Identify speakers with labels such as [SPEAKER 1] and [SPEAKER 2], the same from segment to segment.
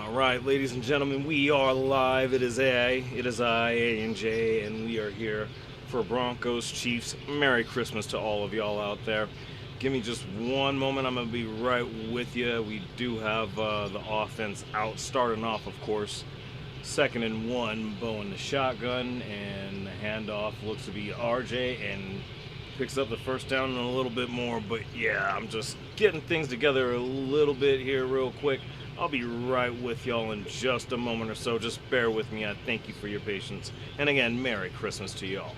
[SPEAKER 1] All right, ladies and gentlemen, we are live. It is I, A and J, and we are here for Broncos-Chiefs. Merry Christmas to all of y'all out there. Give me just one moment. I'm gonna be right with you. We do have the offense out, starting off, of course. Second and one, Bo in the shotgun, and the handoff looks to be RJ, and picks up the first down and a little bit more. But yeah, I'm just getting things together a little bit here, real quick. I'll be right with y'all in just a moment or so. Just bear with me. I thank you for your patience. And again, Merry Christmas to y'all.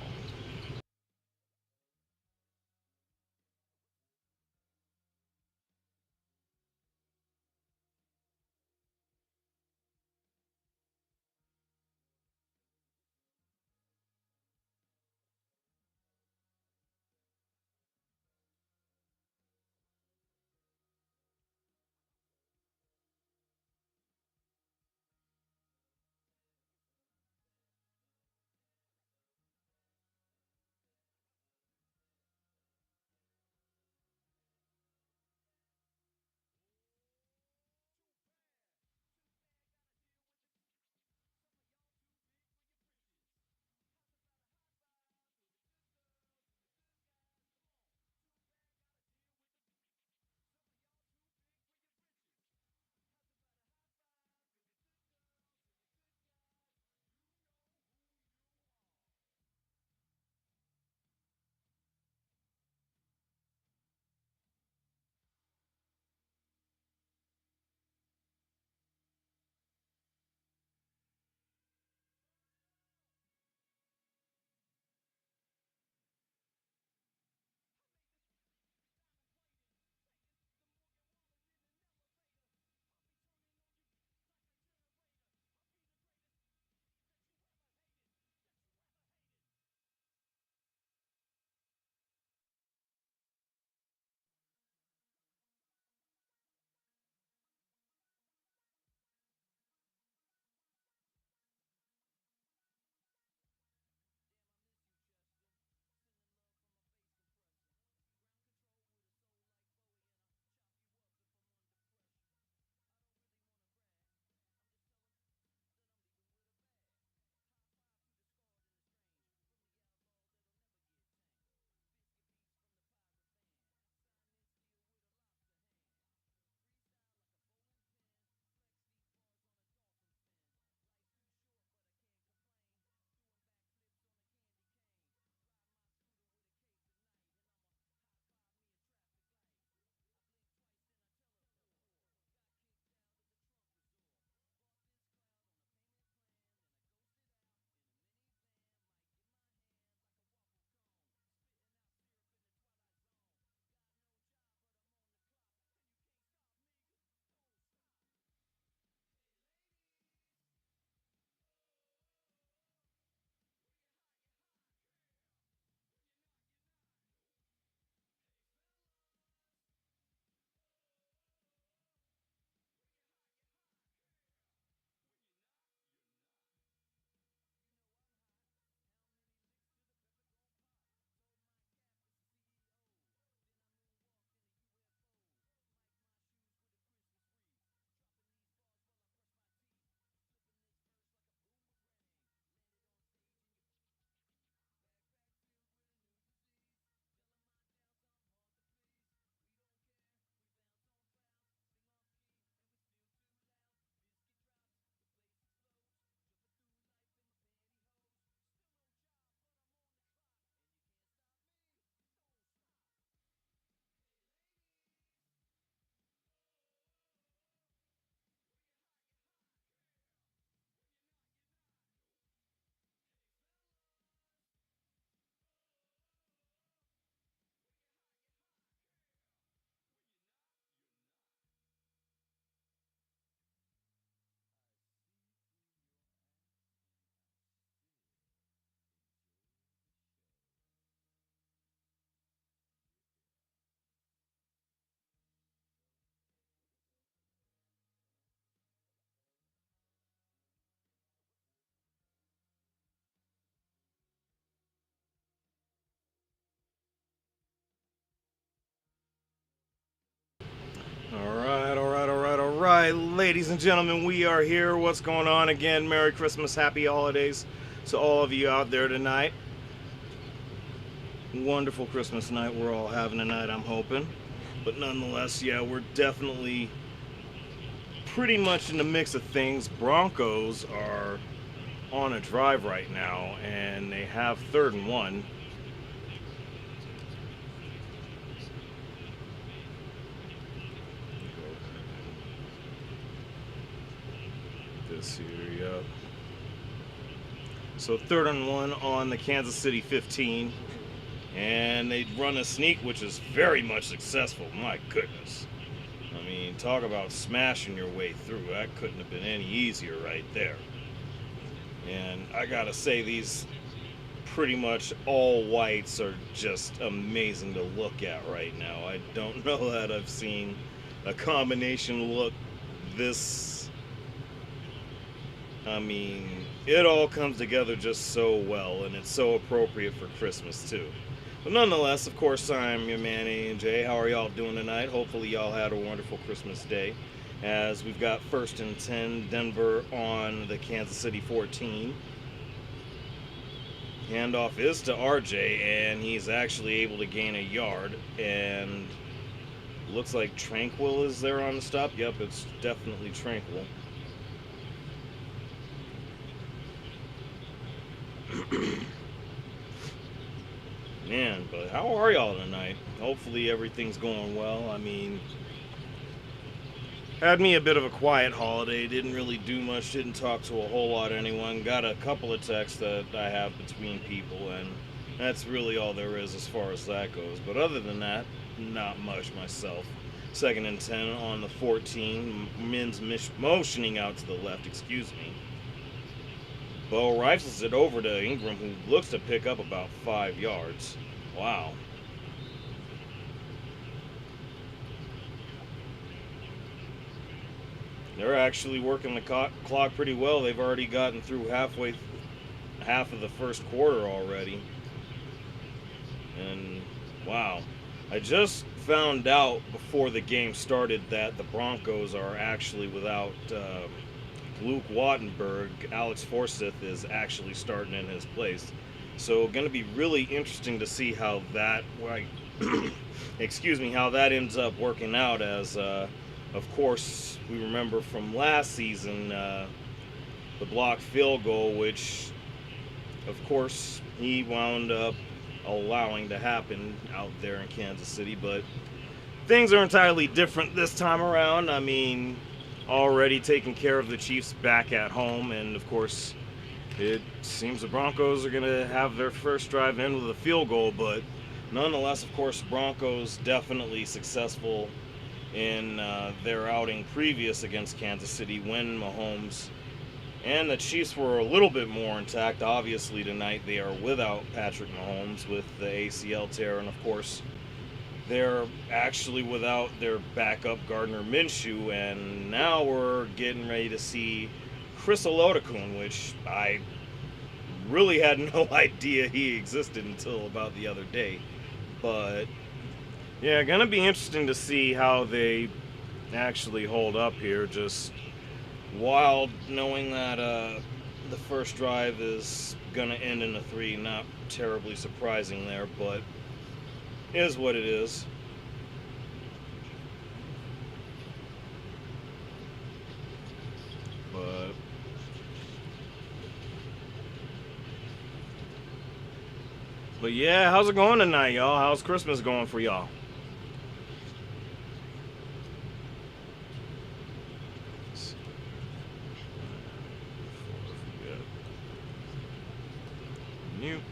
[SPEAKER 1] right, ladies and gentlemen, we are here. What's going on again? Merry Christmas, Happy Holidays to all of you out there tonight. Wonderful Christmas night we're all having tonight, I'm hoping. But nonetheless, yeah, we're definitely pretty much in the mix of things. Broncos are on a drive right now, and they have 3rd and 1. This here, yep. So 3rd and 1 on the Kansas City 15. And they run a sneak, which is very much successful. My goodness. I mean, talk about smashing your way through. That couldn't have been any easier right there. And I gotta say, these pretty much all whites are just amazing to look at right now. I don't know that I've seen a combination look this. I mean, it all comes together just so well, and it's so appropriate for Christmas too. But nonetheless, of course, I'm your man A&J. How are y'all doing tonight? Hopefully y'all had a wonderful Christmas day. As we've got 1st and 10, Denver on the Kansas City 14. Handoff is to RJ, and he's actually able to gain a yard. And looks like Tranquil is there on the stop. Yep, it's definitely Tranquil. Man, but how are y'all tonight? Hopefully everything's going well. I mean, had me a bit of a quiet holiday. Didn't really do much. Didn't talk to a whole lot of anyone. Got a couple of texts that I have between people, and that's really all there is as far as that goes. But other than that, not much myself. 2nd and 10 on the 14. Men's motioning out to the left, excuse me. Bo rifles it over to Ingram, who looks to pick up about 5 yards. Wow. They're actually working the clock pretty well. They've already gotten through half of the first quarter already. And wow. I just found out before the game started that the Broncos are actually without Luke Wattenberg. Alex Forsyth is actually starting in his place. So going to be really interesting to see how that, how that ends up working out. As of course we remember from last season the blocked field goal, which of course he wound up allowing to happen out there in Kansas City. But things are entirely different this time around. I mean, already taking care of the Chiefs back at home, and of course it seems the Broncos are going to have their first drive in with a field goal. But nonetheless, of course, Broncos definitely successful in their outing previous against Kansas City when Mahomes and the Chiefs were a little bit more intact. Obviously tonight they are without Patrick Mahomes with the ACL tear, and of course they're actually without their backup Gardner Minshew, and now we're getting ready to see Chris Olodokun, which I really had no idea he existed until about the other day. But yeah, gonna be interesting to see how they actually hold up here. Just wild knowing that the first drive is gonna end in a 3. Not terribly surprising there, but is what it is. But yeah, how's it going tonight, y'all? How's Christmas going for y'all? Mute.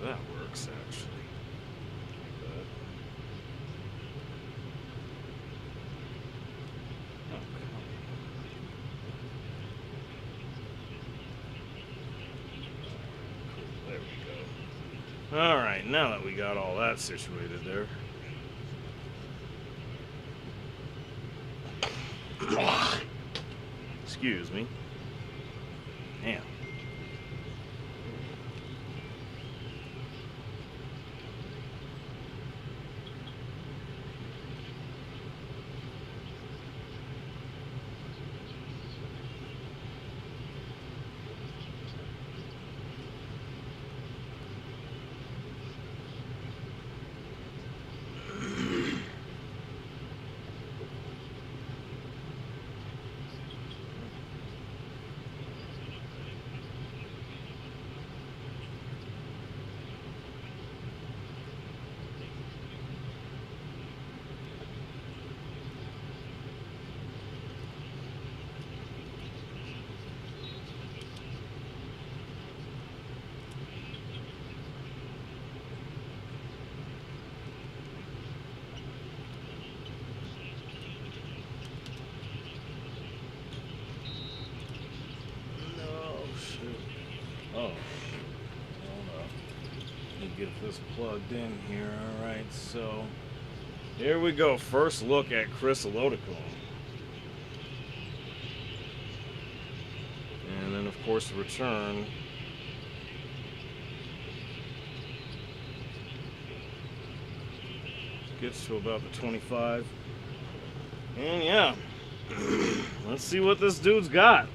[SPEAKER 1] That works, actually. Alright, now that we got all that situated there. Excuse me. Damn. Oh, hold up. Let me get this plugged in here. Alright, so here we go. First look at Chris Elodicum. And then, of course, the return. Gets to about the 25. And yeah, let's see what this dude's got.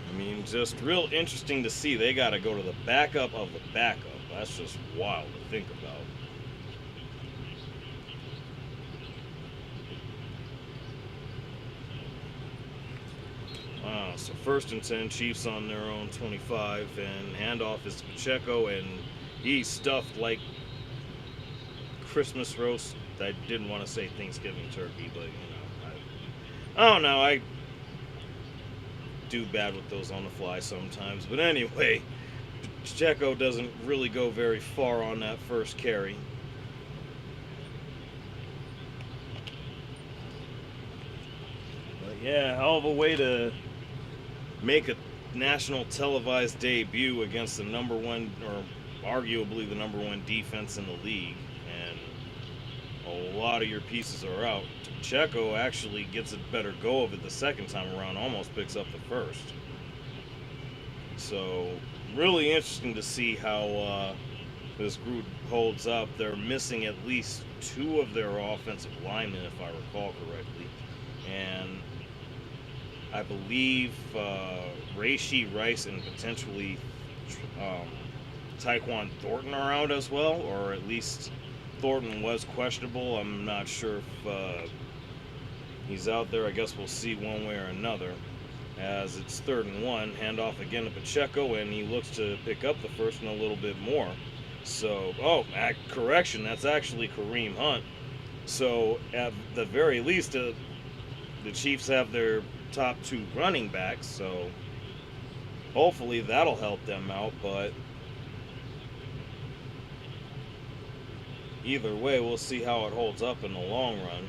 [SPEAKER 1] I mean, just real interesting to see. They got to go to the backup of the backup. That's just wild to think about. Wow, so 1st and 10, Chiefs on their own 25, and handoff is to Pacheco, and he's stuffed like Christmas roast. I didn't want to say Thanksgiving turkey, but, you know, I don't know. I do bad with those on the fly sometimes. But anyway, Pacheco doesn't really go very far on that first carry. But yeah, hell of a way to make a national televised debut against the number one, or arguably the number one defense in the league, and a lot of your pieces are out. Pacheco actually gets a better go of it the second time around, almost picks up the first. So really interesting to see how this group holds up. They're missing at least 2 of their offensive linemen, if I recall correctly, and I believe Rashee Rice and potentially Tyquan Thornton are out as well, or at least Thornton was questionable. I'm not sure if he's out there. I guess we'll see one way or another. As it's 3rd and 1, handoff again to Pacheco, and he looks to pick up the first one a little bit more. So, correction, that's actually Kareem Hunt. So, at the very least, the Chiefs have their top 2 running backs, so hopefully that'll help them out. But either way, we'll see how it holds up in the long run.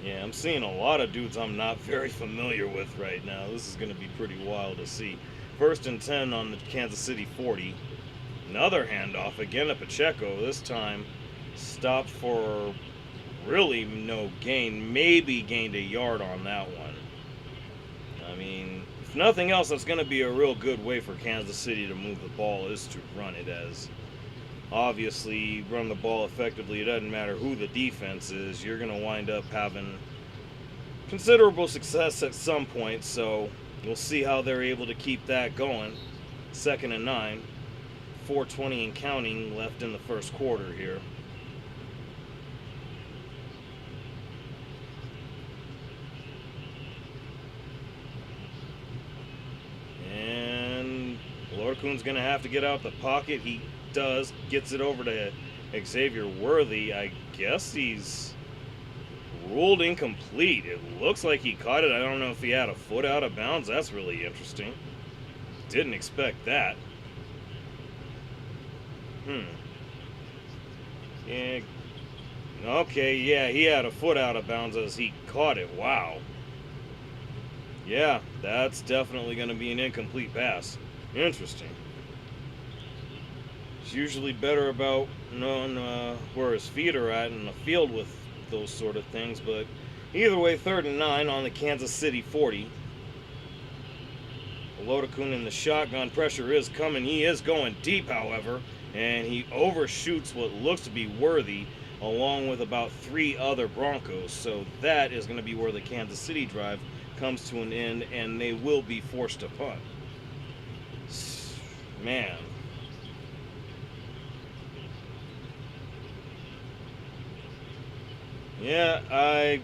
[SPEAKER 1] Yeah, I'm seeing a lot of dudes I'm not very familiar with right now. This is going to be pretty wild to see. 1st and 10 on the Kansas City 40. Another handoff, again to Pacheco. This time stopped for really no gain. Maybe gained a yard on that one. I mean, if nothing else, that's going to be a real good way for Kansas City to move the ball, is to run it. As obviously, run the ball effectively, it doesn't matter who the defense is. You're going to wind up having considerable success at some point. So we'll see how they're able to keep that going. 2nd and 9. 4:20 and counting left in the first quarter here. And Lorcoon's going to have to get out the pocket. He does. Gets it over to Xavier Worthy. I guess he's ruled incomplete. It looks like he caught it. I don't know if he had a foot out of bounds. That's really interesting. Didn't expect that. Hmm. Yeah. Okay, yeah, he had a foot out of bounds as he caught it. Wow. Yeah, that's definitely going to be an incomplete pass. Interesting. He's usually better about knowing where his feet are at in the field with those sort of things, but either way, 3rd and 9 on the Kansas City 40. Lodakun in the shotgun, pressure is coming. He is going deep, however, and he overshoots what looks to be Worthy along with about 3 other Broncos. So that is going to be where the Kansas City drive comes to an end, and they will be forced to punt. Man. Yeah, I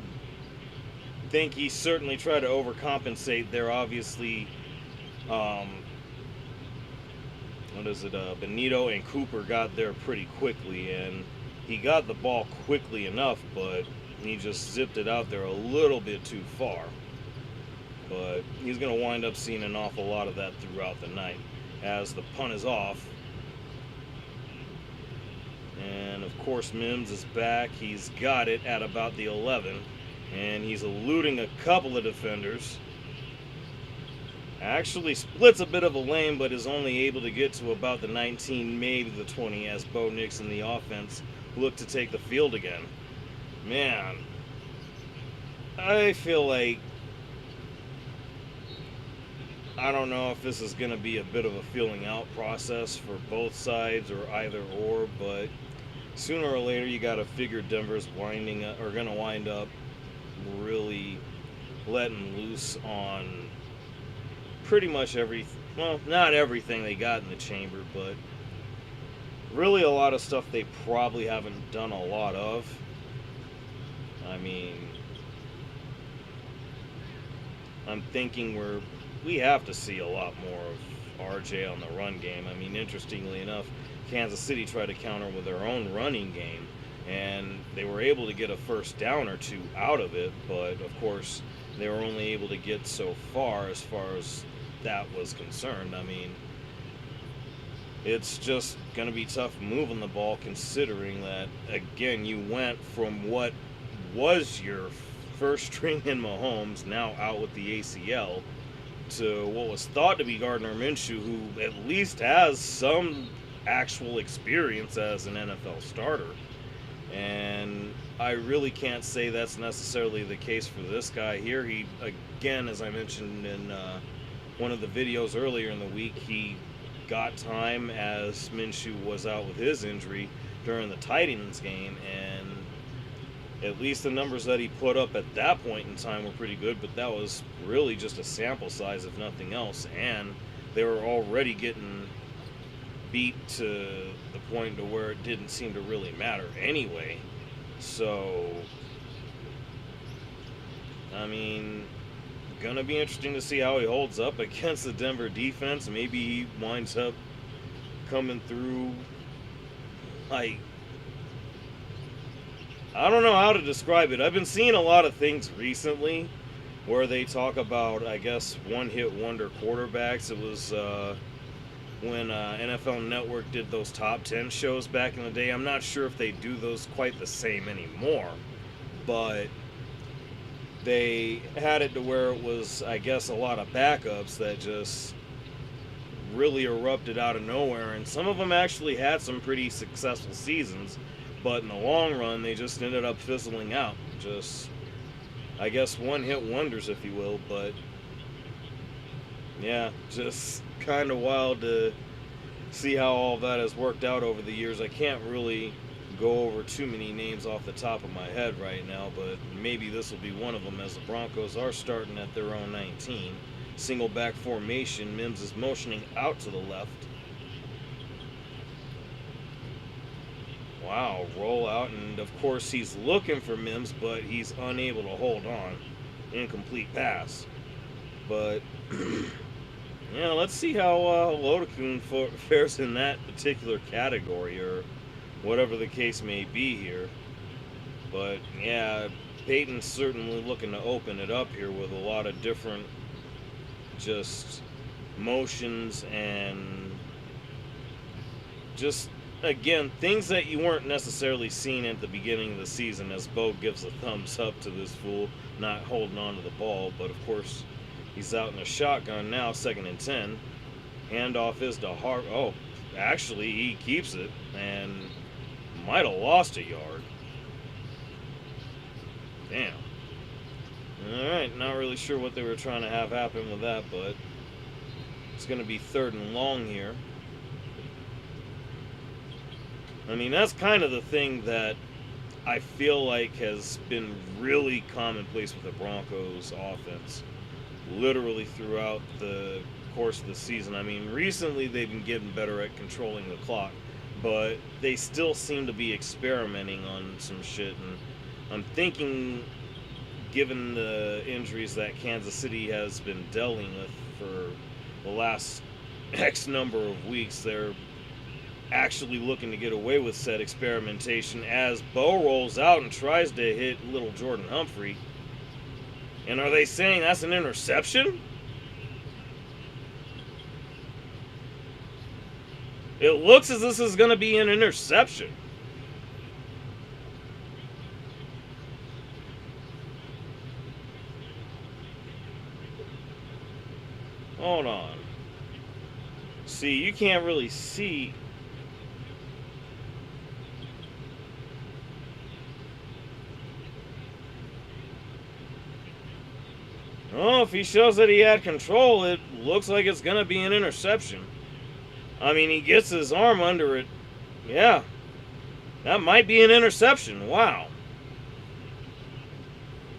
[SPEAKER 1] think he certainly tried to overcompensate there. Obviously, um, what is it? Benito and Cooper got there pretty quickly, and he got the ball quickly enough, but he just zipped it out there a little bit too far. But he's going to wind up seeing an awful lot of that throughout the night as the punt is off. And of course, Mims is back. He's got it at about the 11, and he's eluding a couple of defenders. Actually splits a bit of a lane, but is only able to get to about the 19, maybe the 20, as Bo Nix and the offense look to take the field again. Man, I feel like, I don't know if this is going to be a bit of a feeling out process for both sides or either or, but sooner or later you got to figure Denver's going to wind up really letting loose on pretty much well, not everything they got in the chamber, but really a lot of stuff they probably haven't done a lot of. I mean, I'm thinking we have to see a lot more of RJ on the run game. I mean, interestingly enough, Kansas City tried to counter with their own running game, and they were able to get a first down or two out of it, but of course they were only able to get so far as that was concerned. I mean, it's just going to be tough moving the ball, considering that, again, you went from what was your first string in Mahomes, now out with the ACL, to what was thought to be Gardner Minshew, who at least has some actual experience as an NFL starter. And I really can't say that's necessarily the case for this guy here. He, again, as I mentioned in one of the videos earlier in the week, he got time as Minshew was out with his injury during the Titans game, and at least the numbers that he put up at that point in time were pretty good, but that was really just a sample size, if nothing else, and they were already getting beat to the point to where it didn't seem to really matter anyway. So, I mean, gonna be interesting to see how he holds up against the Denver defense. Maybe he winds up coming through like, I don't know how to describe it. I've been seeing a lot of things recently where they talk about, I guess, one-hit wonder quarterbacks. It was when NFL Network did those top 10 shows back in the day. I'm not sure if they do those quite the same anymore, but they had it to where it was, I guess, a lot of backups that just really erupted out of nowhere, and some of them actually had some pretty successful seasons, but in the long run they just ended up fizzling out. Just, I guess, one-hit wonders, if you will. But yeah, just kind of wild to see how all that has worked out over the years. I can't really go over too many names off the top of my head right now, but maybe this will be one of them, as the Broncos are starting at their own 19. Single back formation. Mims is motioning out to the left. Wow, roll out, and of course he's looking for Mims, but he's unable to hold on. Incomplete pass. But yeah, let's see how Lodakun fares in that particular category, or whatever the case may be here. But yeah, Peyton's certainly looking to open it up here with a lot of different just motions and just again, things that you weren't necessarily seeing at the beginning of the season, as Bo gives a thumbs up to this fool not holding on to the ball. But of course, he's out in a shotgun now, 2nd and 10. Handoff is to Hart. Oh, actually, he keeps it and might have lost a yard. Damn. Alright, not really sure what they were trying to have happen with that, but it's going to be 3rd and long here. I mean, that's kind of the thing that I feel like has been really commonplace with the Broncos offense, literally throughout the course of the season. I mean, recently they've been getting better at controlling the clock, but they still seem to be experimenting on some shit. And I'm thinking, given the injuries that Kansas City has been dealing with for the last X number of weeks, they're actually looking to get away with said experimentation as Bo rolls out and tries to hit little Jordan Humphrey. And are they saying that's an interception? It looks as this is going to be an interception. Hold on. See, you can't really see. Oh, if he shows that he had control, it looks like it's going to be an interception. I mean, he gets his arm under it. Yeah. That might be an interception. Wow.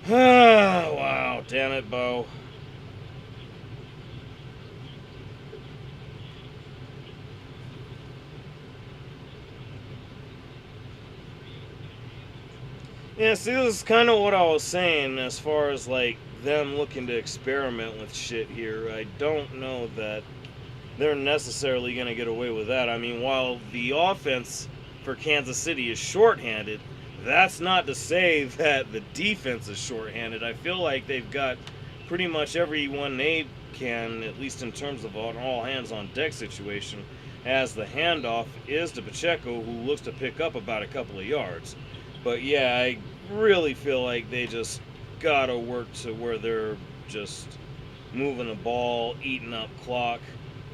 [SPEAKER 1] Wow. Damn it, Bo. Yeah, see, this is kind of what I was saying as far as, like, them looking to experiment with shit here. I don't know that they're necessarily going to get away with that. I mean, while the offense for Kansas City is shorthanded, that's not to say that the defense is shorthanded. I feel like they've got pretty much everyone they can, at least in terms of an all-hands-on-deck situation, as the handoff is to Pacheco, who looks to pick up about a couple of yards. But yeah, I really feel like they just gotta work to where they're just moving the ball, eating up clock.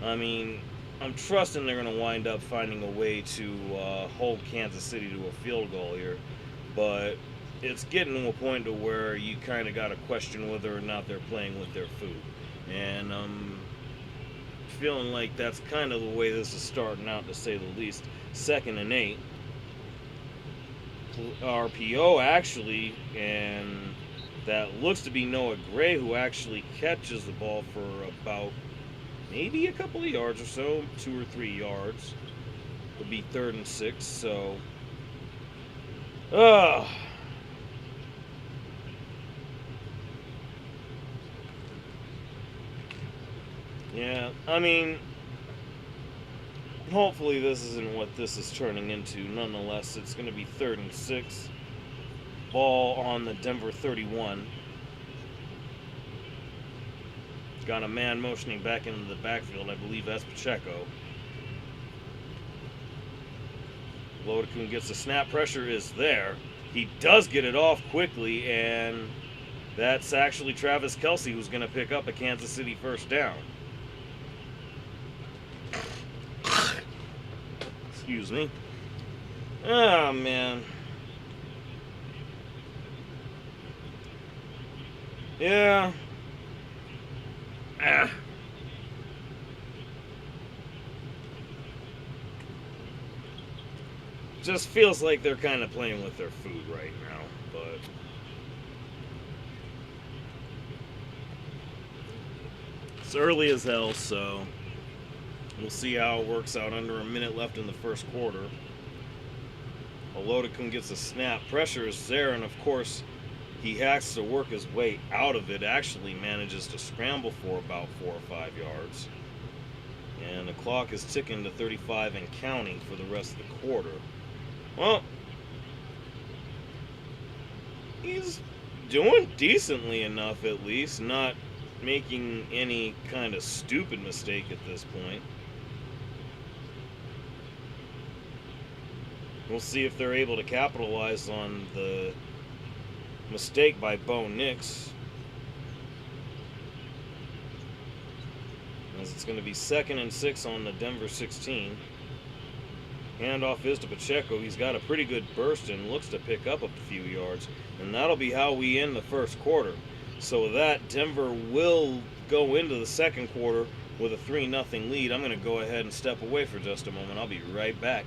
[SPEAKER 1] I mean, I'm trusting they're going to wind up finding a way to hold Kansas City to a field goal here. But it's getting to a point to where you kind of got to question whether or not they're playing with their food. And I'm feeling like that's kind of the way this is starting out, to say the least. 2nd and 8. RPO actually, and that looks to be Noah Gray, who actually catches the ball for about maybe a couple of yards or so, 2 or 3 yards. Would be 3rd and 6, so yeah, I mean, hopefully this isn't what this is turning into. Nonetheless, it's going to be 3rd and 6. Ball on the Denver 31. Got a man motioning back into the backfield. I believe that's Pacheco. Lodekun gets the snap. Pressure is there. He does get it off quickly, and that's actually Travis Kelce who's going to pick up a Kansas City first down. Excuse me. Oh, man. Yeah. Just feels like they're kind of playing with their food right now, but it's early as hell, so we'll see how it works out. Under a minute left in the first quarter. Olodokun gets a snap. Pressure is there, and of course, he has to work his way out of it. Actually manages to scramble for about 4 or 5 yards. And the clock is ticking to 35 and counting for the rest of the quarter. Well, he's doing decently enough, at least. Not making any kind of stupid mistake at this point. We'll see if they're able to capitalize on the mistake by Bo Nix, as it's going to be 2nd and 6 on the Denver 16. Handoff is to Pacheco. He's got a pretty good burst and looks to pick up a few yards. And that'll be how we end the first quarter. So with that, Denver will go into the second quarter with a 3-0 lead. I'm going to go ahead and step away for just a moment. I'll be right back.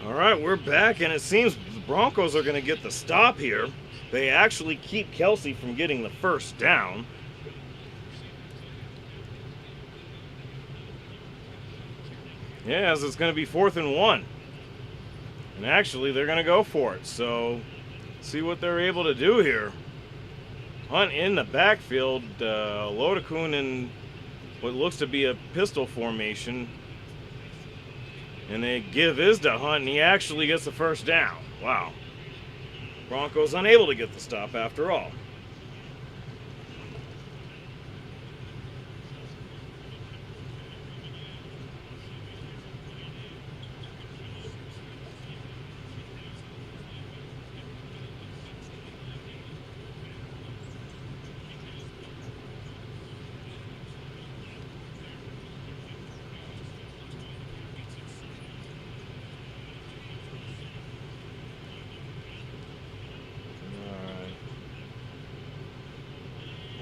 [SPEAKER 1] All right, we're back, and it seems the Broncos are going to get the stop here. They actually keep Kelsey from getting the first down. Yeah, as it's going to be 4th and 1. And actually, they're going to go for it. So, see what they're able to do here. Hunt in the backfield. Lodakun in what looks to be a pistol formation. And they give his to Hunt, and he actually gets the first down. Wow. Broncos unable to get the stop after all.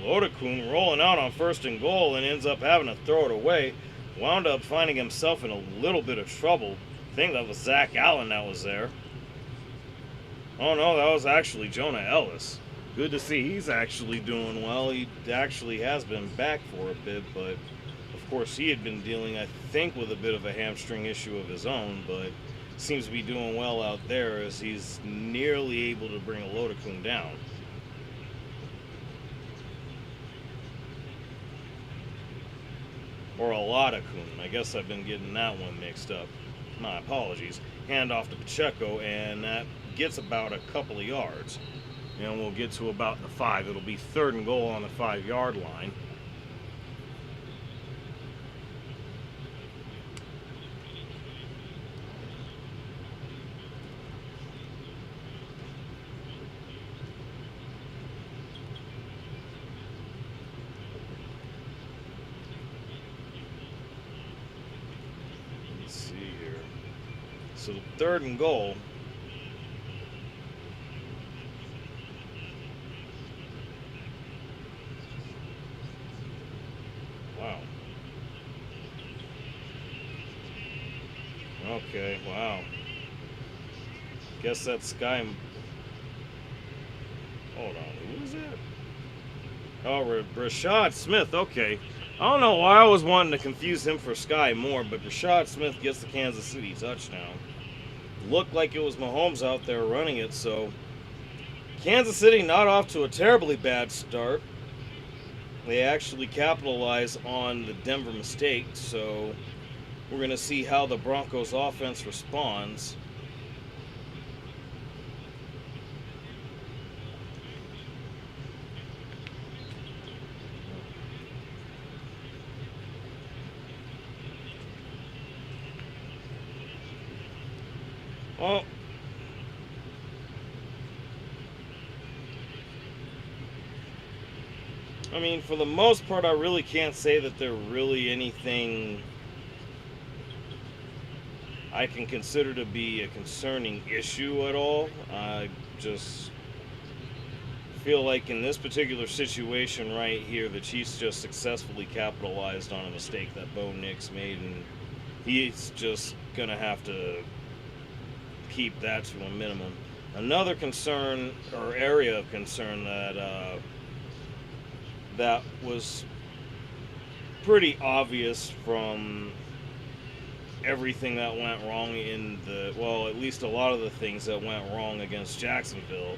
[SPEAKER 1] Odekun rolling out on 1st and goal and ends up having to throw it away. Wound up finding himself in a little bit of trouble. I think that was Zach Allen that was there. Oh no, that was actually Jonah Ellis. Good to see he's actually doing well. He actually has been back for a bit, but of course he had been dealing, I think, with a bit of a hamstring issue of his own, but seems to be doing well out there as he's nearly able to bring Odekun down. Or Olodokun. I guess I've been getting that one mixed up. My apologies. Hand off to Pacheco, and that gets about a couple of yards. And we'll get to about the 5. It'll be 3rd and goal on the 5-yard line. So 3rd and goal. Wow. Okay, wow. Guess that's Sky. Hold on, who is that? Oh, Rashad Smith, okay. I don't know why I was wanting to confuse him for Sky Moore, but Rashad Smith gets the Kansas City touchdown. Looked like it was Mahomes out there running it, so Kansas City not off to a terribly bad start. They actually capitalize on the Denver mistake, so we're going to see how the Broncos offense responds. Well, I mean, for the most part, I really can't say that they're really anything I can consider to be a concerning issue at all. I just feel like in this particular situation right here, the Chiefs just successfully capitalized on a mistake that Bo Nix made, and he's just going to have to keep that to a minimum. Another concern or area of concern that was pretty obvious from everything that went wrong in at least a lot of the things that went wrong against Jacksonville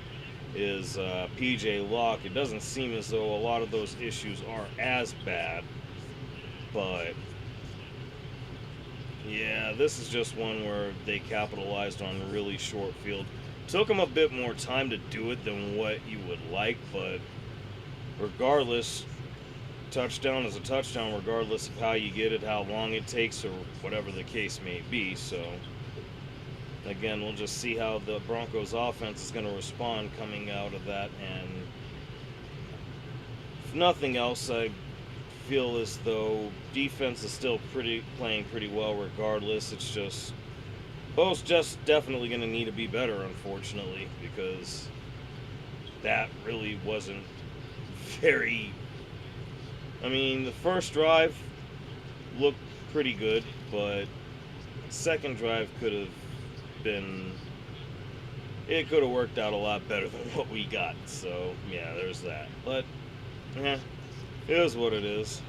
[SPEAKER 1] is PJ Locke. It doesn't seem as though a lot of those issues are as bad, but yeah, this is just one where they capitalized on a really short field. Took them a bit more time to do it than what you would like, but regardless, touchdown is a touchdown regardless of how you get it, how long it takes, or whatever the case may be. So again, we'll just see how the Broncos offense is going to respond coming out of that, and if nothing else, I feel as though defense is still playing pretty well regardless. It's just Bo's just definitely going to need to be better, unfortunately, because that really wasn't very... I mean, the first drive looked pretty good, but second drive could have been... It could have worked out a lot better than what we got. So, yeah, there's that. But, it is what it is.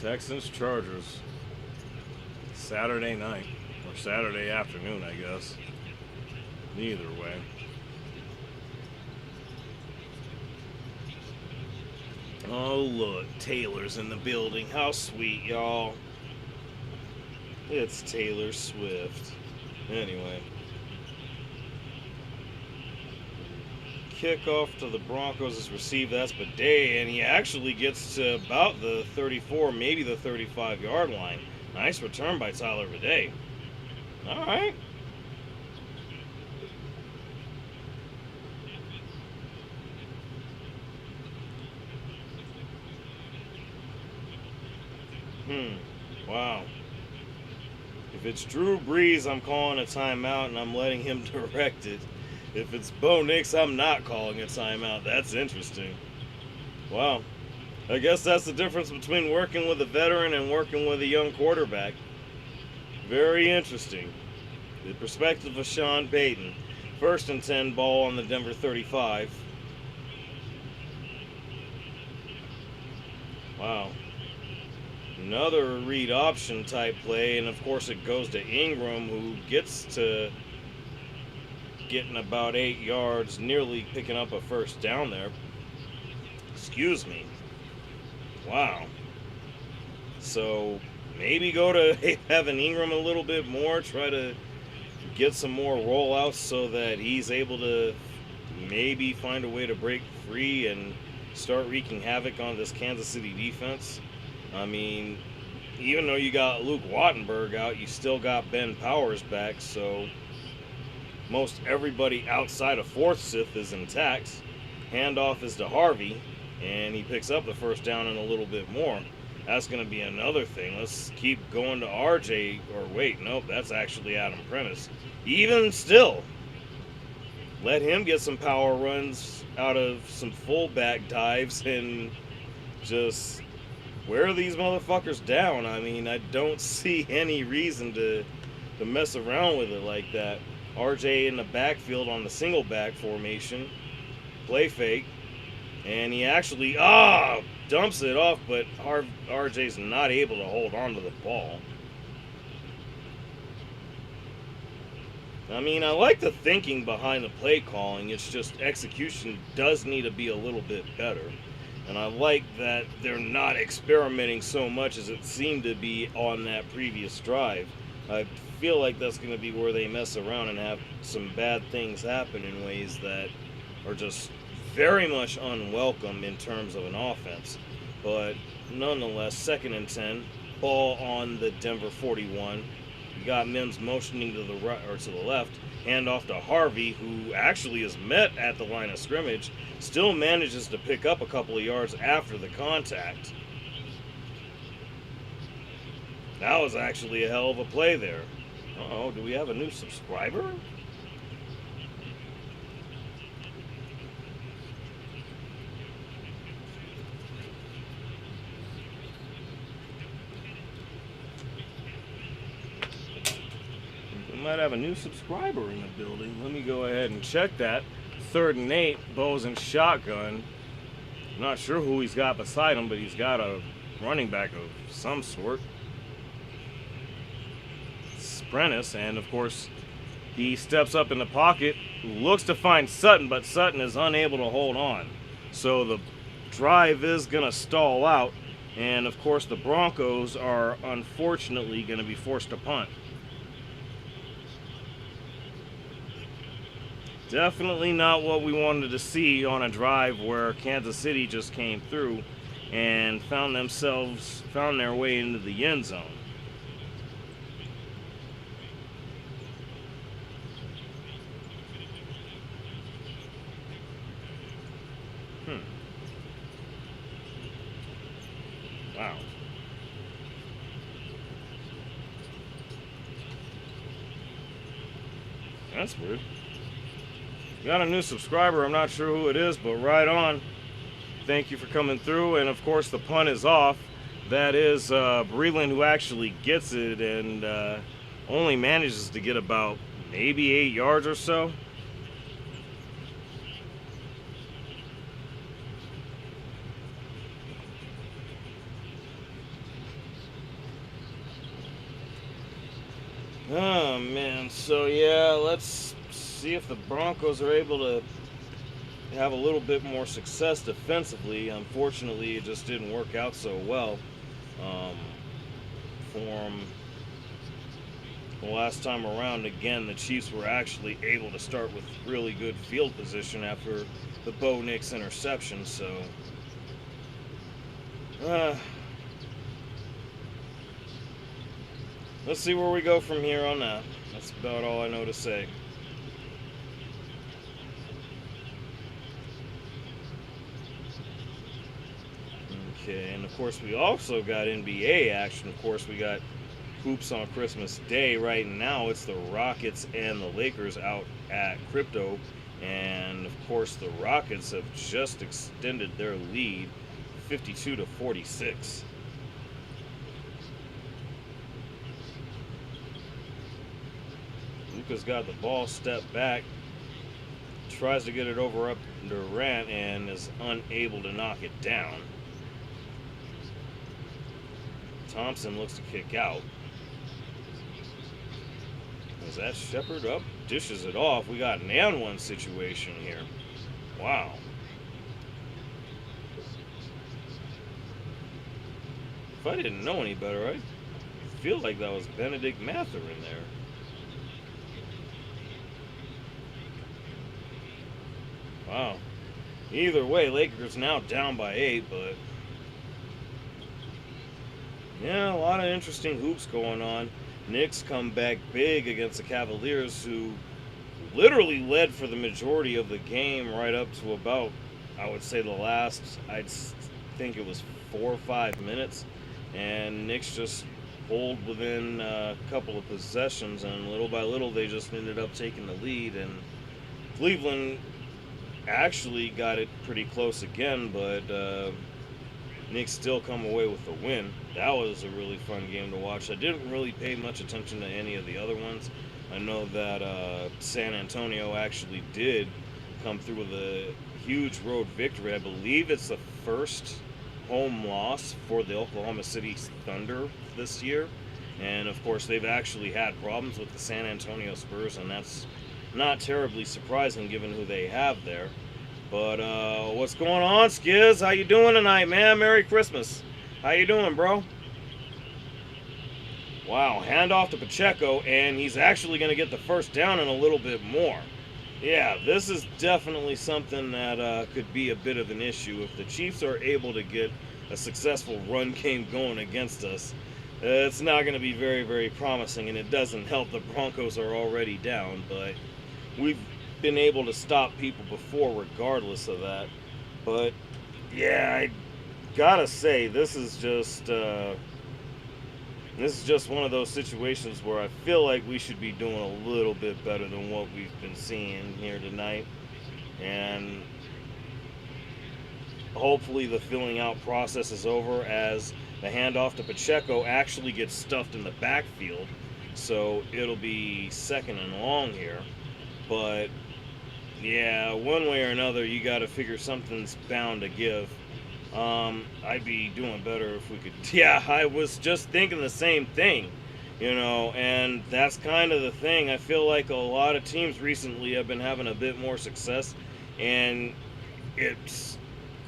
[SPEAKER 1] Texans Chargers. Saturday night. Or Saturday afternoon, I guess. Either way. Oh, look. Taylor's in the building. How sweet, y'all. It's Taylor Swift. Anyway. Kickoff to the Broncos is received. That's Bidet, and he actually gets to about the 34, maybe the 35-yard line. Nice return by Tyler Bidet. All right. Wow. If it's Drew Brees, I'm calling a timeout and I'm letting him direct it. If it's Bo Nix, I'm not calling a timeout. That's interesting. Wow. I guess that's the difference between working with a veteran and working with a young quarterback. Very interesting. The perspective of Sean Payton. 1st and 10 ball on the Denver 35. Wow. Another read option type play, and of course it goes to Ingram, who gets to getting about 8 yards, nearly picking up a first down there. Excuse me. Wow. So maybe go to Evan Ingram a little bit more, try to get some more rollouts so that he's able to maybe find a way to break free and start wreaking havoc on this Kansas City defense. I mean, even though you got Luke Wattenberg out, you still got Ben Powers back, so most everybody outside of Forsyth is intact. Handoff is to Harvey, and he picks up the first down and a little bit more. That's going to be another thing. Let's keep going to RJ, or wait, nope, that's actually Adam Prentice. Even still, let him get some power runs out of some fullback dives and just wear these motherfuckers down. I mean, I don't see any reason to mess around with it like that. RJ in the backfield on the single back formation. Play fake. And he actually, dumps it off, but RJ's not able to hold on to the ball. I mean, I like the thinking behind the play calling. It's just execution does need to be a little bit better. And I like that they're not experimenting so much as it seemed to be on that previous drive. I feel like that's going to be where they mess around and have some bad things happen in ways that are just very much unwelcome in terms of an offense. But nonetheless, 2nd and 10, ball on the Denver 41. You got Mims motioning to the right or to the left. Hand off to Harvey, who actually is met at the line of scrimmage. Still manages to pick up a couple of yards after the contact. That was actually a hell of a play there. Uh-oh, do we have a new subscriber? We might have a new subscriber in the building. Let me go ahead and check that. 3rd and 8, Bo's in shotgun. I'm not sure who he's got beside him, but he's got a running back of some sort. Prentice, and of course he steps up in the pocket, looks to find Sutton, but Sutton is unable to hold on. So the drive is going to stall out, and of course the Broncos are unfortunately going to be forced to punt. Definitely not what we wanted to see on a drive where Kansas City just came through and found their way into the end zone. Wow. That's weird. Got a new subscriber. I'm not sure who it is, but right on. Thank you for coming through. And of course, the punt is off. That is Breland who actually gets it and only manages to get about maybe 8 yards or so. Oh man, so yeah, let's see if the Broncos are able to have a little bit more success defensively. Unfortunately, it just didn't work out so well um, for them the last time around. Again, the Chiefs were actually able to start with really good field position after the Bo Nix interception. So, uh, let's see where we go from here on that. That's about all I know to say. Okay, and of course we also got NBA action. Of course we got hoops on Christmas Day. Right now it's the Rockets and the Lakers out at Crypto, and of course the Rockets have just extended their lead 52 to 46. Luka's got the ball, step back, tries to get it over up Durant and is unable to knock it down. Thompson looks to kick out. Is that Shepard up? Dishes it off. We got an and one situation here. Wow. If I didn't know any better, I feel like that was Benedict Mather in there. Wow. Either way, Lakers now down by 8, but yeah, a lot of interesting hoops going on. Knicks come back big against the Cavaliers, who literally led for the majority of the game right up to about, I would say, the last, I'd think it was 4 or 5 minutes. And Knicks just pulled within a couple of possessions, and little by little they just ended up taking the lead. And Cleveland actually got it pretty close again, but Knicks still come away with the win. That was a really fun game to watch. I didn't really pay much attention to any of the other ones. I know that San Antonio actually did come through with a huge road victory. I believe it's the first home loss for the Oklahoma City Thunder this year. And of course, they've actually had problems with the San Antonio Spurs, and that's not terribly surprising given who they have there. But what's going on, Skiz? How you doing tonight, man? Merry Christmas. How you doing, bro? Wow, handoff to Pacheco, and he's actually going to get the first down and a little bit more. Yeah, this is definitely something that could be a bit of an issue. If the Chiefs are able to get a successful run game going against us, it's not going to be very, very promising, and it doesn't help the Broncos are already down, but we've been able to stop people before regardless of that. But yeah, I gotta say, this is just one of those situations where I feel like we should be doing a little bit better than what we've been seeing here tonight. And hopefully the filling out process is over as the handoff to Pacheco actually gets stuffed in the backfield. So it'll be second and long here. But yeah, one way or another, you got to figure something's bound to give. I'd be doing better if we could. Yeah, I was just thinking the same thing, and that's kind of the thing. I feel like a lot of teams recently have been having a bit more success, and it's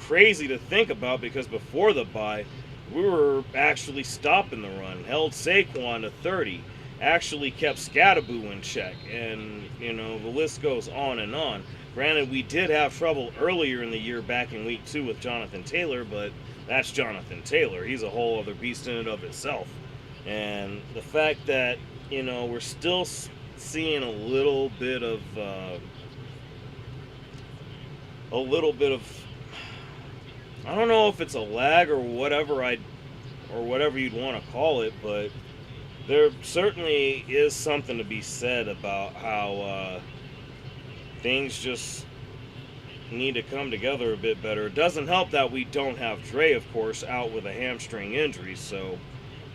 [SPEAKER 1] crazy to think about because before the bye, we were actually stopping the run, held Saquon to 30, actually kept Scattaboo in check, and the list goes on and on. Granted, we did have trouble earlier in the year back in week 2 with Jonathan Taylor, but that's Jonathan Taylor. He's a whole other beast in and of itself. And the fact that we're still seeing a little bit of I don't know if it's a lag or whatever you'd want to call it, but there certainly is something to be said about how things just need to come together a bit better. It doesn't help that we don't have Dre, of course, out with a hamstring injury, so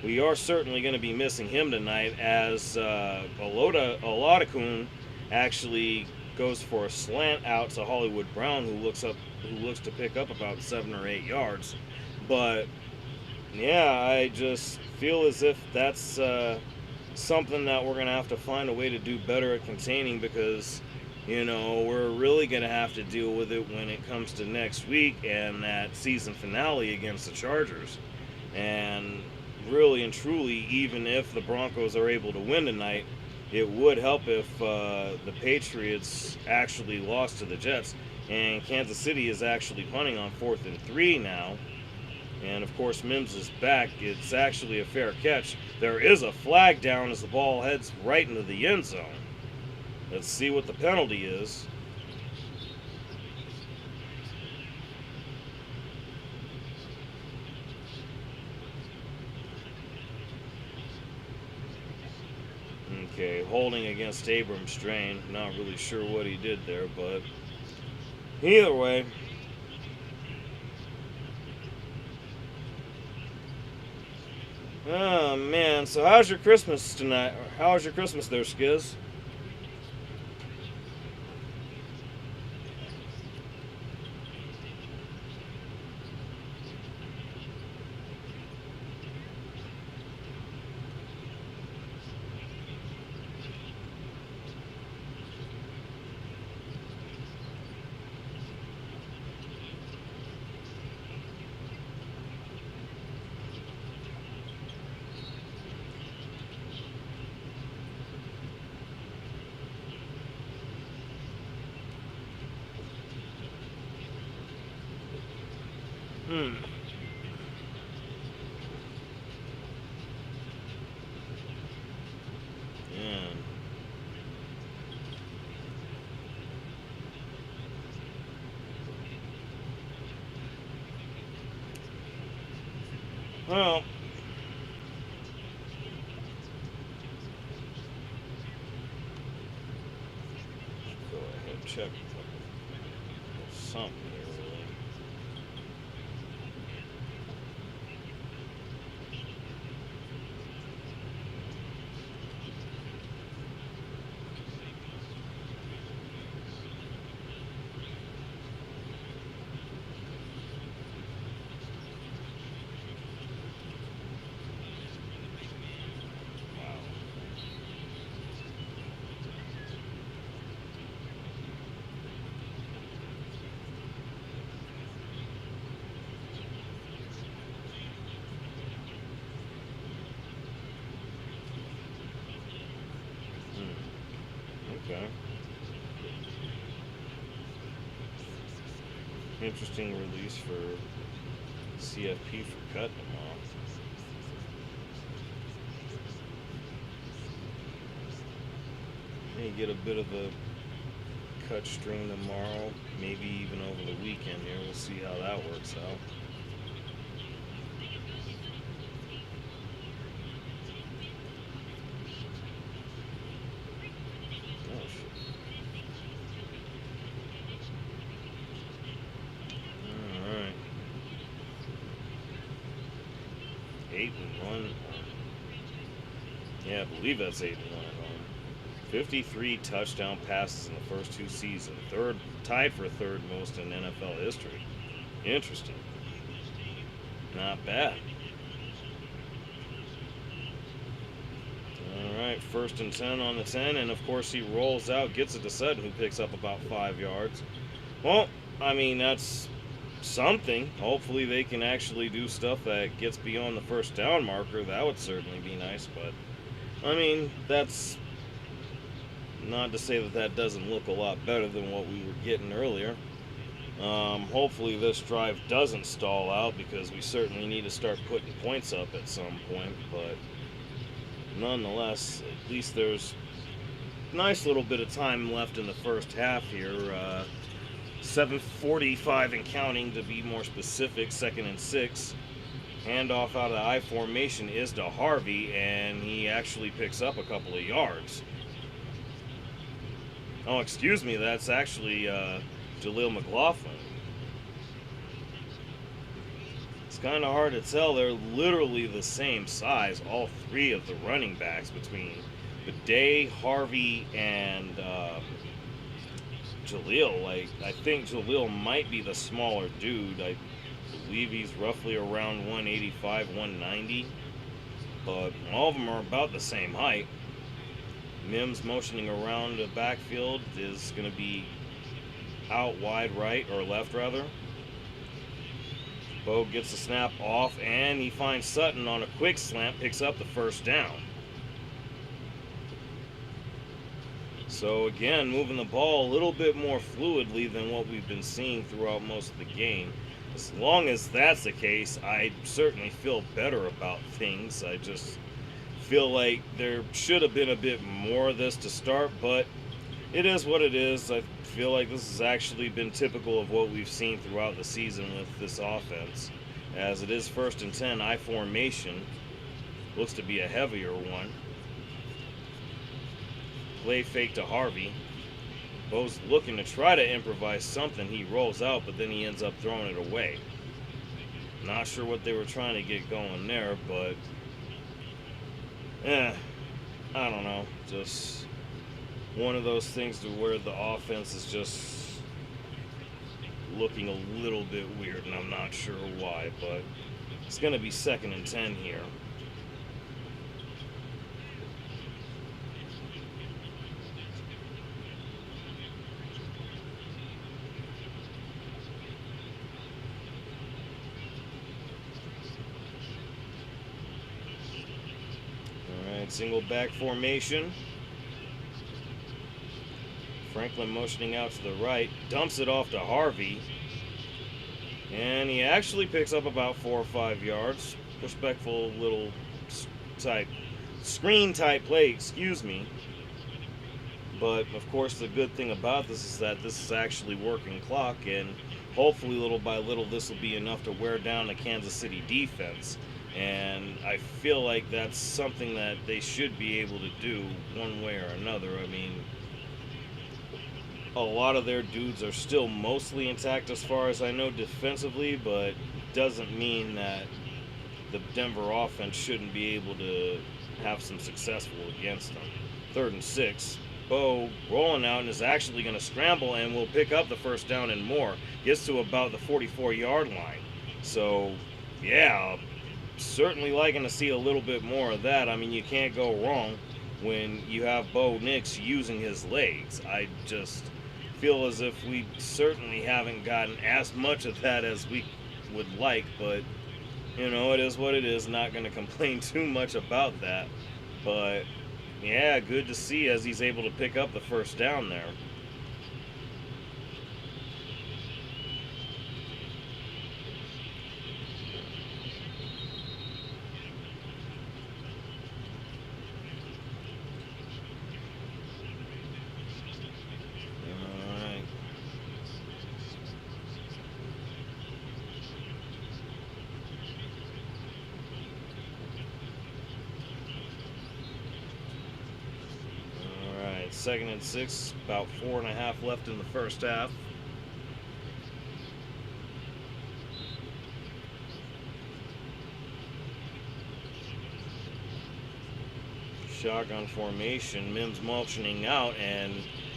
[SPEAKER 1] we are certainly going to be missing him tonight as Olodokun actually goes for a slant out to Hollywood Brown, who looks to pick up about 7 or 8 yards. But yeah, I just feel as if that's something that we're going to have to find a way to do better at containing, because we're really going to have to deal with it when it comes to next week and that season finale against the Chargers. And really and truly, even if the Broncos are able to win tonight, it would help if the Patriots actually lost to the Jets. And Kansas City is actually punting on 4th and 3 now. And of course, Mims is back. It's actually a fair catch. There is a flag down as the ball heads right into the end zone. Let's see what the penalty is. Okay, holding against Abram Strain. Not really sure what he did there, but either way. Oh, man. So how's your Christmas tonight? How's your Christmas there, Skiz? Hmm. Yeah. Well, go ahead and check something here, really. Okay. Interesting release for CFP for cutting them off. May get a bit of a cut string tomorrow, maybe even over the weekend here. We'll see how that works out. Oh, shit. Alright. 8-1. Yeah, I believe that's 8-1 at home. 53 touchdown passes in the first 2 seasons. Tied for third most in NFL history. Interesting. Not bad. Alright, 1st and 10 on the 10, and of course he rolls out, gets it to Sutton, who picks up about 5 yards. Well, I mean, that's something. Hopefully they can actually do stuff that gets beyond the 1st down marker. That would certainly be nice, but I mean, that's not to say that that doesn't look a lot better than what we were getting earlier. Hopefully this drive doesn't stall out, because we certainly need to start putting points up at some point, but nonetheless, at least there's a nice little bit of time left in the first half here. 7:45 and counting, to be more specific. 2nd and 6. Handoff out of the I formation is to Harvey, and he actually picks up a couple of yards. Oh, excuse me, that's actually Jaleel McLaughlin. It's kind of hard to tell. They're literally the same size, all 3 of the running backs, between Bidet, Harvey, and Jaleel. I think Jaleel might be the smaller dude. I believe he's roughly around 185, 190. but all of them are about the same height. Mims motioning around the backfield is going to be out wide right, or left rather. Bo gets the snap off, and he finds Sutton on a quick slant, picks up the first down. So again, moving the ball a little bit more fluidly than what we've been seeing throughout most of the game. As long as that's the case, I certainly feel better about things. I just feel like there should have been a bit more of this to start, but it is what it is. I feel like this has actually been typical of what we've seen throughout the season with this offense. As it is 1st and 10, I formation. Looks to be a heavier one. Play fake to Harvey. Bo's looking to try to improvise something. He rolls out, but then he ends up throwing it away. Not sure what they were trying to get going there, but I don't know. Just one of those things to where the offense is just looking a little bit weird, and I'm not sure why, but it's going to be 2nd and 10 here. Single back formation. Franklin motioning out to the right, dumps it off to Harvey, and he actually picks up about 4 or 5 yards. Respectful little screen type play, excuse me. But of course, the good thing about this is that this is actually working clock, and hopefully, little by little, this will be enough to wear down the Kansas City defense. And I feel like that's something that they should be able to do one way or another. I mean, a lot of their dudes are still mostly intact as far as I know defensively, but doesn't mean that the Denver offense shouldn't be able to have some successful against them. 3rd and 6. Bo rolling out and is actually going to scramble and will pick up the first down and more. Gets to about the 44-yard line. So, yeah, certainly liking to see a little bit more of that. I mean, you can't go wrong when you have Bo Nix using his legs. I just feel as if we certainly haven't gotten as much of that as we would like, but, you know, it is what it is. Not going to complain too much about that. But, yeah, good to see as he's able to pick up the first down there. Second and 6, about 4.5 left in the first half. Shotgun formation, Mims motioning out and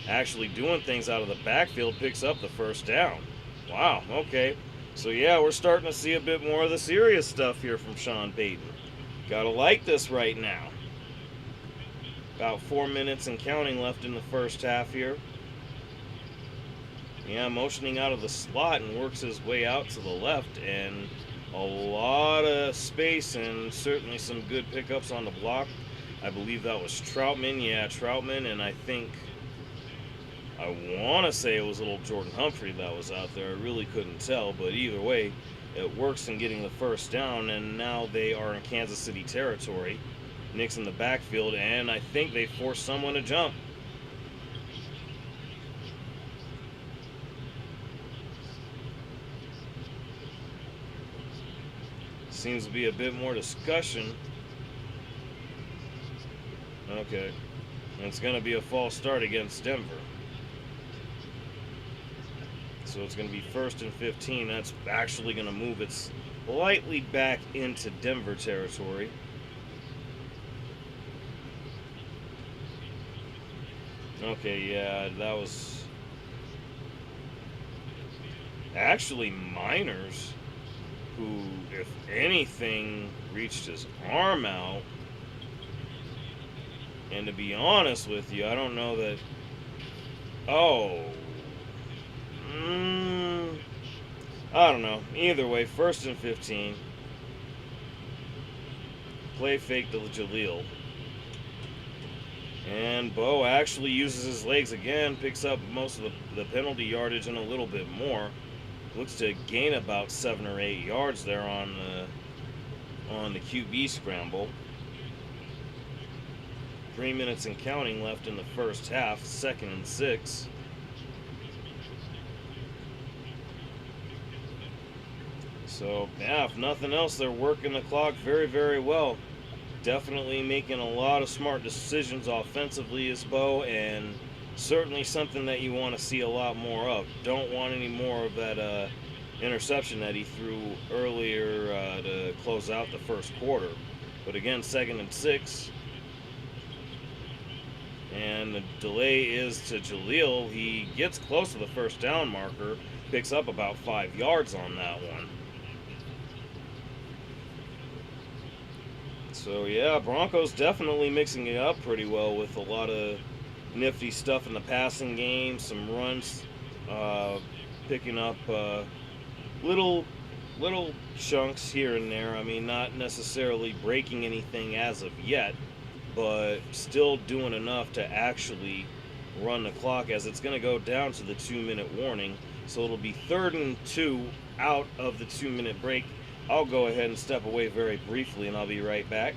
[SPEAKER 1] actually doing things out of the backfield, picks up the first down. Wow, okay. So yeah, we're starting to see a bit more of the serious stuff here from Sean Payton. Gotta like this right now. About 4 minutes and counting left in the first half here. Yeah, motioning out of the slot and works his way out to the left, and a lot of space and certainly some good pickups on the block. I believe that was Troutman. Yeah, Troutman, and I want to say it was little Jordan Humphrey that was out there. I really couldn't tell, but either way, it works in getting the first down, and now they are in Kansas City territory. Nix in the backfield, and I think they forced someone to jump. Seems to be a bit more discussion. Okay. And it's going to be a false start against Denver. So it's going to be 1st and 15. That's actually going to move it slightly back into Denver territory. Okay, yeah, that was actually Miners, who, if anything, reached his arm out And to be honest with you, I don't know that. Oh. Mm, I don't know. Either way, 1st and 15. Play fake to Jaleel. And Bo actually uses his legs again, picks up most of the penalty yardage and a little bit more. Looks to gain about 7 or 8 yards there on the QB scramble. 3 minutes and counting left in the first half, 2nd and 6. So, yeah, if nothing else, they're working the clock very, very well. Definitely making a lot of smart decisions offensively is Bo, and certainly something that you want to see a lot more of. Don't want any more of that interception that he threw earlier to close out the first quarter. But again, 2nd and 6, and the delay is to Jaleel. He gets close to the first down marker, picks up about 5 yards on that one. So yeah, Broncos definitely mixing it up pretty well with a lot of nifty stuff in the passing game, some runs, uh, picking up little little chunks here and there. I mean, not necessarily breaking anything as of yet, but still doing enough to actually run the clock as it's going to go down to the 2 minute warning. So it'll be 3rd and 2 out of the 2 minute break. I'll go ahead and step away very briefly and I'll be right back.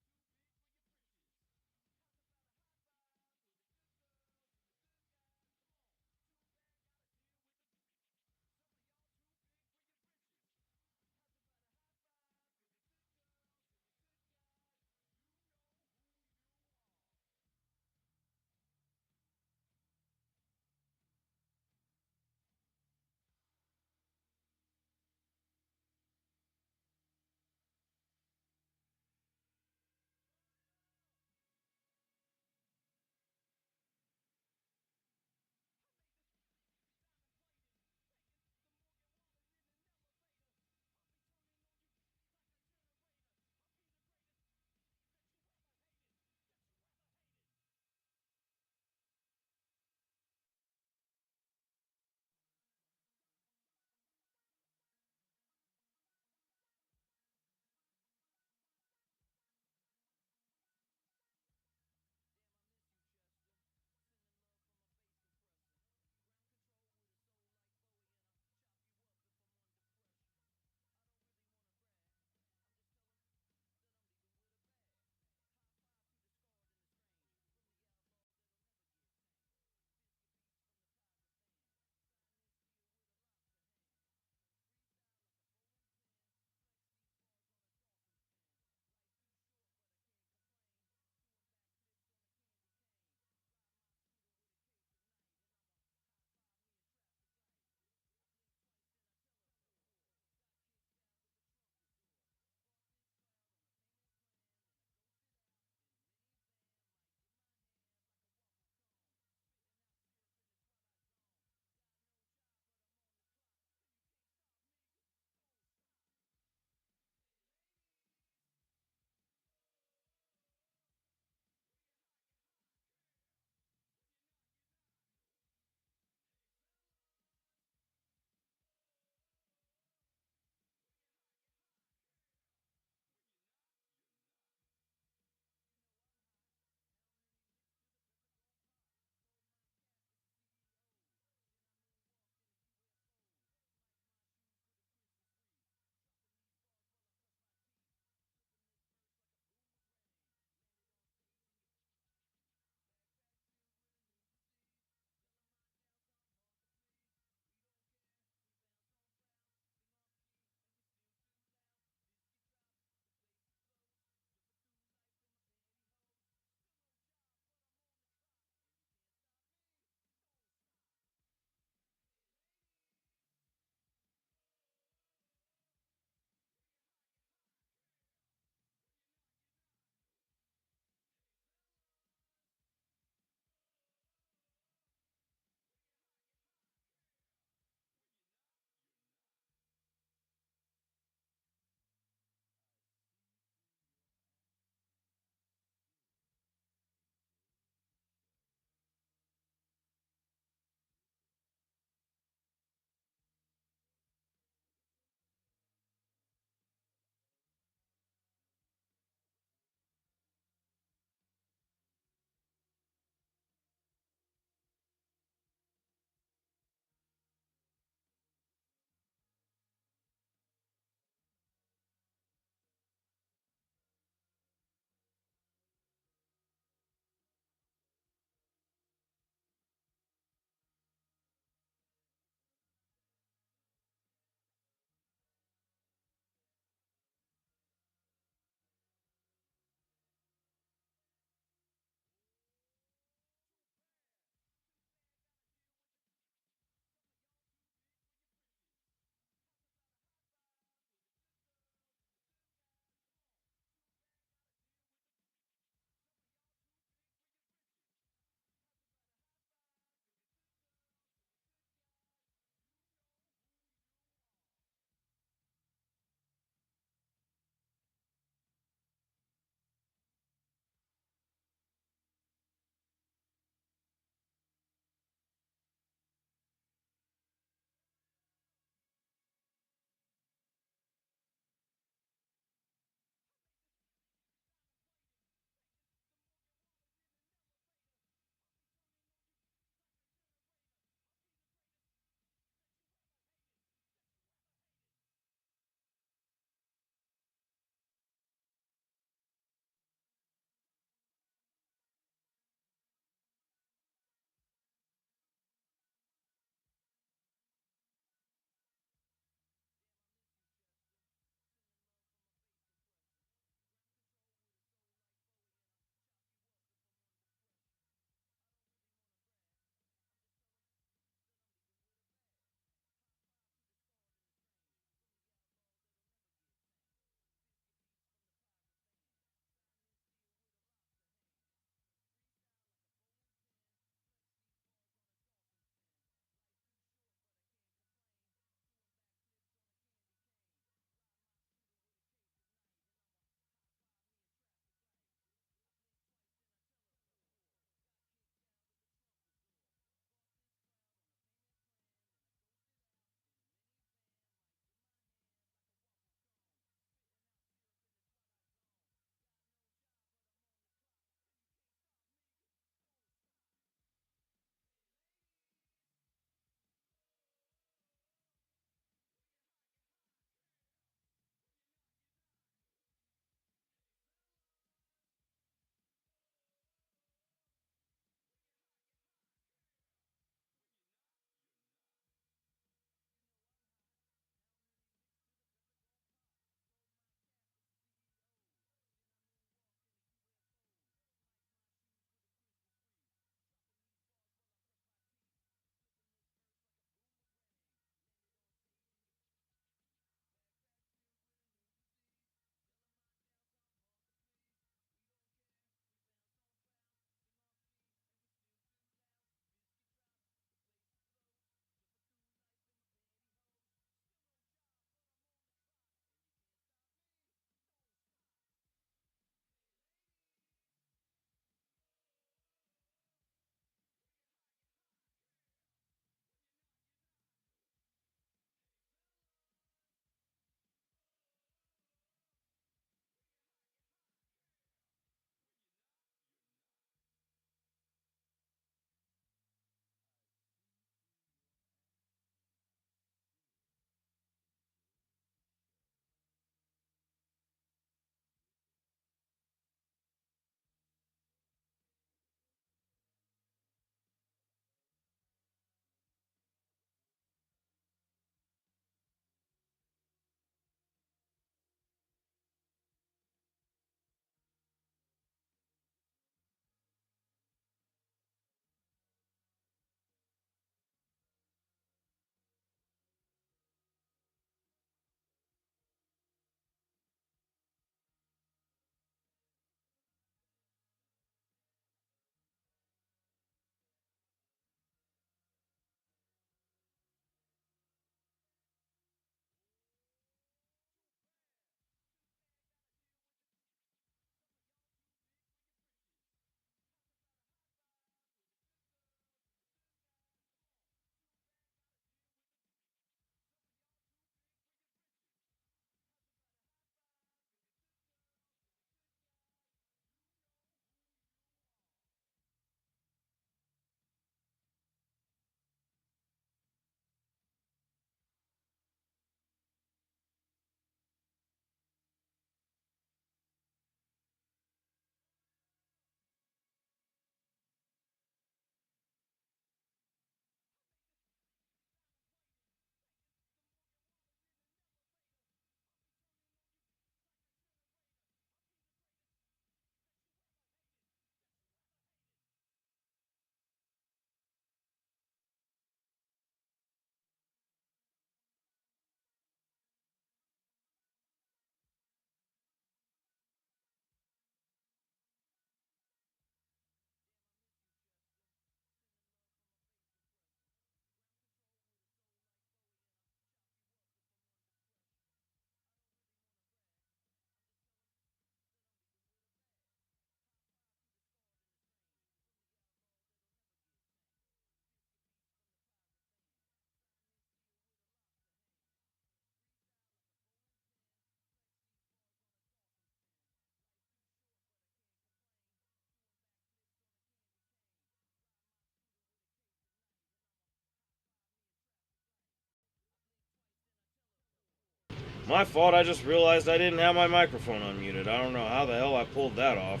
[SPEAKER 1] My fault, I just realized I didn't have my microphone unmuted. I don't know how the hell I pulled that off.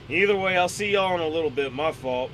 [SPEAKER 1] Either way, I'll see y'all in a little bit. My fault.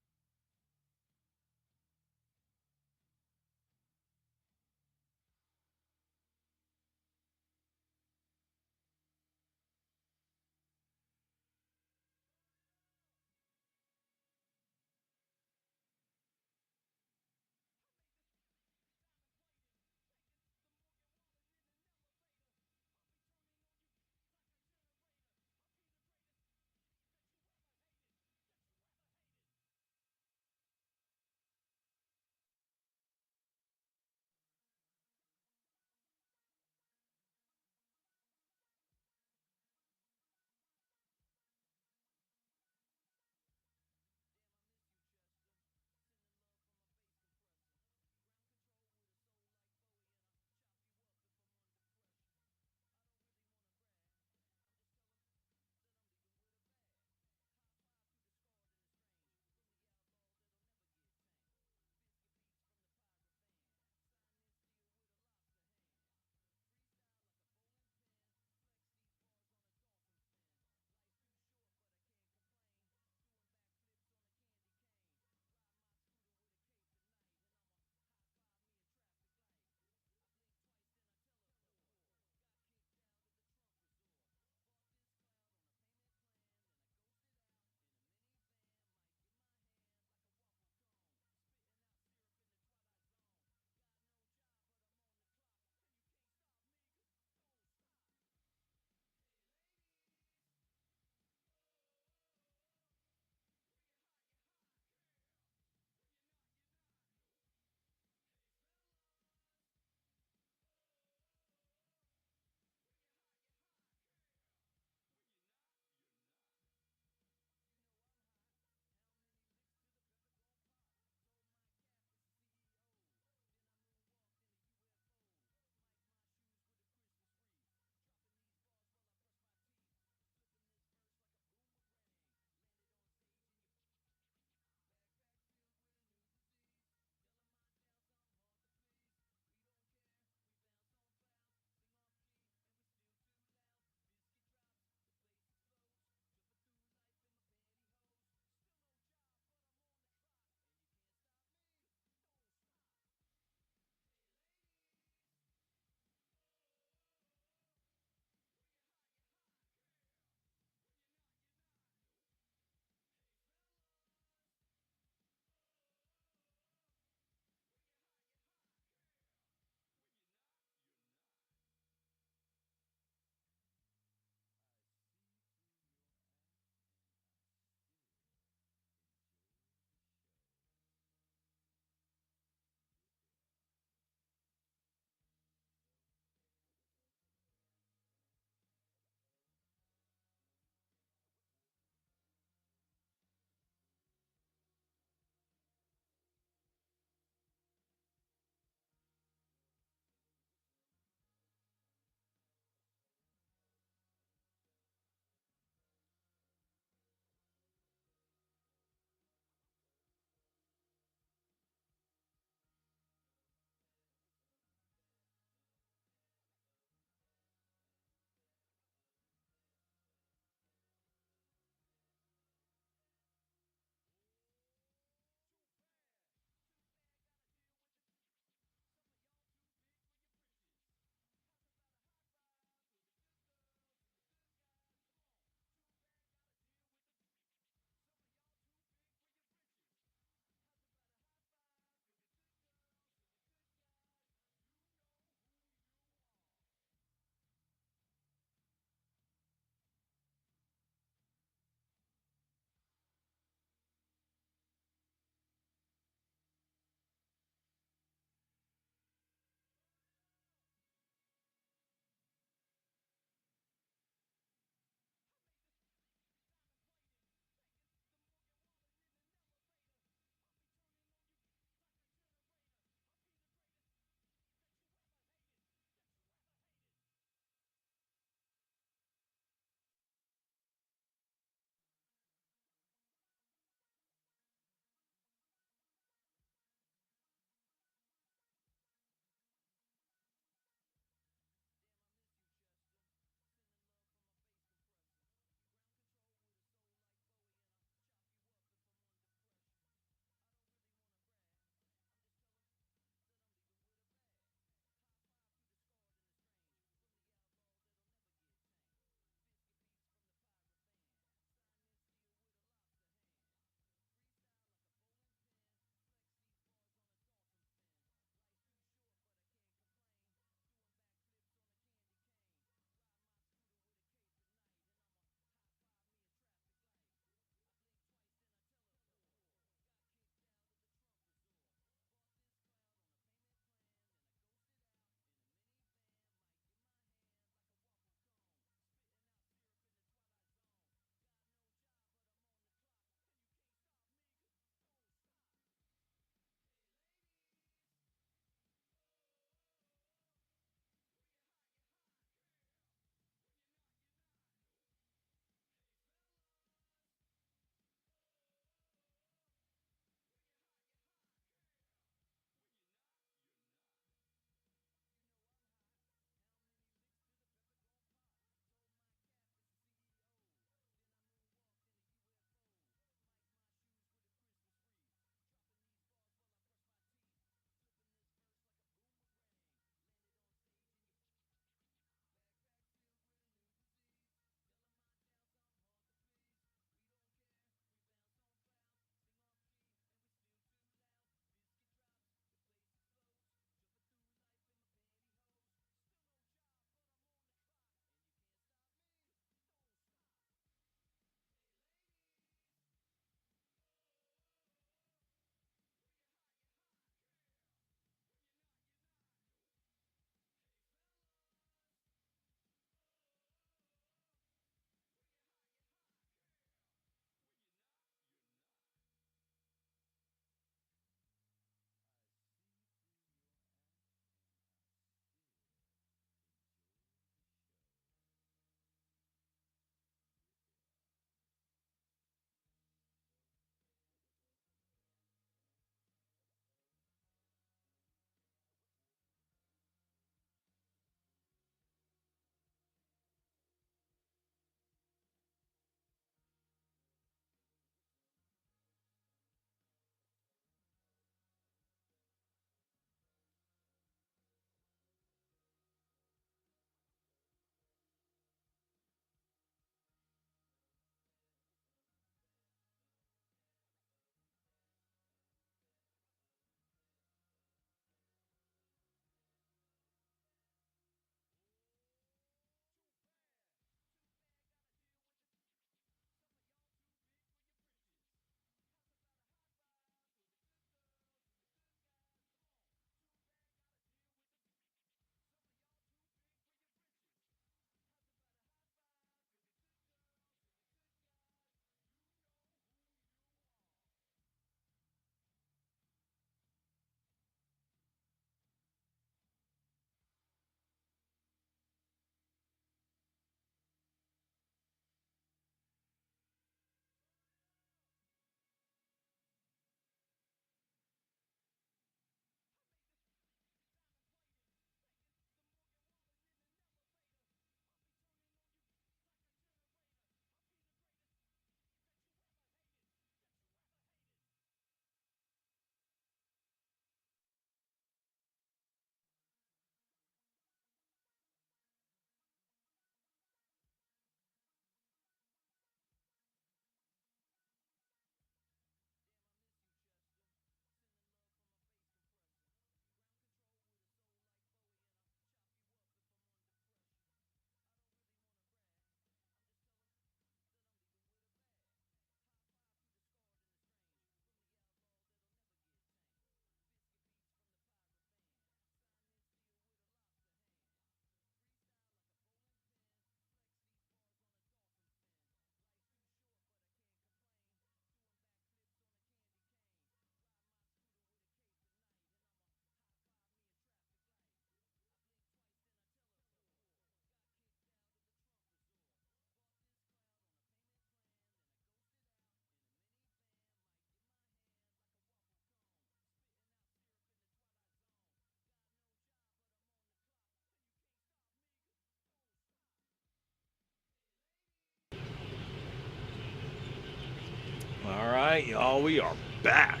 [SPEAKER 1] right, y'all, we are back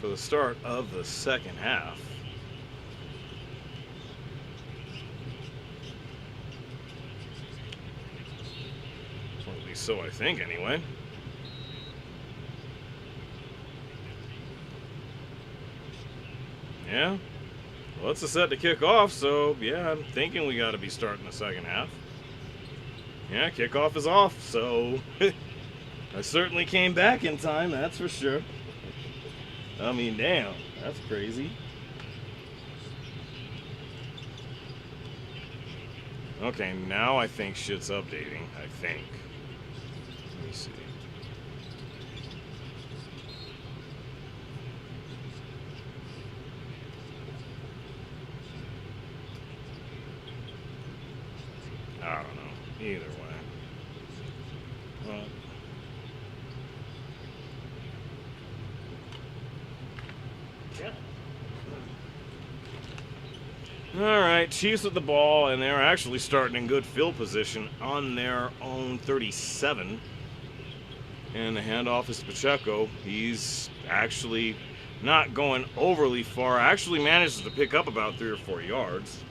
[SPEAKER 1] for the start of the second half. Or at least so I think, anyway. Yeah. Well, it's a set to kick off, so yeah, I'm thinking we got to be starting the second half. Yeah, kickoff is off, so I certainly came back in time, that's for sure. I mean, damn, that's crazy. Okay, now I think shit's updating, I think. Let me see. I don't know. Either way. Well, all right, Chiefs with the ball, and they're actually starting in good field position on their own 37. And the handoff is Pacheco. He's actually not going overly far. Actually manages to pick up about 3 or 4 yards.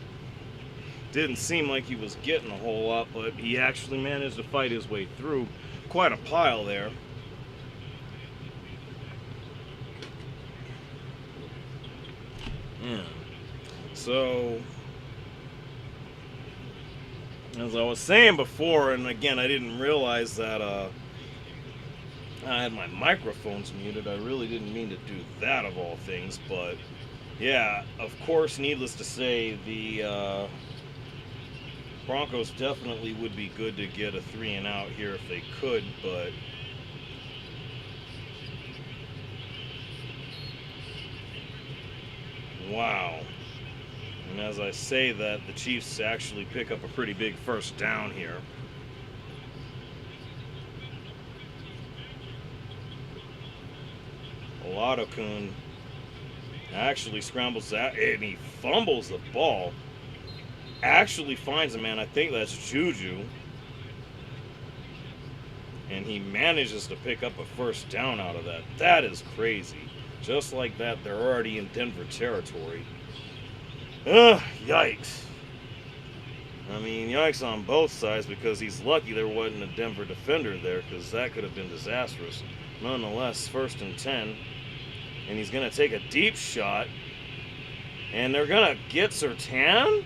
[SPEAKER 1] Didn't seem like he was getting a whole lot, but he actually managed to fight his way through quite a pile there. Yeah. So, as I was saying before, and again, I didn't realize that I had my microphones muted. I really didn't mean to do that of all things, but yeah, of course, needless to say, the Broncos definitely would be good to get a 3 and out here if they could, but wow. And as I say that, the Chiefs actually pick up a pretty big first down here. Oladokun actually scrambles that, and he fumbles the ball. Actually finds a man, I think that's Juju. And he manages to pick up a first down out of that. That is crazy. Just like that, they're already in Denver territory. Ugh, yikes. I mean, yikes on both sides, because he's lucky there wasn't a Denver defender there, because that could have been disastrous. Nonetheless, 1st and 10. And he's going to take a deep shot. And they're going to get Surtain?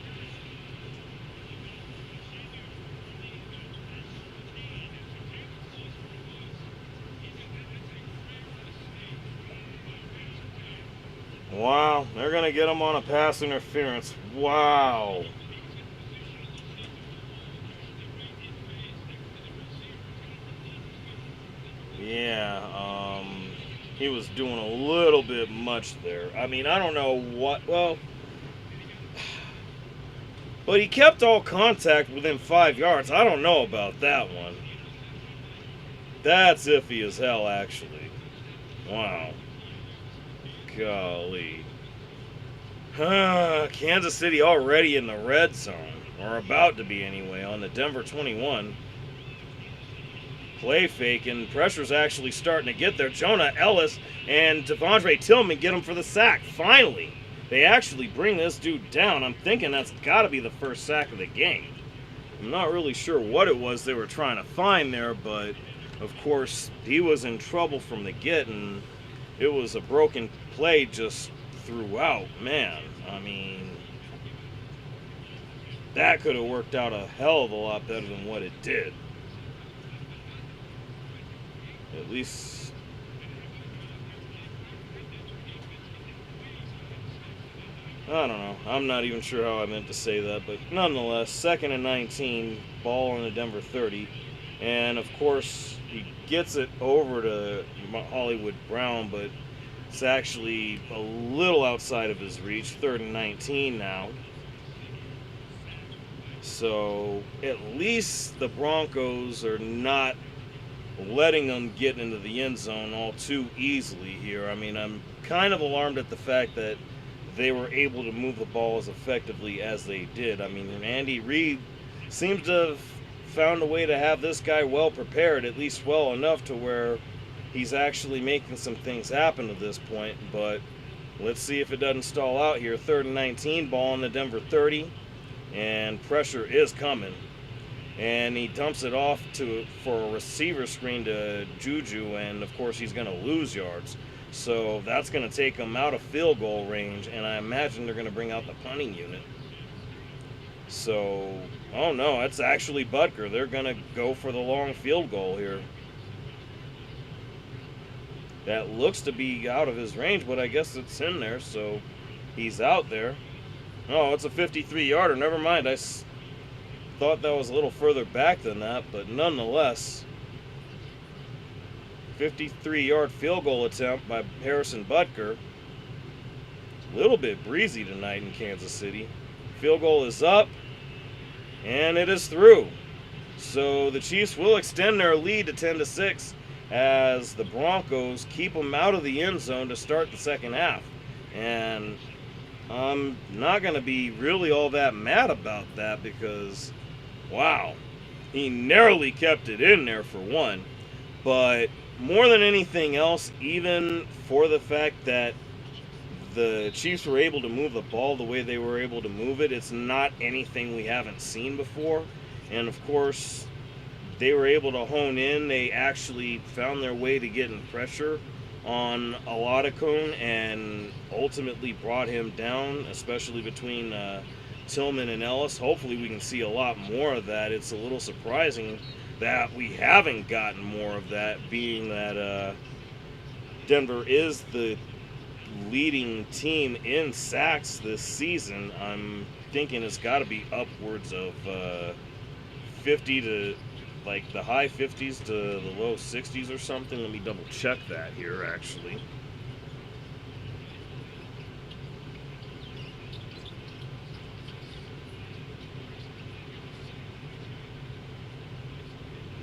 [SPEAKER 1] Wow, they're going to get him on a pass interference. Wow. Yeah, he was doing a little bit much there. I mean, I don't know what, well, but he kept all contact within 5 yards. I don't know about that one. That's iffy as hell, actually. Wow. Golly. Kansas City already in the red zone, or about to be anyway, on the Denver 21. Play fake, and pressure's actually starting to get there. Jonah Ellis and Devondre Tillman get him for the sack. Finally, they actually bring this dude down. I'm thinking that's got to be the first sack of the game. I'm not really sure what it was they were trying to find there, but of course, he was in trouble from the get, and it was a broken play just throughout. Man, I mean, that could have worked out a hell of a lot better than what it did. At least, I don't know. I'm not even sure how I meant to say that, but nonetheless, 2nd and 19, ball on the Denver 30. And of course, he gets it over to Hollywood Brown, but it's actually a little outside of his reach. 3rd and 19 now. So at least the Broncos are not letting them get into the end zone all too easily here. I mean, I'm kind of alarmed at the fact that they were able to move the ball as effectively as they did. I mean, Andy Reid seems to have found a way to have this guy well prepared, at least well enough to where he's actually making some things happen at this point, but let's see if it doesn't stall out here. 3rd and 19, ball on the Denver 30, and pressure is coming. And he dumps it off for a receiver screen to Juju, and of course he's going to lose yards. So that's going to take him out of field goal range, and I imagine they're going to bring out the punting unit. So, oh no, it's actually Butker. They're going to go for the long field goal here. That looks to be out of his range, but I guess it's in there, so he's out there. Oh, it's a 53-yarder. Never mind. I thought that was a little further back than that, but nonetheless, 53-yard field goal attempt by Harrison Butker. A little bit breezy tonight in Kansas City. Field goal is up, and it is through. So the Chiefs will extend their lead to 10-6 as the Broncos keep them out of the end zone to start the second half. And I'm not going to be really all that mad about that because, wow, he narrowly kept it in there for one. But more than anything else, even for the fact that the Chiefs were able to move the ball the way they were able to move it, it's not anything we haven't seen before. And of course, they were able to hone in. They actually found their way to getting pressure on Oladokun and ultimately brought him down, especially between Tillman and Ellis. Hopefully we can see a lot more of that. It's a little surprising that we haven't gotten more of that, being that Denver is the leading team in sacks this season. I'm thinking it's got to be upwards of 50 to like the high 50s to the low 60s or something. Let me double check that here actually.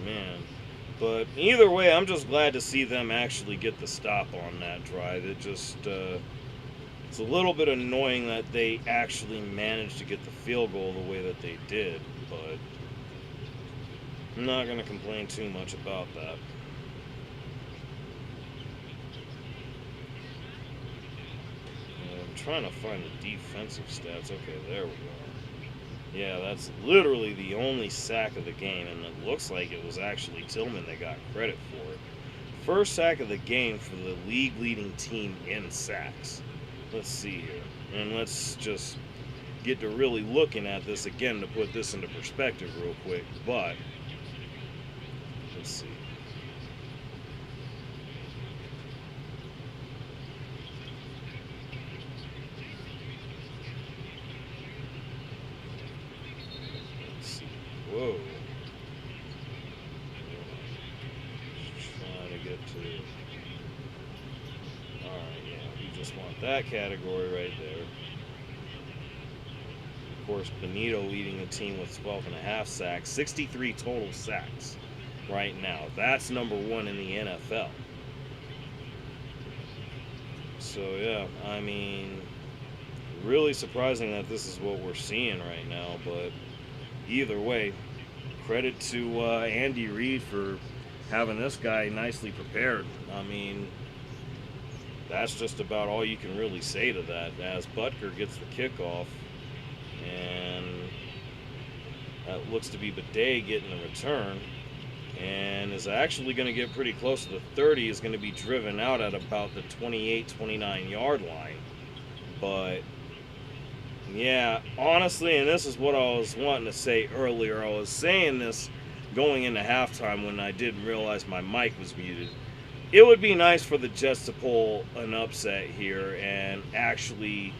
[SPEAKER 1] Man, but either way, I'm just glad to see them actually get the stop on that drive. It just it's a little bit annoying that they actually managed to get the field goal the way that they did, but I'm not going to complain too much about that. I'm trying to find the defensive stats. Okay, there we go. Yeah, that's literally the only sack of the game, and it looks like it was actually Tillman that got credit for it. First sack of the game for the league-leading team in sacks. Let's see here. And let's just get to really looking at this again to put this into perspective real quick, but let's see. Let's see. Whoa. Just trying to get to. Alright, yeah, we just want that category right there. Of course, Benito leading the team with 12.5 sacks, 63 total sacks right now. That's number one in the NFL. So yeah, I mean, really surprising that this is what we're seeing right now, but either way, credit to Andy Reid for having this guy nicely prepared. I mean, that's just about all you can really say to that, as Butker gets the kickoff, and that looks to be Bidet getting the return, and is actually going to get pretty close to the 30, is going to be driven out at about the 28, 29 yard line. But yeah, honestly, and this is what I was wanting to say earlier, I was saying this going into halftime when I didn't realize my mic was muted. It would be nice for the Jets to pull an upset here and actually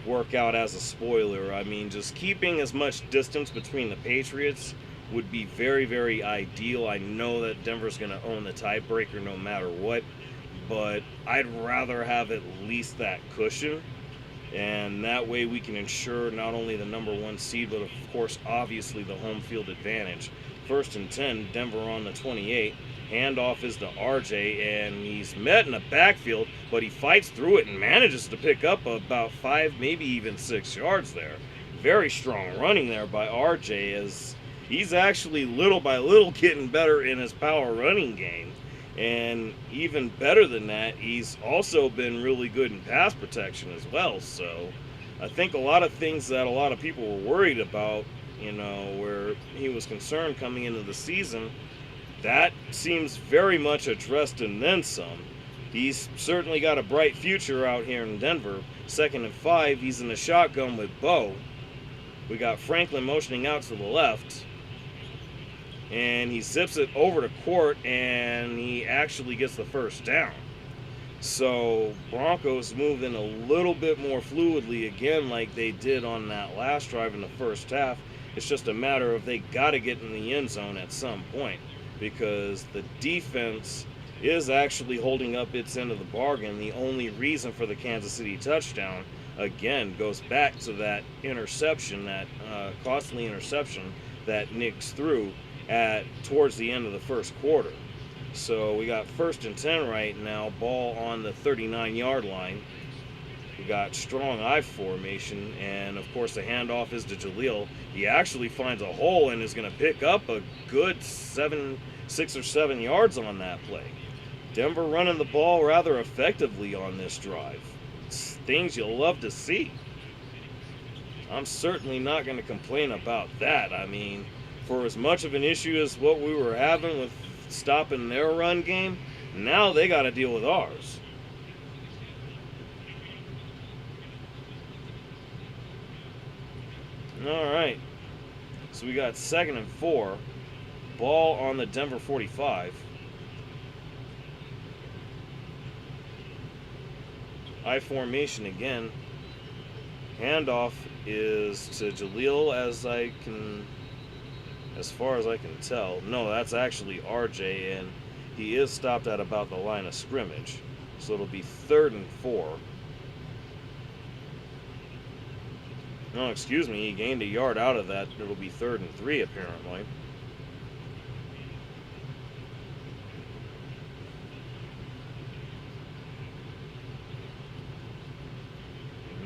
[SPEAKER 1] work out as a spoiler. I mean, just keeping as much distance between the Patriots would be very, very ideal. I know that Denver's going to own the tiebreaker no matter what, but I'd rather have at least that cushion, and that way we can ensure not only the number one seed, but of course, obviously the home field advantage. 1st and 10, Denver on the 28. Handoff is to RJ, and he's met in the backfield, but he fights through it and manages to pick up about 5, maybe even 6 yards there. Very strong running there by RJ, as he's actually little by little getting better in his power running game. And even better than that, he's also been really good in pass protection as well. So I think a lot of things that a lot of people were worried about, where he was concerned coming into the season, that seems very much addressed and then some. He's certainly got a bright future out here in Denver. 2nd and 5, he's in the shotgun with Bo. We got Franklin motioning out to the left. And he zips it over to Court, and he actually gets the first down. So Broncos moved in a little bit more fluidly again like they did on that last drive in the first half. It's just a matter of they got to get in the end zone at some point because the defense is actually holding up its end of the bargain. The only reason for the Kansas City touchdown, again, goes back to that interception, that costly interception that Nix threw towards the end of the first quarter. So we got 1st and 10 right now, ball on the 39-yard line. We got strong I formation, and of course the handoff is to Jaleel. He actually finds a hole and is going to pick up a good 6 or 7 yards on that play. Denver running the ball rather effectively on this drive. It's things you'll love to see. I'm certainly not going to complain about that. I mean, for as much of an issue as what we were having with stopping their run game, now they got to deal with ours. All right. So we got 2nd and 4. Ball on the Denver 45. I formation again. Handoff is to Jaleel as far as I can tell. No, that's actually RJ, and he is stopped at about the line of scrimmage. So it'll be 3rd and 4. No, excuse me, he gained a yard out of that. It'll be 3rd and 3 apparently.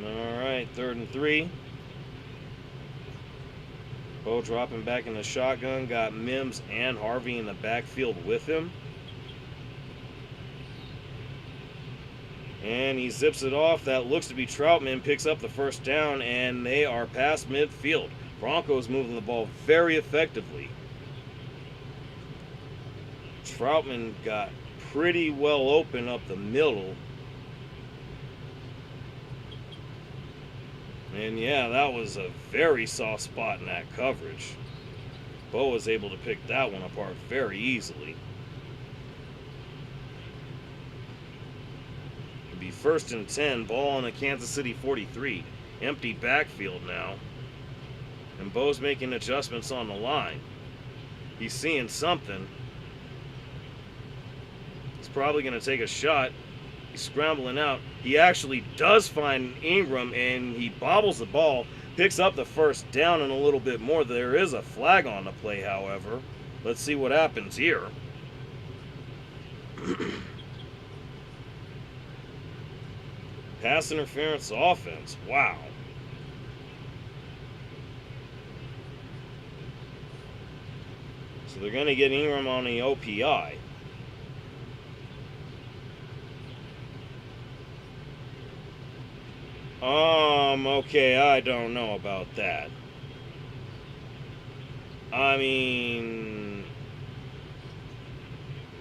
[SPEAKER 1] All right, 3rd and 3. Bo dropping back in the shotgun, got Mims and Harvey in the backfield with him. And he zips it off. That looks to be Troutman, picks up the first down, and they are past midfield. Broncos moving the ball very effectively. Troutman got pretty well open up the middle. And yeah, that was a very soft spot in that coverage. Bo was able to pick that one apart very easily. It'll be 1st and 10, ball on the Kansas City 43. Empty backfield now. And Bo's making adjustments on the line. He's seeing something. He's probably going to take a shot. He's scrambling out. He actually does find Ingram, and he bobbles the ball, picks up the first down and a little bit more. There is a flag on the play, however. Let's see what happens here. Pass interference offense. Wow. So they're going to get Ingram on the OPI. Okay, I don't know about that. I mean,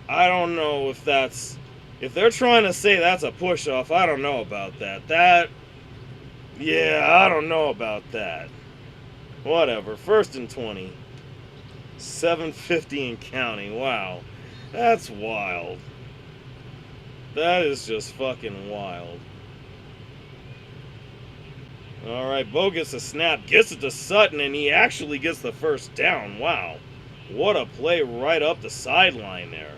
[SPEAKER 1] I don't know if they're trying to say that's a push-off, I don't know about that. Yeah, I don't know about that. Whatever, 1st and 20. 7:50 and counting, wow. That's wild. That is just fucking wild. All right, Bo gets a snap, gets it to Sutton, and he actually gets the first down. Wow. What a play right up the sideline there.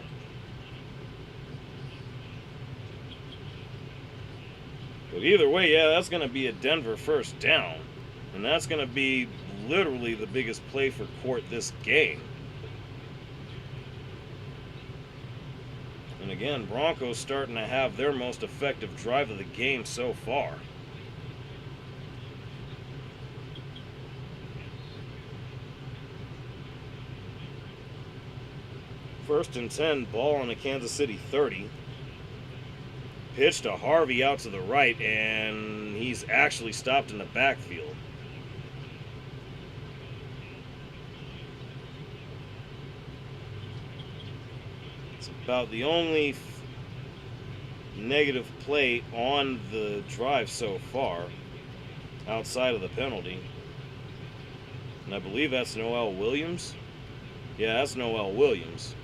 [SPEAKER 1] But either way, yeah, that's going to be a Denver first down. And that's going to be literally the biggest play for Court this game. And again, Broncos starting to have their most effective drive of the game so far. First and 10, ball on the Kansas City 30. Pitch to Harvey out to the right, and he's actually stopped in the backfield. It's about the only negative play on the drive so far, outside of the penalty. And I believe that's Noel Williams. Yeah, that's Noel Williams.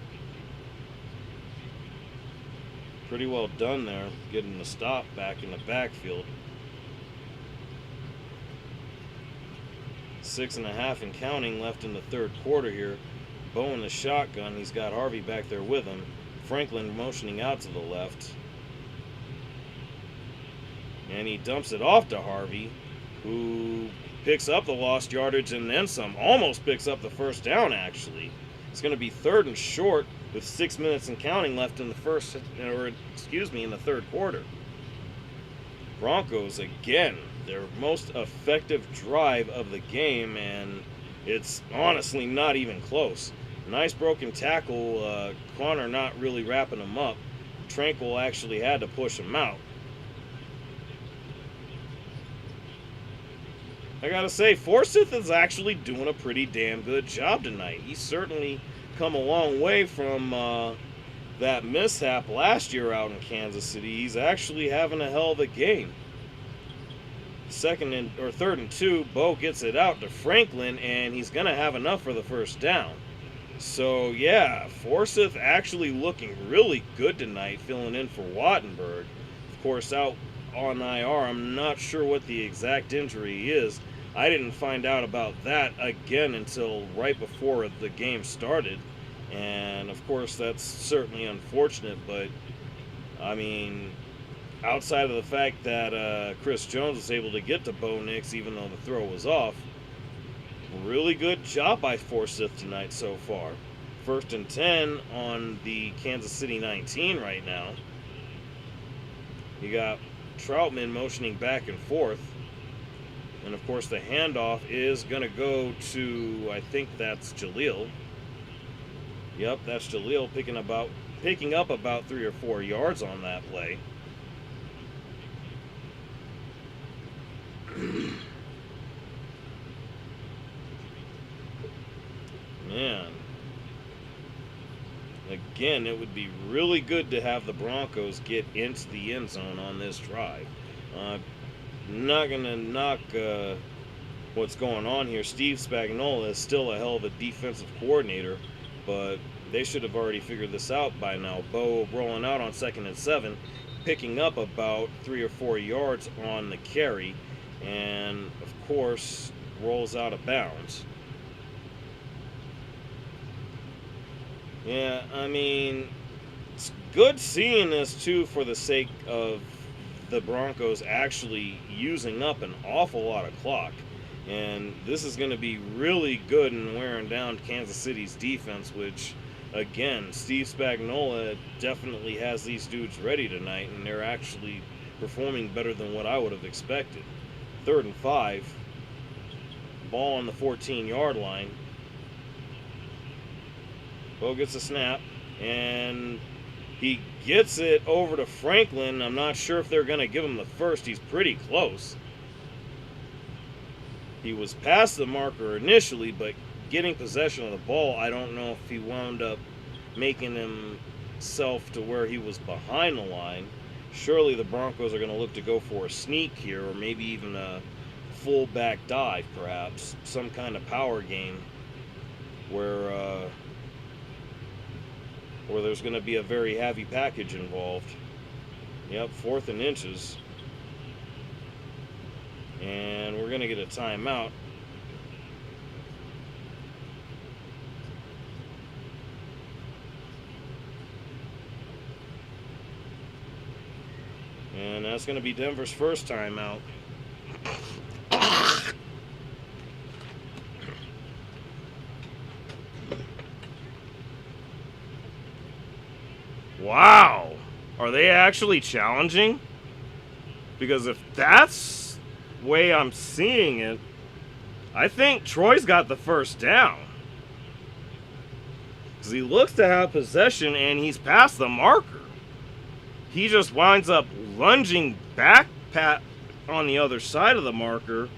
[SPEAKER 1] Pretty well done there, getting the stop back in the backfield. 6.5 and counting left in the third quarter here. Bo in the shotgun. He's got Harvey back there with him. Franklin motioning out to the left. And he dumps it off to Harvey, who picks up the lost yardage and then some. Almost picks up the first down, actually. It's going to be third and short with 6 minutes and counting left in the in the third quarter. Broncos, again, their most effective drive of the game, and it's honestly not even close. Nice broken tackle. Connor not really wrapping him up. Tranquil actually had to push him out. I gotta say, Forsyth is actually doing a pretty damn good job tonight. He's certainly come a long way from that mishap last year out in Kansas City. He's actually having a hell of a game. Third and 2, Bo gets it out to Franklin, and he's gonna have enough for the first down. So yeah, Forsyth actually looking really good tonight, filling in for Wattenberg. Of course, out on IR. I'm not sure what the exact injury is. I didn't find out about that again until right before the game started. And of course, that's certainly unfortunate, but I mean, outside of the fact that Chris Jones was able to get to Bo Nix even though the throw was off, really good job by Forsyth tonight so far. First and 10 on the Kansas City 19 right now. You got Troutman motioning back and forth. And of course the handoff is going to go to, I think that's Jaleel. Yep, that's Jaleel picking up about 3 or 4 yards on that play. Man. Again, it would be really good to have the Broncos get into the end zone on this drive. Not going to knock what's going on here. Steve Spagnuolo is still a hell of a defensive coordinator, but they should have already figured this out by now. Bo rolling out on 2nd and 7, picking up about 3 or 4 yards on the carry, and of course rolls out of bounds. Yeah, I mean, it's good seeing this too for the sake of the Broncos actually using up an awful lot of clock. And this is going to be really good in wearing down Kansas City's defense, which, again, Steve Spagnuolo definitely has these dudes ready tonight, and they're actually performing better than what I would have expected. 3rd and 5, ball on the 14-yard line. Bo gets a snap, and he gets it over to Franklin. I'm not sure if they're going to give him the first. He's pretty close. He was past the marker initially, but getting possession of the ball, I don't know if he wound up making himself to where he was behind the line. Surely the Broncos are going to look to go for a sneak here, or maybe even a full-back dive, perhaps. Some kind of power game where there's going to be a very heavy package involved. Yep, 4th and inches. And we're going to get a timeout. And that's going to be Denver's first timeout. Wow. Are they actually challenging? Because if that's the way I'm seeing it, I think Troy's got the first down. because he looks to have possession and he's past the marker. He just winds up lunging back pat on the other side of the marker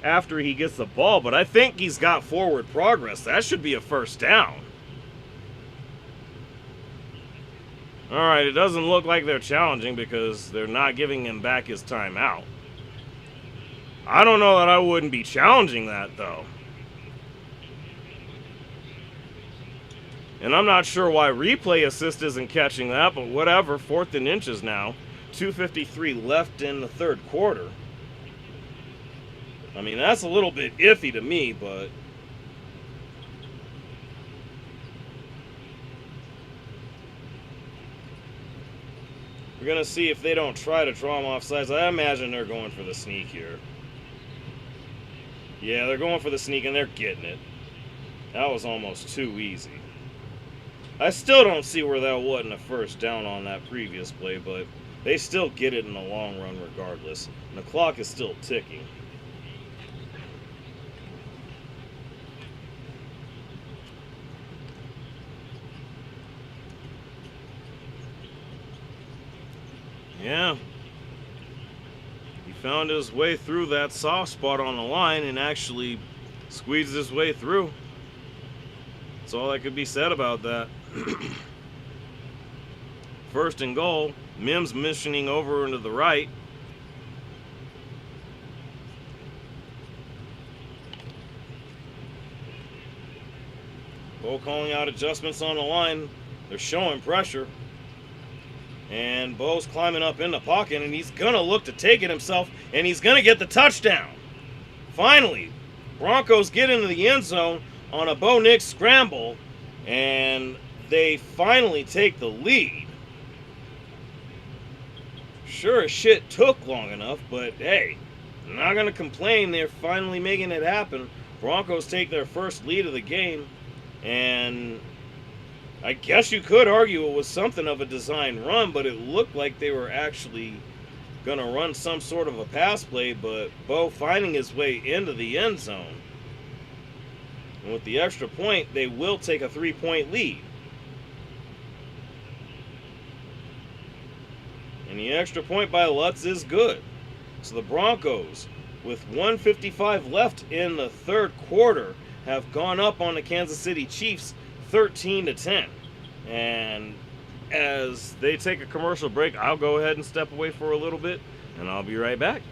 [SPEAKER 1] after he gets the ball, but I think he's got forward progress. That should be a first down. Alright, it doesn't look like they're challenging because they're not giving him back his timeout. I don't know that I wouldn't be challenging that, though. And I'm not sure why replay assist isn't catching that, but whatever. 4th and inches now. 2:53 left in the third quarter. I mean, that's a little bit iffy to me, but we're going to see if they don't try to draw him offsides. I imagine they're going for the sneak here. Yeah, they're going for the sneak, and they're getting it. That was almost too easy. I still don't see where that wasn't a first down on that previous play, but they still get it in the long run regardless. And the clock is still ticking. Yeah. He found his way through that soft spot on the line and actually squeezed his way through. That's all that could be said about that. First and goal. Mims missioning over into the right. Bo calling out adjustments on the line. They're showing pressure. And Bo's climbing up in the pocket, and he's going to look to take it himself, and he's going to get the touchdown. Finally, Broncos get into the end zone on a Bo Nix scramble, and they finally take the lead. Sure as shit took long enough, but hey, I'm not going to complain. They're finally making it happen. Broncos take their first lead of the game, and I guess you could argue it was something of a design run, but it looked like they were actually going to run some sort of a pass play, but Bo finding his way into the end zone. And with the extra point, they will take a 3-point lead. And the extra point by Lutz is good. So the Broncos, with 1:55 left in the third quarter, have gone up on the Kansas City Chiefs 13-10. And as they take a commercial break, I'll go ahead and step away for a little bit, and I'll be right back.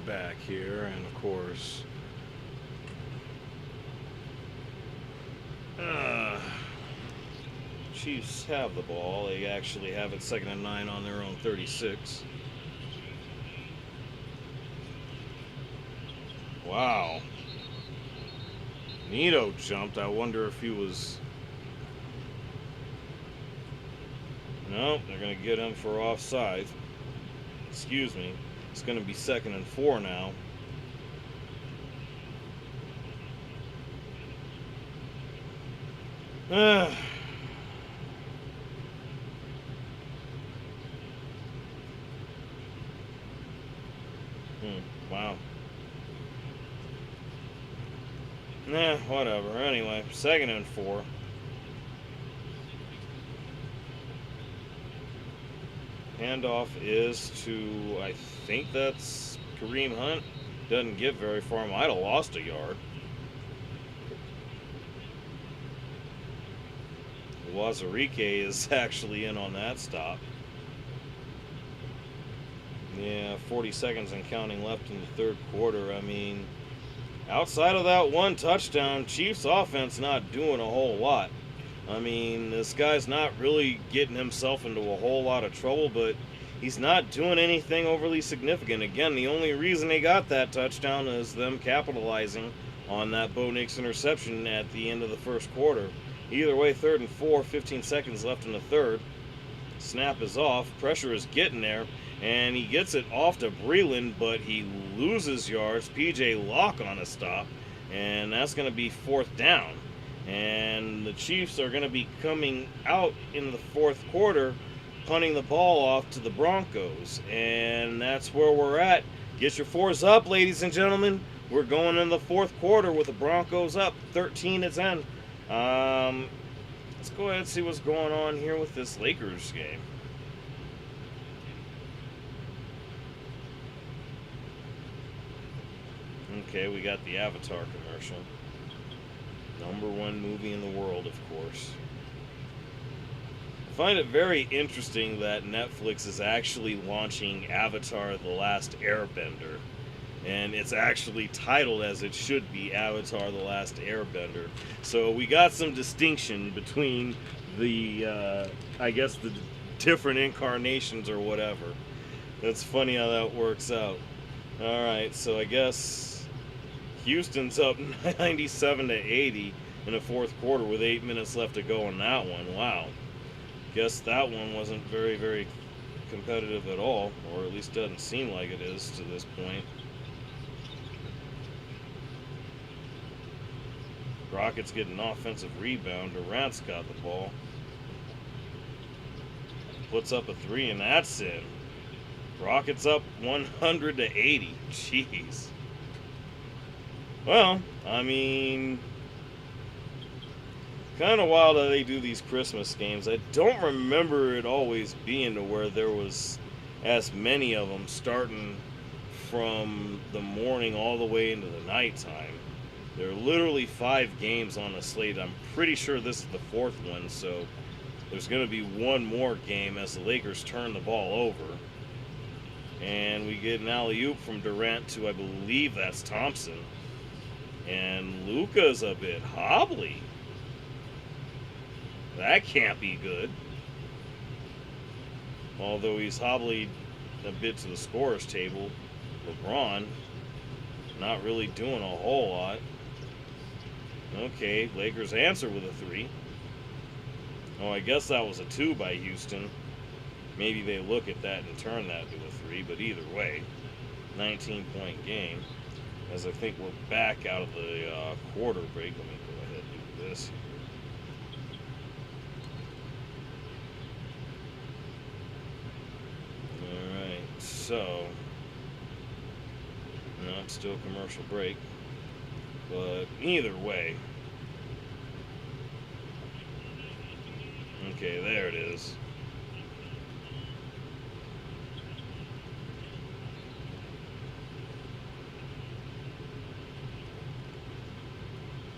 [SPEAKER 1] back here, and of course, Chiefs have the ball. They actually have it 2nd and 9 on their own 36. Wow. Nito jumped. I wonder if he was... No, they're going to get him for offside. Excuse me. It's going to be 2nd and 4 now. Wow. Nah, whatever. Anyway, 2nd and 4. Handoff is to, I think that's Kareem Hunt. Doesn't get very far. Might have lost a yard. Wazarike is actually in on that stop. Yeah, 40 seconds and counting left in the third quarter. I mean, outside of that one touchdown, Chiefs offense not doing a whole lot. I mean, this guy's not really getting himself into a whole lot of trouble, but he's not doing anything overly significant. Again, the only reason they got that touchdown is them capitalizing on that Bo Nix interception at the end of the first quarter. Either way, 3rd and 4, 15 seconds left in the third. Snap is off. Pressure is getting there. And he gets it off to Breeland, but he loses yards. P.J. Locke on a stop. And that's going to be 4th down. And the Chiefs are going to be coming out in the fourth quarter, punting the ball off to the Broncos. And that's where we're at. Get your 4s up, ladies and gentlemen. We're going in the fourth quarter with the Broncos up 13-10. Let's go ahead and see what's going on here with this Lakers game. Okay, we got the Avatar commercial. #1 movie in the world, of course. I find it very interesting that Netflix is actually launching Avatar: The Last Airbender. And it's actually titled as it should be, Avatar: The Last Airbender. So we got some distinction between the, I guess, the different incarnations or whatever. That's funny how that works out. Alright, so I guess Houston's up 97-80 in the fourth quarter with 8 minutes left to go in that one. Wow. Guess that one wasn't very, very competitive at all, or at least doesn't seem like it is to this point. Rockets get an offensive rebound. Durant's got the ball. Puts up a 3, and that's in. Rockets up 100-80. Jeez. Well, I mean, kind of wild how they do these Christmas games. I don't remember it always being to where there was as many of them starting from the morning all the way into the nighttime. There are literally 5 games on the slate. I'm pretty sure this is the 4th one, so there's going to be one more game as the Lakers turn the ball over. And we get an alley-oop from Durant to, I believe that's Thompson. And Luka's a bit hobbly. That can't be good. Although he's hobbly a bit to the scorer's table. LeBron not really doing a whole lot. Okay, Lakers answer with a 3. Oh, I guess that was a 2 by Houston. Maybe they look at that and turn that to a 3, but either way, 19-point game. As I think we're back out of the quarter break. Let me go ahead and do this. Alright, so, no, it's still commercial break. But either way. Okay, there it is.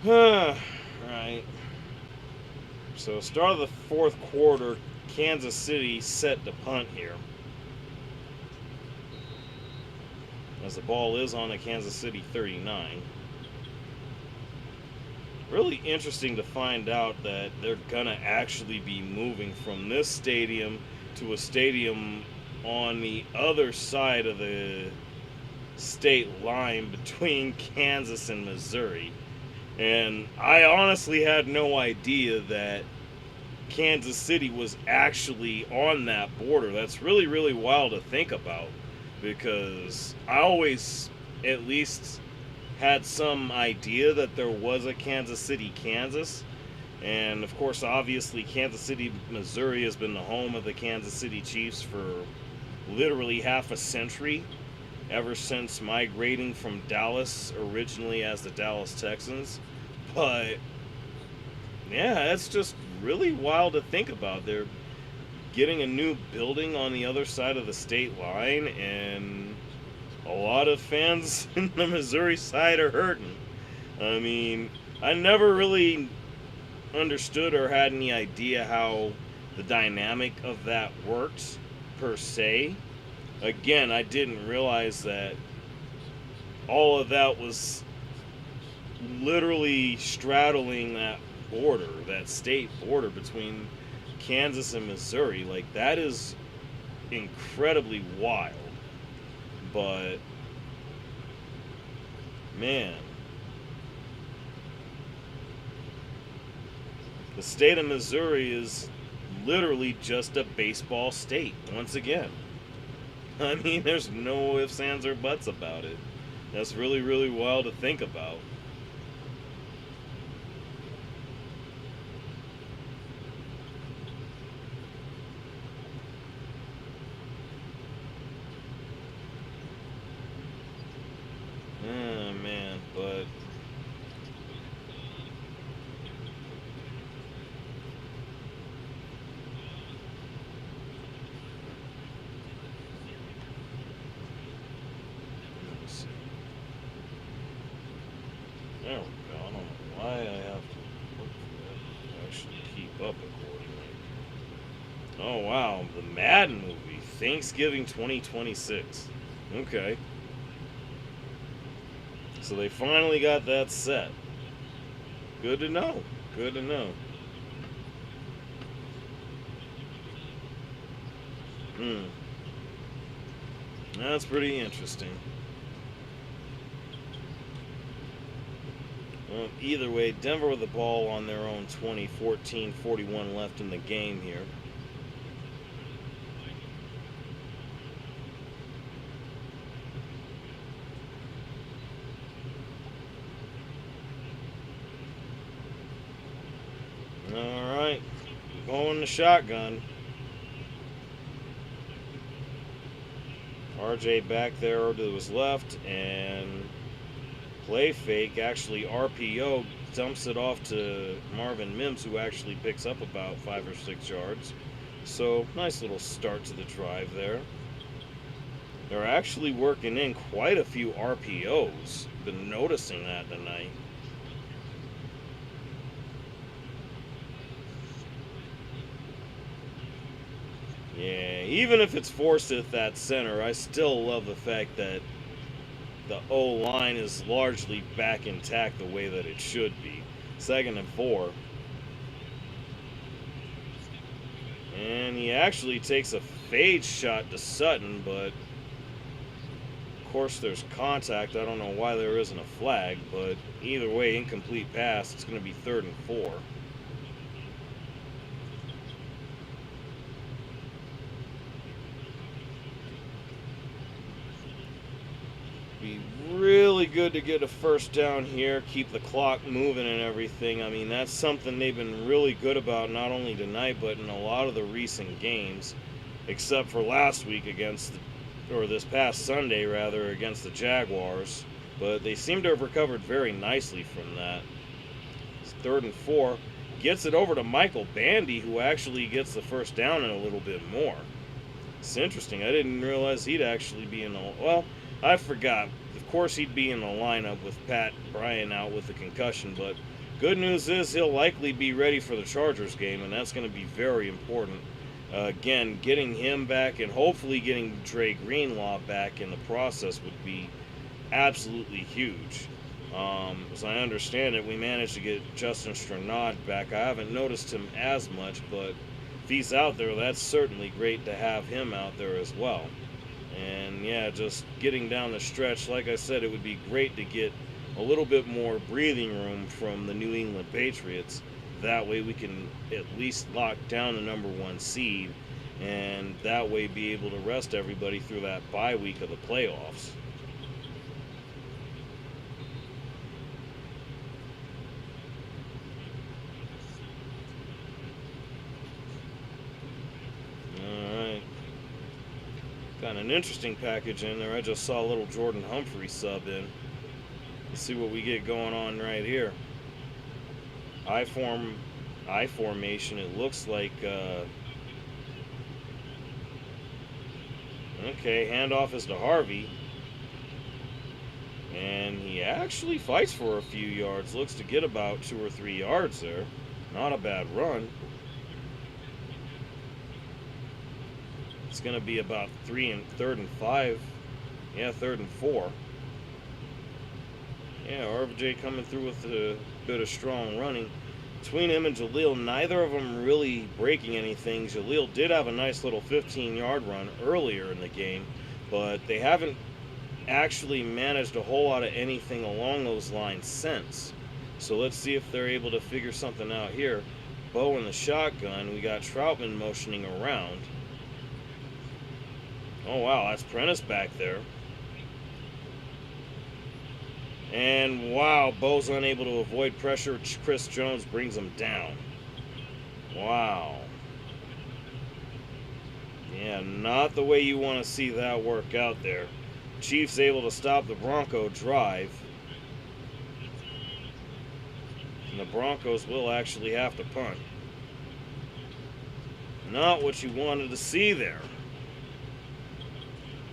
[SPEAKER 1] Right. So, start of the fourth quarter, Kansas City set to punt here. as the ball is on the Kansas City 39. Really interesting to find out that they're gonna actually be moving from this stadium to a stadium on the other side of the state line between Kansas and Missouri. And I honestly had no idea that Kansas City was actually on that border. That's really, really wild to think about, because I always at least had some idea that there was a Kansas City, Kansas. And of course, obviously, Kansas City, Missouri has been the home of the Kansas City Chiefs for literally half a century, ever since migrating from Dallas originally as the Dallas Texans. But yeah, it's just really wild to think about. They're getting a new building on the other side of the state line, and a lot of fans in the Missouri side are hurting. I mean, I never really understood or had any idea how the dynamic of that worked per se. Again, I didn't realize that all of that was literally straddling that border, that state border between Kansas and Missouri. Like, that is incredibly wild. But man, the state of Missouri is literally just a baseball state once again. I mean, there's no ifs, ands, or buts about it. That's really, really wild to think about. Oh, man, but let me see. There we go. I don't know why I have to look for that to actually keep up accordingly. Oh, wow. The Madden movie, Thanksgiving 2026. Okay. So they finally got that set. Good to know. Good to know. Hmm. That's pretty interesting. Well, either way, Denver with the ball on their own 20, 14-41 left in the game here. All right, going the shotgun. RJ back there to his left, and play fake. Actually, RPO dumps it off to Marvin Mims, who actually picks up about 5 or 6 yards. So, nice little start to the drive there. They're actually working in quite a few RPOs. Been noticing that tonight. Yeah, even if it's forced at that center, I still love the fact that the O-line is largely back intact the way that it should be. 2nd and 4. And he actually takes a fade shot to Sutton, but of course there's contact. I don't know why there isn't a flag, but either way, incomplete pass. It's going to be 3rd and 4. Be really good to get a first down here, keep the clock moving and everything. I mean, that's something they've been really good about, not only tonight, but in a lot of the recent games, except for last week against, or this past Sunday, rather, against the Jaguars. But they seem to have recovered very nicely from that. It's 3rd and 4. Gets it over to Michael Bandy, who actually gets the first down and a little bit more. It's interesting. I didn't realize he'd actually be in the... Well, I forgot. Of course he'd be in the lineup with Pat Bryant out with a concussion, but good news is he'll likely be ready for the Chargers game, and that's going to be very important. Again, getting him back and hopefully getting Dre Greenlaw back in the process would be absolutely huge. As I understand it, we managed to get Justin Strnad back. I haven't noticed him as much, but if he's out there, that's certainly great to have him out there as well. And yeah, just getting down the stretch, like I said, it would be great to get a little bit more breathing room from the New England Patriots. That way we can at least lock down the number one seed, and that way be able to rest everybody through that bye week of the playoffs. Alright. Got an interesting package in there. I just saw a little Jordan Humphrey sub in. Let's see what we get going on right here. I formation. It looks like okay, handoff is to Harvey. And he actually fights for a few yards. Looks to get about 2 or 3 yards there. Not a bad run. It's going to be about 3rd and 5. Yeah, 3rd and 4. Yeah, RJ coming through with a bit of strong running. Between him and Jaleel, neither of them really breaking anything. Jaleel did have a nice little 15-yard run earlier in the game, but they haven't actually managed a whole lot of anything along those lines since. So let's see if they're able to figure something out here. Bo in the shotgun. We got Troutman motioning around. Oh, wow, that's Prentice back there. And, wow, Bo's unable to avoid pressure. Chris Jones brings him down. Wow. Yeah, not the way you want to see that work out there. Chiefs able to stop the Bronco drive. And the Broncos will actually have to punt. Not what you wanted to see there.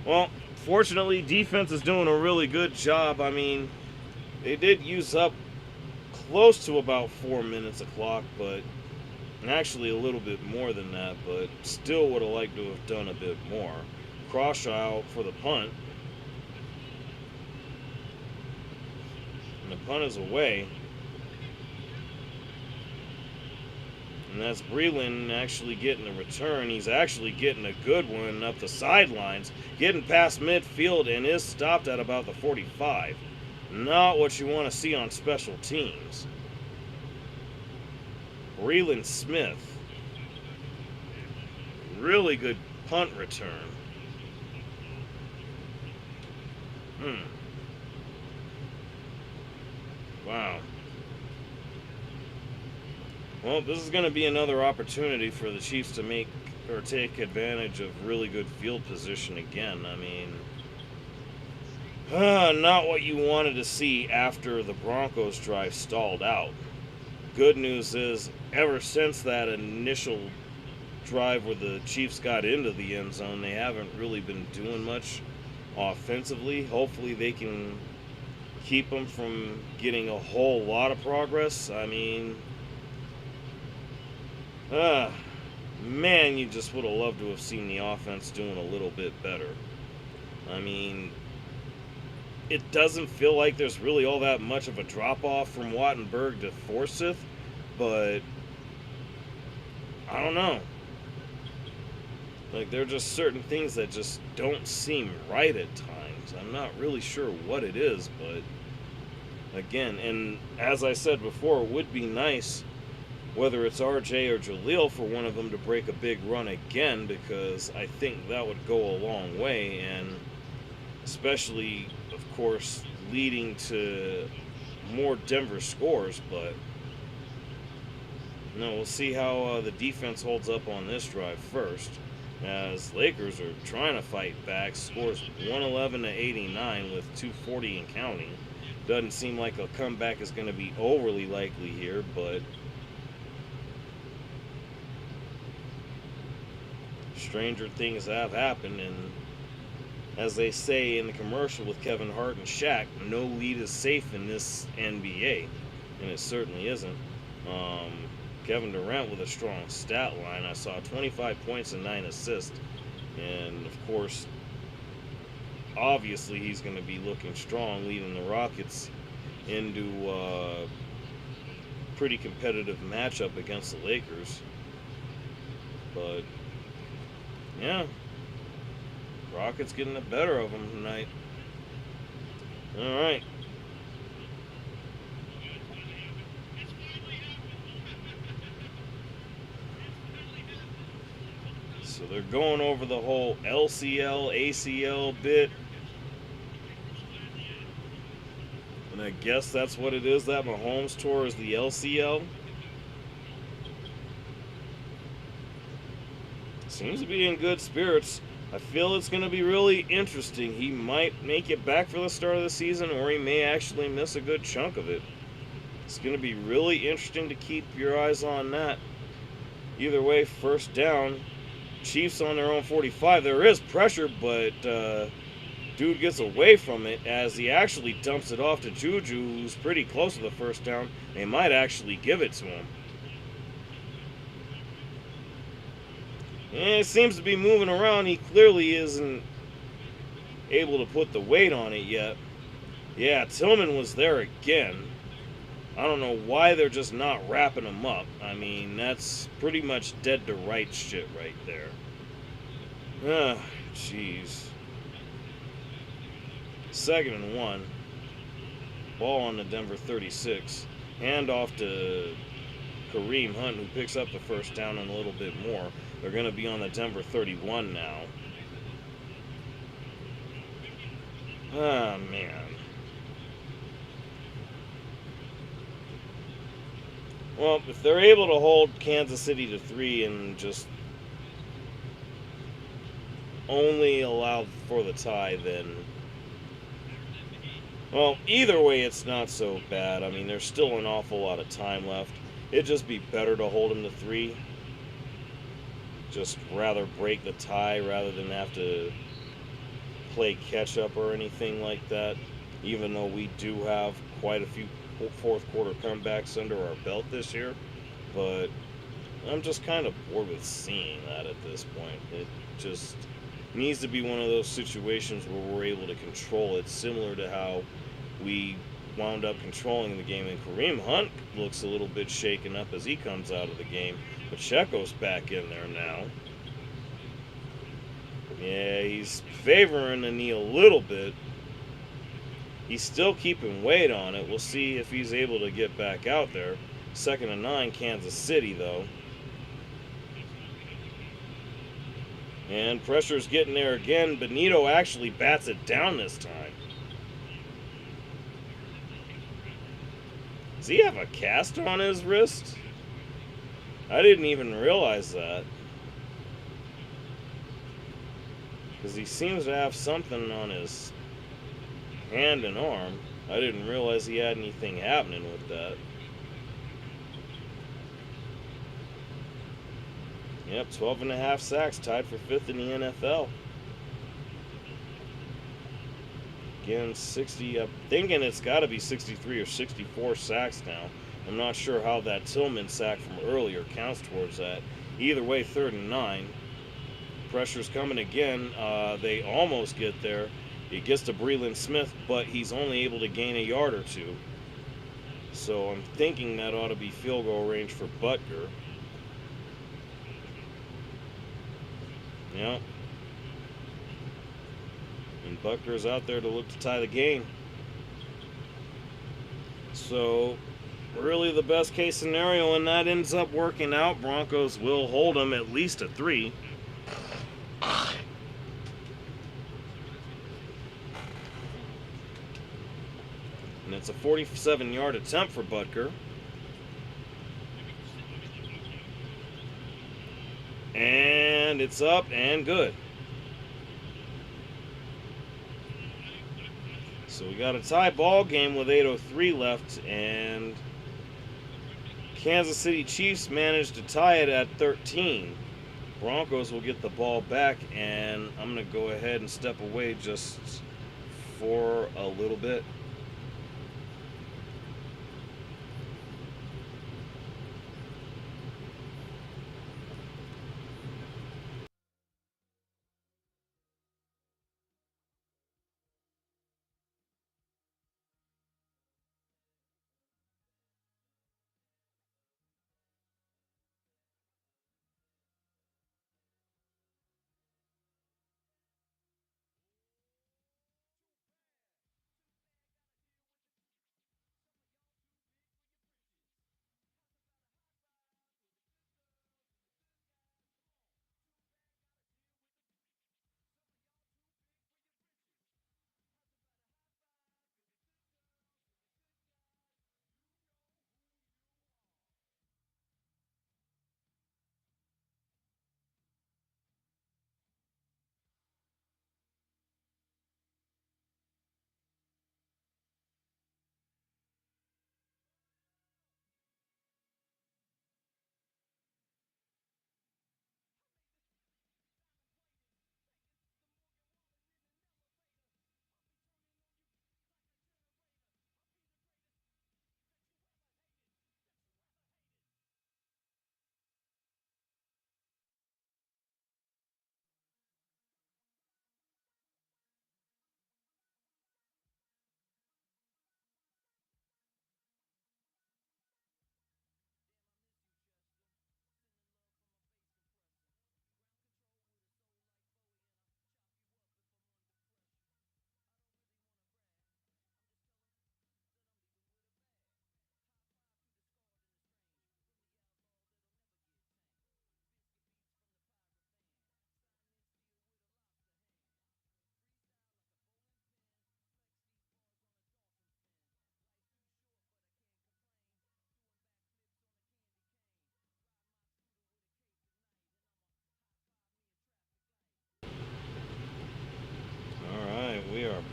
[SPEAKER 1] Well, fortunately, defense is doing a really good job. I mean, they did use up close to about 4 minutes of clock, but actually a little bit more than that, but still would have liked to have done a bit more. Crawshaw out for the punt. And the punt is away. And that's Breland actually getting a return. He's actually getting a good one up the sidelines, getting past midfield, and is stopped at about the 45. Not what you want to see on special teams. Breland Smith. Really good punt return. Wow. Well, this is going to be another opportunity for the Chiefs to make or take advantage of really good field position again. I mean, not what you wanted to see after the Broncos drive stalled out. Good news is, ever since that initial drive where the Chiefs got into the end zone, they haven't really been doing much offensively. Hopefully they can keep them from getting a whole lot of progress. I mean, man, you just would have loved to have seen the offense doing a little bit better. I mean, it doesn't feel like there's really all that much of a drop-off from Wattenberg to Forsyth, but I don't know. Like, there are just certain things that just don't seem right at times. I'm not really sure what it is, but again, and as I said before, it would be nice, whether it's RJ or Jaleel, for one of them to break a big run again, because I think that would go a long way, and especially, of course, leading to more Denver scores. But no, we'll see how the defense holds up on this drive first, as Lakers are trying to fight back. Scores 111-89 with 2:40 and counting. Doesn't seem like a comeback is going to be overly likely here, but stranger things have happened, and as they say in the commercial with Kevin Hart and Shaq, no lead is safe in this NBA, and it certainly isn't. Kevin Durant with a strong stat line. I saw 25 points and 9 assists, and of course, obviously he's going to be looking strong, leading the Rockets into a pretty competitive matchup against the Lakers. But yeah, Rockets getting the better of them tonight. All right. So they're going over the whole LCL, ACL bit. And I guess that's what it is, that Mahomes tour is the LCL. Seems to be in good spirits. I feel it's going to be really interesting. He might make it back for the start of the season, or he may actually miss a good chunk of it. It's going to be really interesting to keep your eyes on that. Either way, first down. Chiefs on their own 45. There is pressure, but dude gets away from it as he actually dumps it off to Juju, who's pretty close to the first down. They might actually give it to him. And it seems to be moving around. He clearly isn't able to put the weight on it yet. Yeah, Tillman was there again. I don't know why they're just not wrapping him up. I mean, that's pretty much dead to rights shit right there. Ah, jeez. 2nd and 1. Ball on the Denver 36. Hand off to Kareem Hunt, who picks up the first down and a little bit more. They're going to be on the Denver 31 now. Ah, man. Well, if they're able to hold Kansas City to 3 and just only allow for the tie, then... Well, either way, it's not so bad. I mean, there's still an awful lot of time left. It'd just be better to hold them to 3. Just rather break the tie rather than have to play catch-up or anything like that. Even though we do have quite a few fourth quarter comebacks under our belt this year. But I'm just kind of bored with seeing that at this point. It just needs to be one of those situations where we're able to control it, similar to how we wound up controlling the game. And Kareem Hunt looks a little bit shaken up as he comes out of the game. Pacheco's back in there now. Yeah, he's favoring the knee a little bit. He's still keeping weight on it. We'll see if he's able to get back out there. 2nd and 9, Kansas City, though. And pressure's getting there again. Benito actually bats it down this time. Does he have a cast on his wrist? I didn't even realize that. Because he seems to have something on his hand and arm. I didn't realize he had anything happening with that. Yep, 12.5 sacks, tied for 5th in the NFL. Again, 60, I'm thinking it's got to be 63 or 64 sacks now. I'm not sure how that Tillman sack from earlier counts towards that. Either way, 3rd and 9. Pressure's coming again. They almost get there. It gets to Breland Smith, but he's only able to gain a yard or 2. So I'm thinking that ought to be field goal range for Butker. Yeah. And Butker's out there to look to tie the game. So really the best case scenario, and that ends up working out. Broncos will hold them at least to 3. And it's a 47-yard attempt for Butker. And it's up and good. So we got a tie ball game with 8:03 left, and Kansas City Chiefs managed to tie it at 13. Broncos will get the ball back, and I'm going to go ahead and step away just for a little bit.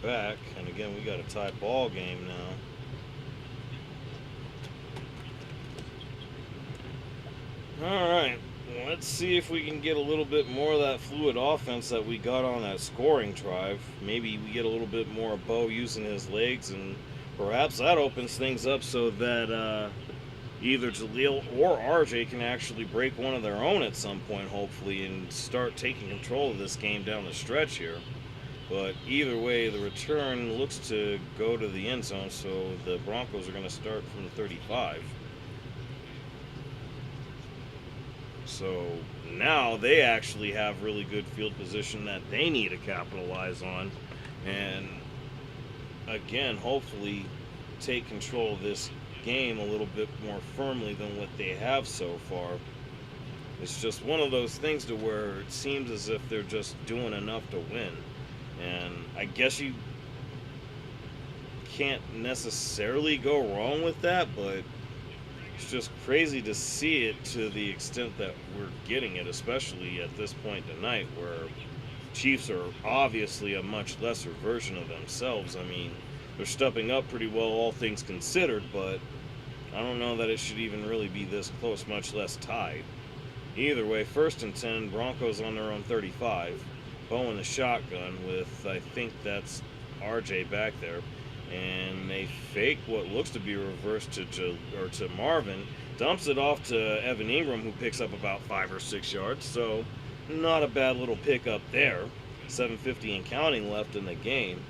[SPEAKER 1] back. And again, we got a tie ball game now. Alright, let's see if we can get a little bit more of that fluid offense that we got on that scoring drive. Maybe we get a little bit more of Bo using his legs, and perhaps that opens things up so that either Jaleel or RJ can actually break one of their own at some point, hopefully, and start taking control of this game down the stretch here. But either way, the return looks to go to the end zone, so the Broncos are going to start from the 35. So now they actually have really good field position that they need to capitalize on. And again, hopefully take control of this game a little bit more firmly than what they have so far. It's just one of those things to where it seems as if they're just doing enough to win. And I guess you can't necessarily go wrong with that, but it's just crazy to see it to the extent that we're getting it, especially at this point tonight where Chiefs are obviously a much lesser version of themselves. I mean, they're stepping up pretty well, all things considered, but I don't know that it should even really be this close, much less tied. Either way, 1st and 10, Broncos on their own 35. Bo in the shotgun with, I think that's RJ back there. And they fake what looks to be a reverse to Marvin. Dumps it off to Evan Ingram, who picks up about 5 or 6 yards. So not a bad little pickup there. 7:50 and counting left in the game.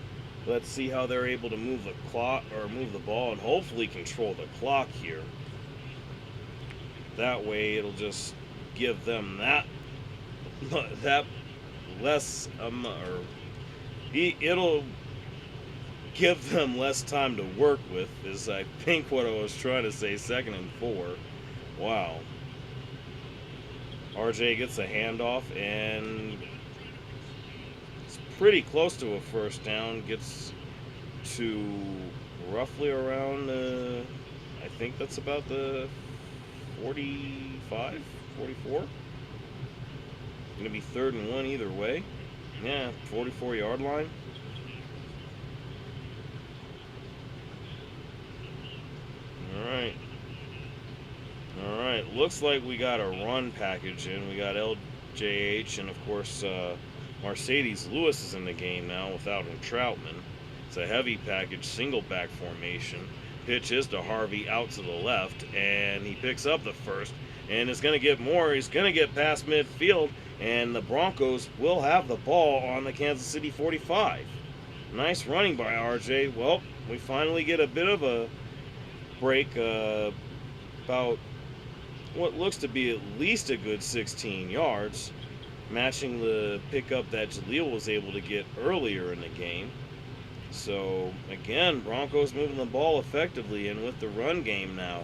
[SPEAKER 1] Let's see how they're able to move the clock or move the ball and hopefully control the clock here. That way it'll just give them that less it'll give them less time to work with, is I think what I was trying to say. 2nd and 4. Wow. RJ gets a handoff and it's pretty close to a first down. Gets to roughly around, I think that's about the 45, 44. Going to be 3rd and 1 either way. Yeah, 44-yard line. Alright, looks like we got a run package in. We got LJH and, of course, Mercedes Lewis is in the game now without Troutman. It's a heavy package, single back formation. Pitch is to Harvey out to the left, and he picks up the first. And is going to get more. He's going to get past midfield, and the Broncos will have the ball on the Kansas City 45. Nice running by RJ. Well, we finally get a bit of a break, about what looks to be at least a good 16 yards, matching the pickup that Jaleel was able to get earlier in the game. So again, Broncos moving the ball effectively and with the run game now.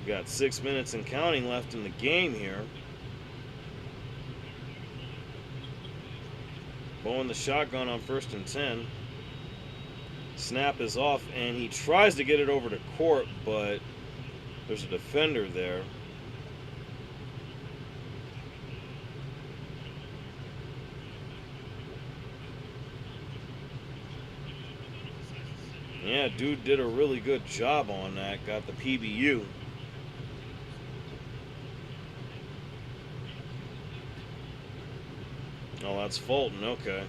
[SPEAKER 1] We got 6 minutes and counting left in the game here. Bo in the shotgun on 1st and 10. Snap is off, and he tries to get it over to Court, but there's a defender there. Yeah, dude did a really good job on that. Got the PBU. Oh, that's Fulton. Okay.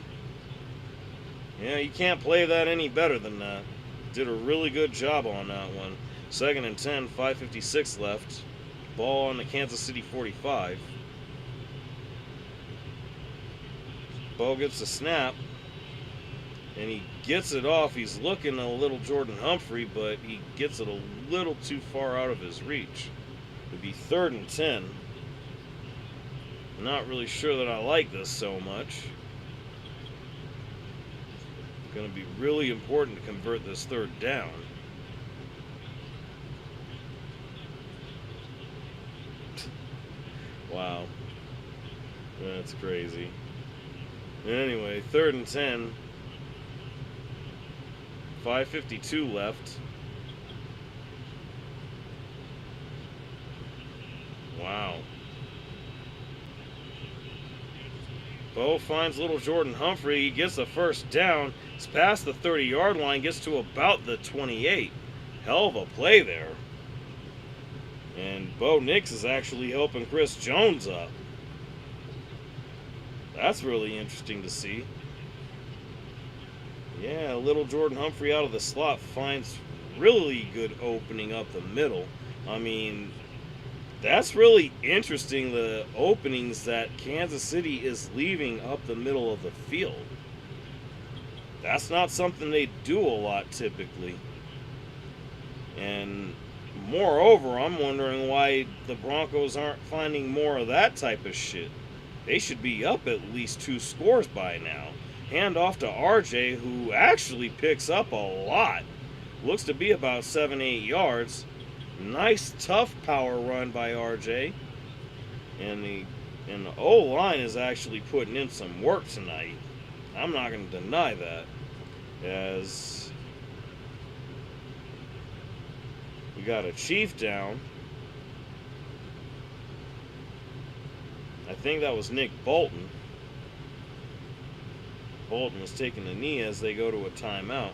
[SPEAKER 1] Yeah, you can't play that any better than that. Did a really good job on that one. 2nd and 10, 5:56 left. Ball on the Kansas City 45. Bo gets a snap, and he gets it off. He's looking a little Jordan Humphrey, but he gets it a little too far out of his reach. It'd be 3rd and 10. Not really sure that I like this so much. Going to be really important to convert this 3rd down. Wow. That's crazy. Anyway, 3rd and 10. 5:52 left. Wow. Bo finds little Jordan Humphrey. He gets the first down. It's past the 30-yard line. Gets to about the 28. Hell of a play there. And Bo Nix is actually helping Chris Jones up. That's really interesting to see. Yeah, little Jordan Humphrey out of the slot finds really good opening up the middle. I mean, that's really interesting, the openings that Kansas City is leaving up the middle of the field. That's not something they do a lot typically. And moreover, I'm wondering why the Broncos aren't finding more of that type of shit. They should be up at least 2 scores by now. Hand off to RJ, who actually picks up a lot. Looks to be about 7-8 yards. Nice, tough power run by RJ. And the O-line is actually putting in some work tonight. I'm not going to deny that. As we got a Chief down. I think that was Nick Bolton. Bolton was taking a knee as they go to a timeout.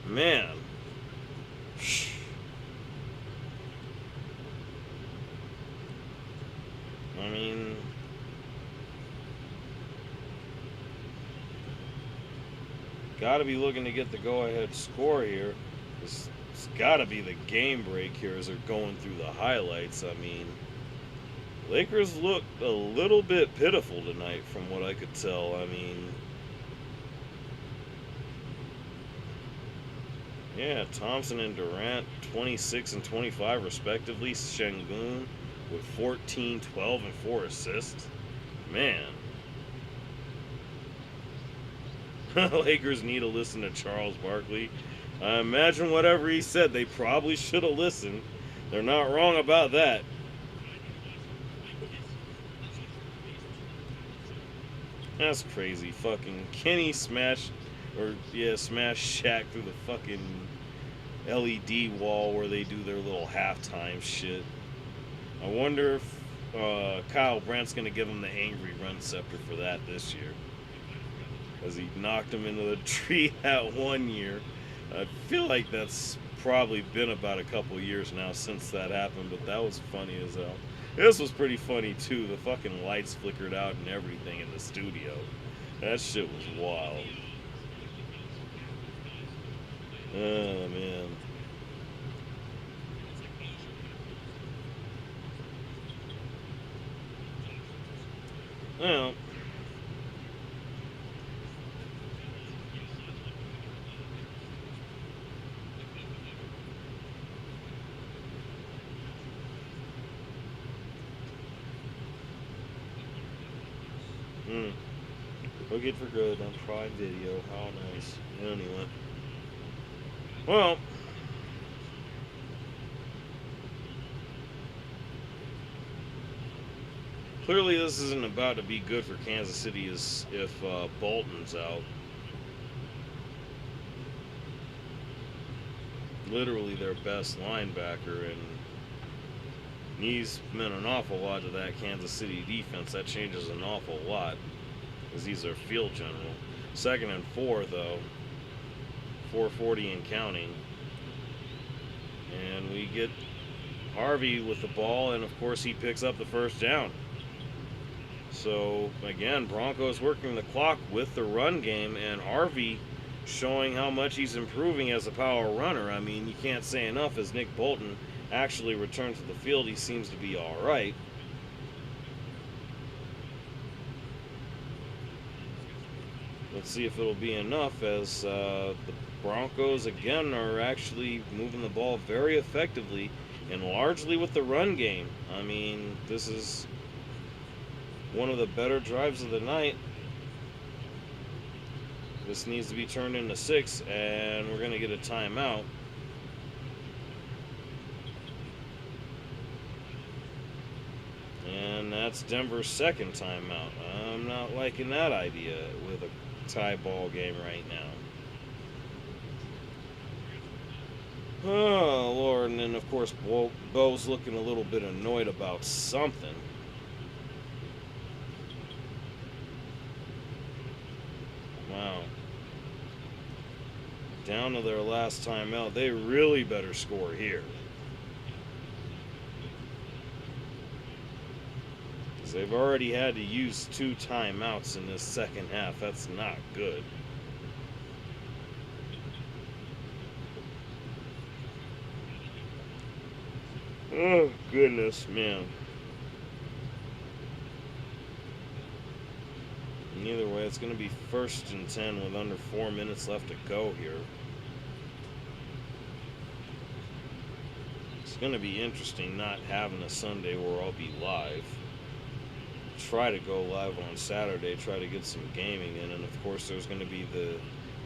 [SPEAKER 1] Man. I mean, got to be looking to get the go-ahead score here. It's got to be the game break here as they're going through the highlights. I mean, Lakers looked a little bit pitiful tonight from what I could tell. I mean, yeah, Thompson and Durant, 26 and 25 respectively. Şengün with 14, 12, and 4 assists. Man. Lakers need to listen to Charles Barkley. I imagine whatever he said, they probably should have listened. They're not wrong about that. That's crazy. Fucking Kenny smashed Shaq through the fucking LED wall where they do their little halftime shit. I wonder if Kyle Brandt's going to give him the angry run scepter for that this year. As he knocked him into the tree that one year. I feel like that's probably been about a couple years now since that happened, but that was funny as hell. This was pretty funny too. The fucking lights flickered out and everything in the studio. That shit was wild. Oh, man. Well, Looking for good on Prime Video. How nice. Anyway. Well, clearly this isn't about to be good for Kansas City as if Bolton's out. Literally their best linebacker, and he's meant an awful lot to that Kansas City defense. That changes an awful lot, because he's their field general. 2nd and 4, though. 4:40 and counting. And we get Harvey with the ball, and of course he picks up the first down. So, again, Broncos working the clock with the run game, and Harvey showing how much he's improving as a power runner. I mean, you can't say enough. As Nick Bolton actually returns to the field, he seems to be all right. Let's see if it'll be enough, as the Broncos, again, are actually moving the ball very effectively and largely with the run game. I mean, this is one of the better drives of the night. This needs to be turned into 6, and we're going to get a timeout. And that's Denver's 2nd timeout. I'm not liking that idea with a tie ball game right now. Oh, Lord. And then, of course, Bo's looking a little bit annoyed about something. down to their last timeout. They really better score here. Because they've already had to use 2 timeouts in this second half. That's not good. Oh, goodness, man. Either way, it's going to be 1st and 10 with under 4 minutes left to go here. It's going to be interesting not having a Sunday where I'll be live. Try to go live on Saturday, try to get some gaming in, and of course there's going to be the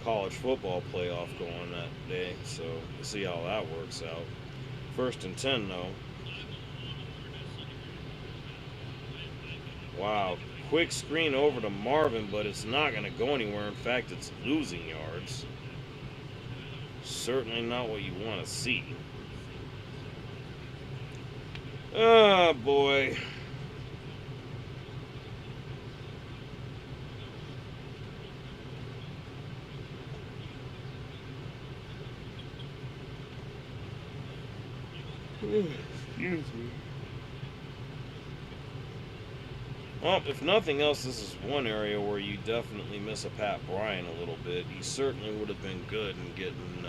[SPEAKER 1] college football playoff going that day, so we'll see how that works out. 1st and 10 though. Wow. Quick screen over to Marvin, but it's not going to go anywhere. In fact, it's losing yards. Certainly not what you want to see. Oh, boy. Excuse me. Well, if nothing else, this is one area where you definitely miss a Pat Bryant a little bit. He certainly would have been good in getting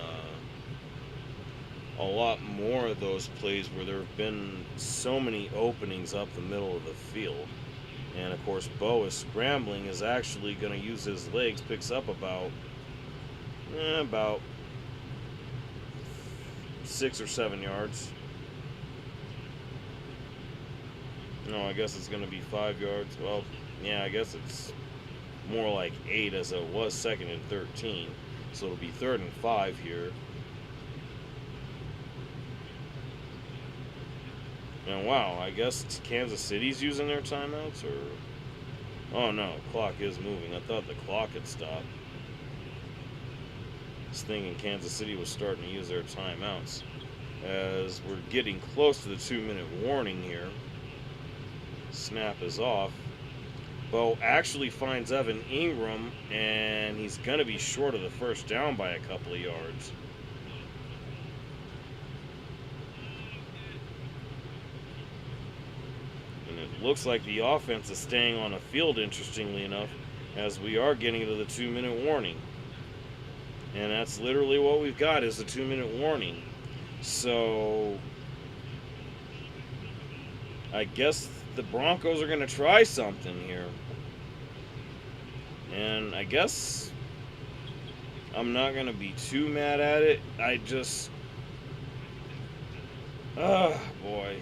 [SPEAKER 1] a lot more of those plays where there have been so many openings up the middle of the field. And, of course, Bo is scrambling, is actually going to use his legs, picks up about 6 or 7 yards. No, I guess it's going to be 5 yards. Well, yeah, I guess it's more like 8 as it was 2nd and 13. So it'll be 3rd and 5 here. And wow, I guess Kansas City's using their timeouts, or... Oh no, clock is moving. I thought the clock had stopped. I was thinking Kansas City was starting to use their timeouts. As we're getting close to the 2-minute warning here. Snap is off. Bo actually finds Evan Ingram, and he's going to be short of the 1st down by a couple of yards. And it looks like the offense is staying on the field, interestingly enough, as we are getting to the 2-minute warning. And that's literally what we've got, is the 2-minute warning. So I guess the Broncos are going to try something here. And I guess I'm not going to be too mad at it. I just... Oh, boy.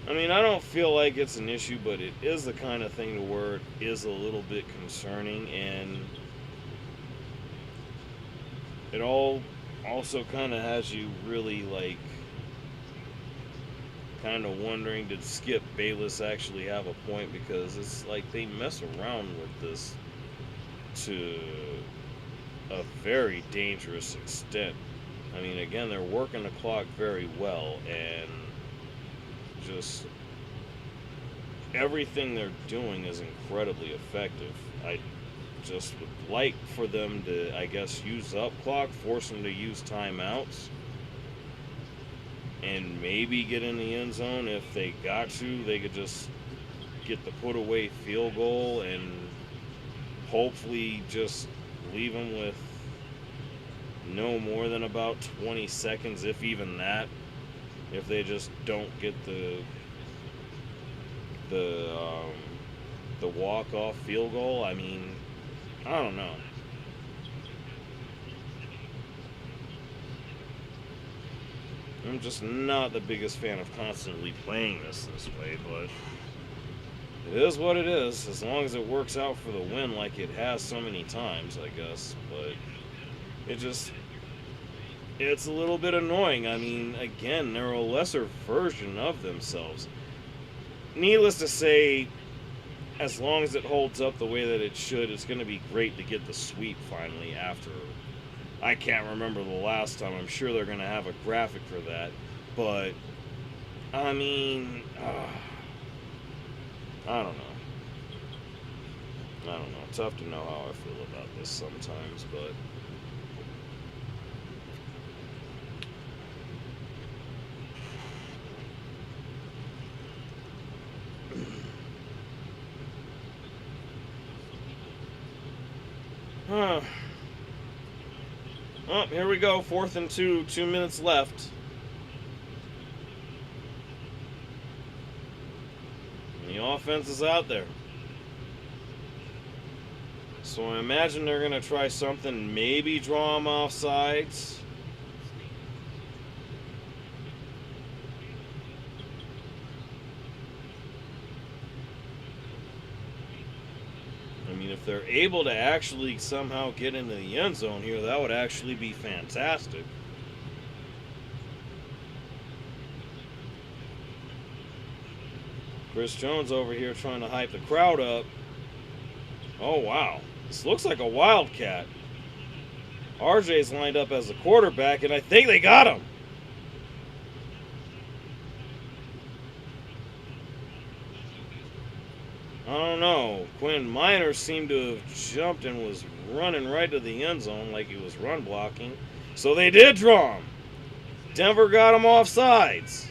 [SPEAKER 1] I mean, I don't feel like it's an issue, but it is the kind of thing to where it is a little bit concerning, and it all also kind of has you really, like, kind of wondering, did Skip Bayless actually have a point? Because it's like they mess around with this to a very dangerous extent. I mean, again, they're working the clock very well, and just everything they're doing is incredibly effective. I just would like for them to, I guess, use up clock, force them to use timeouts, and maybe get in the end zone. If they got to, they could just get the put away field goal and hopefully just leave them with no more than about 20 seconds, if even that, if they just don't get the walk-off field goal. I mean, I don't know. I'm just not the biggest fan of constantly playing this way, but it is what it is, as long as it works out for the win like it has so many times, I guess. But it's a little bit annoying. I mean, again, they're a lesser version of themselves. Needless to say, as long as it holds up the way that it should, it's going to be great to get the sweep finally after. I can't remember the last time. I'm sure they're going to have a graphic for that. But, I mean, I don't know. I don't know. Tough to know how I feel about this sometimes, but huh. Oh, here we go. 4th and 2. 2 minutes left. And the offense is out there. So I imagine they're going to try something, maybe draw them off sides. I mean, if they're able to actually somehow get into the end zone here, that would actually be fantastic. Chris Jones over here trying to hype the crowd up. Oh, wow. This looks like a wildcat. RJ's lined up as the quarterback, and I think they got him. I don't know. Quinn Minor seemed to have jumped and was running right to the end zone like he was run blocking. So they did draw him. Denver got him off sides.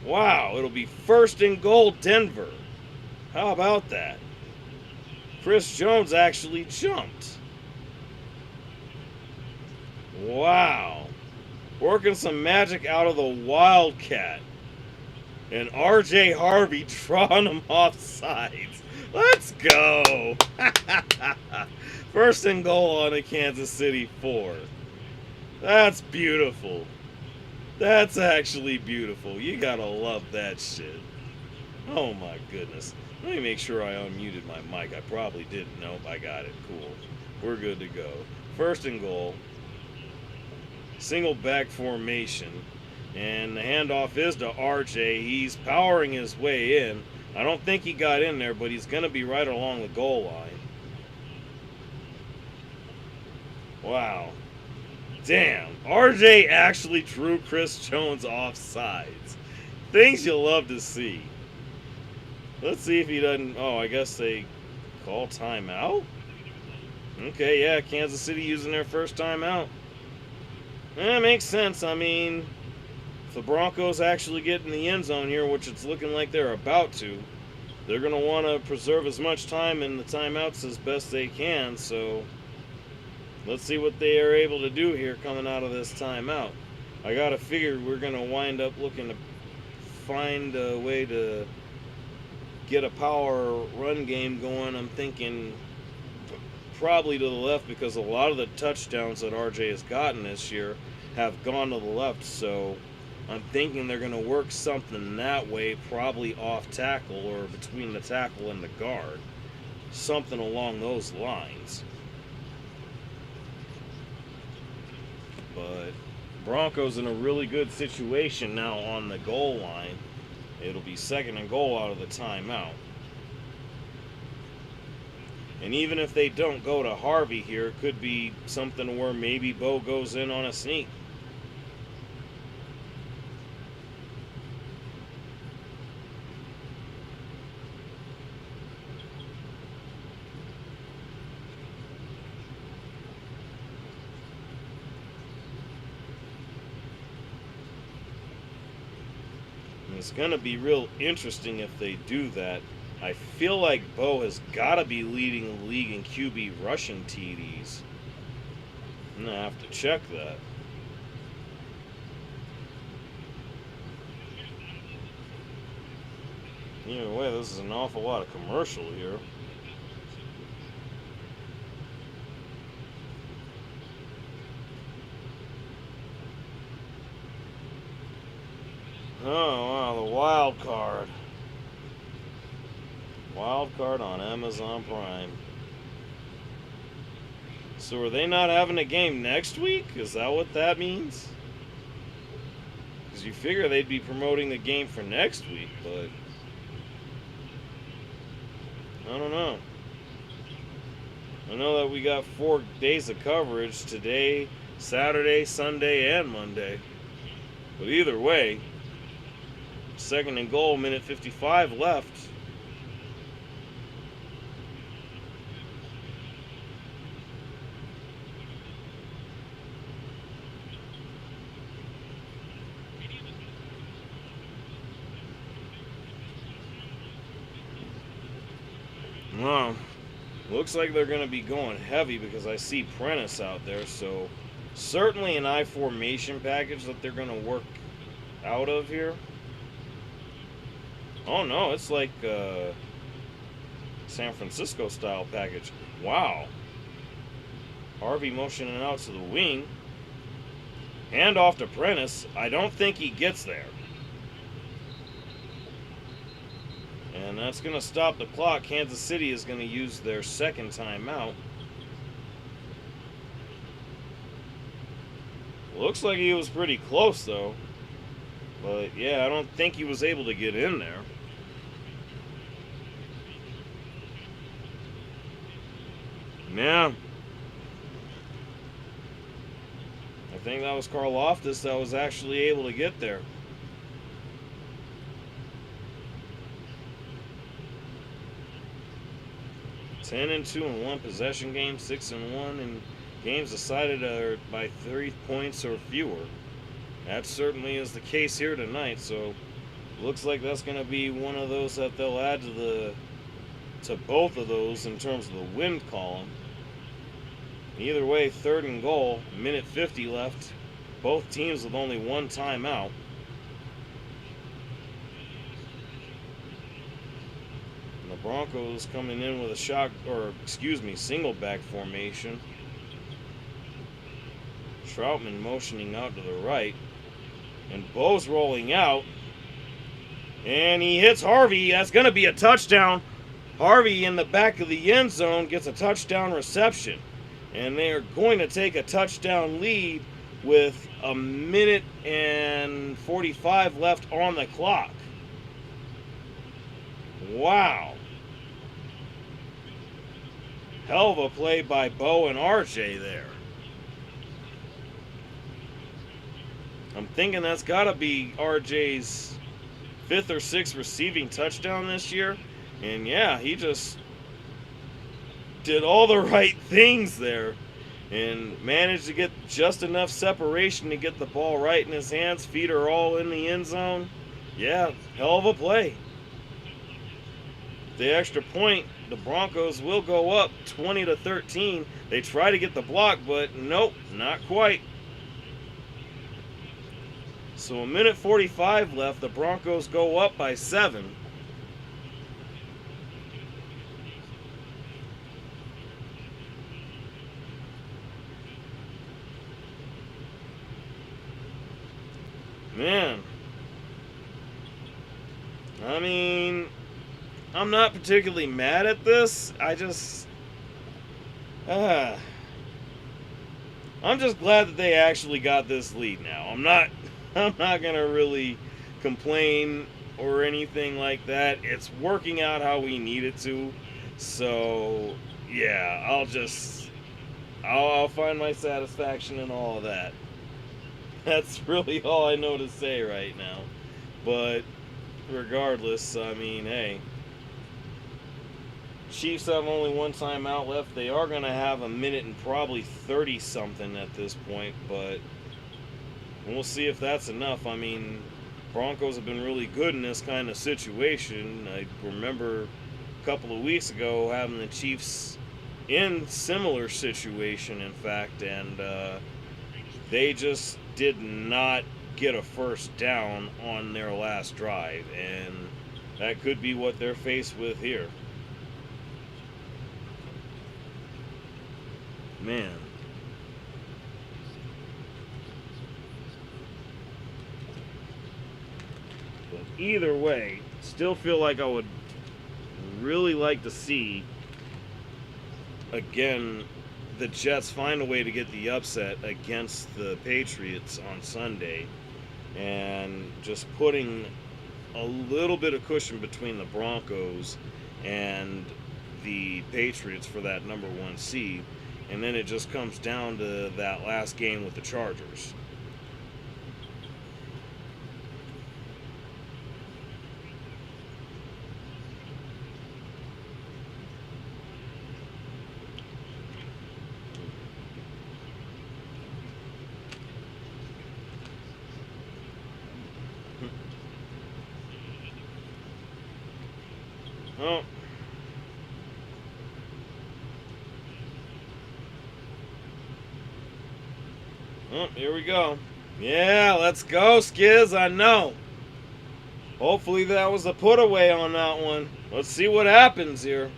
[SPEAKER 1] Wow, it'll be 1st and goal Denver. How about that? Chris Jones actually jumped. Wow. Working some magic out of the Wildcat. And RJ Harvey drawing him off sides. Let's go. 1st and goal on a Kansas City 4. That's beautiful. That's actually beautiful. You gotta love that shit. Oh my goodness. Let me make sure I unmuted my mic. I probably didn't. Nope, I got it. Cool. We're good to go. 1st and goal. Single back formation. And the handoff is to RJ. He's powering his way in. I don't think he got in there, but he's going to be right along the goal line. Wow. Damn. RJ actually drew Chris Jones off sides. Things you love to see. Let's see if he doesn't... Oh, I guess they call timeout? Okay, yeah, Kansas City using their first timeout. That makes sense. I mean, if the Broncos actually get in the end zone here, which it's looking like they're about to, they're going to want to preserve as much time in the timeouts as best they can. So let's see what they are able to do here coming out of this timeout. I got to figure we're going to wind up looking to find a way to get a power run game going. I'm thinking probably to the left because a lot of the touchdowns that RJ has gotten this year have gone to the left. So I'm thinking they're going to work something that way, probably off tackle or between the tackle and the guard. Something along those lines. But Broncos in a really good situation now on the goal line. It'll be 2nd and goal out of the timeout. And even if they don't go to Harvey here, it could be something where maybe Bo goes in on a sneak. It's going to be real interesting if they do that. I feel like Bo has got to be leading the league in QB rushing TDs. I'm going to have to check that. Either way, this is an awful lot of commercial here. Oh, wow, the wild card. Wild card on Amazon Prime. So are they not having a game next week? Is that what that means? Because you figure they'd be promoting the game for next week, but I don't know. I know that we got 4 days of coverage today, Saturday, Sunday, and Monday. But either way, 2nd and goal, minute 55 left. Well, looks like they're going to be going heavy because I see Prentice out there. So certainly an I formation package that they're going to work out of here. Oh no, it's like San Francisco style package. Wow. Harvey motioning out to the wing. Hand off to Prentice. I don't think he gets there. And that's going to stop the clock. Kansas City is going to use their second timeout. Looks like he was pretty close, though. But, yeah, I don't think he was able to get in there. Yeah. I think that was Karlaftis that was actually able to get there. Ten and 2 in one possession game, 6-1 in games decided by 3 points or fewer. That certainly is the case here tonight. So looks like that's going to be one of those that they'll add to both of those in terms of the win column. Either way, 3rd and goal, minute 50 left. Both teams with only one timeout. And the Broncos coming in with a single back formation. Troutman motioning out to the right. And Bo's rolling out. And he hits Harvey. That's going to be a touchdown. Harvey in the back of the end zone gets a touchdown reception. And they are going to take a touchdown lead with a minute and 45 left on the clock. Wow. Hell of a play by Bo and RJ there. I'm thinking that's got to be RJ's 5th or 6th receiving touchdown this year. And yeah, he just did all the right things there and managed to get just enough separation to get the ball right in his hands. Feet are all in the end zone. Yeah, hell of a play. The extra point, the Broncos will go up 20-13. They try to get the block, but nope, not quite. So a minute 45 left. The Broncos go up by 7. Man, I mean, I'm not particularly mad at this. I'm just glad that they actually got this lead now. I'm not gonna really complain or anything like that. It's working out how we need it to. So yeah, I'll find my satisfaction in all of that. That's really all I know to say right now. But regardless, I mean, hey, Chiefs have only one timeout left. They are going to have a minute and probably 30 something at this point, but we'll see if that's enough. I mean, Broncos have been really good in this kind of situation. I remember a couple of weeks ago having the Chiefs in similar situation, in fact, and they just did not get a first down on their last drive, and that could be what they're faced with here. Man. But either way, still feel like I would really like to see, again, the Jets find a way to get the upset against the Patriots on Sunday, and just putting a little bit of cushion between the Broncos and the Patriots for that number 1 seed, and then it just comes down to that last game with the Chargers. Well, Oh, here we go. Yeah, let's go, Skiz. I know. Hopefully that was a put away on that one. Let's see what happens here.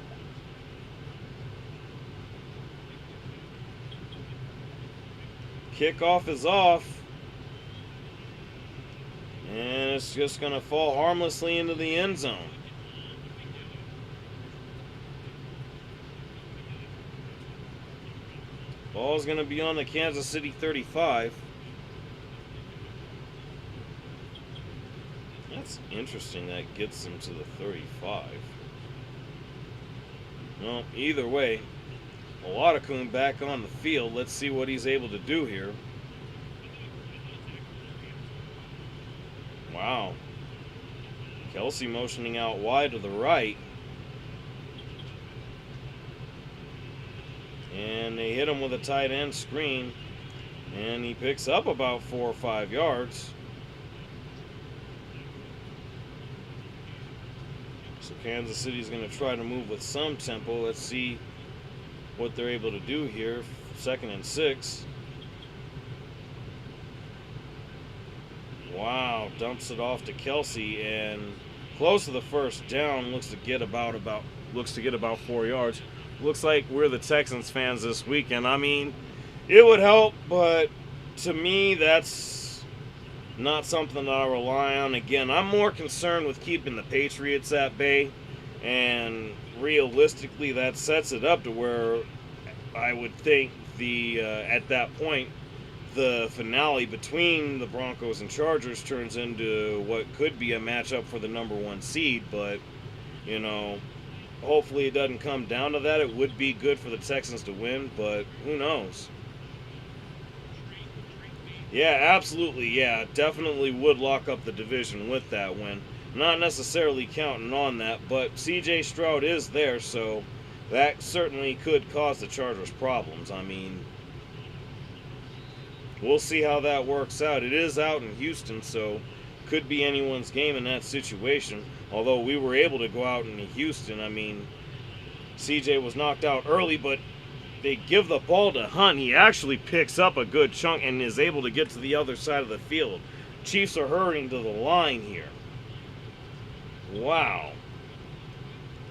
[SPEAKER 1] Kickoff is off. And it's just going to fall harmlessly into the end zone. Ball's going to be on the Kansas City 35. That's interesting that gets him to the 35. Well, either way, Oladakunle back on the field. Let's see what he's able to do here. Wow. Kelsey motioning out wide to the right. And they hit him with a tight end screen. And he picks up about 4 or 5 yards. So Kansas City's going to try to move with some tempo. Let's see what they're able to do here. 2nd and 6. Wow, dumps it off to Kelsey and close to the first down. Looks to get about 4 yards. Looks like we're the Texans fans this weekend. I mean, it would help, but to me, that's not something that I rely on. Again, I'm more concerned with keeping the Patriots at bay, and realistically, that sets it up to where I would think at that point, the finale between the Broncos and Chargers turns into what could be a matchup for the number 1 seed, but, hopefully it doesn't come down to that. It would be good for the Texans to win, but who knows? Yeah, absolutely. Yeah, definitely would lock up the division with that win. Not necessarily counting on that, but CJ Stroud is there, so that certainly could cause the Chargers problems. I mean, we'll see how that works out. It is out in Houston, so could be anyone's game in that situation. Although we were able to go out into Houston. I mean, CJ was knocked out early, but they give the ball to Hunt. He actually picks up a good chunk and is able to get to the other side of the field. Chiefs are hurrying to the line here. Wow.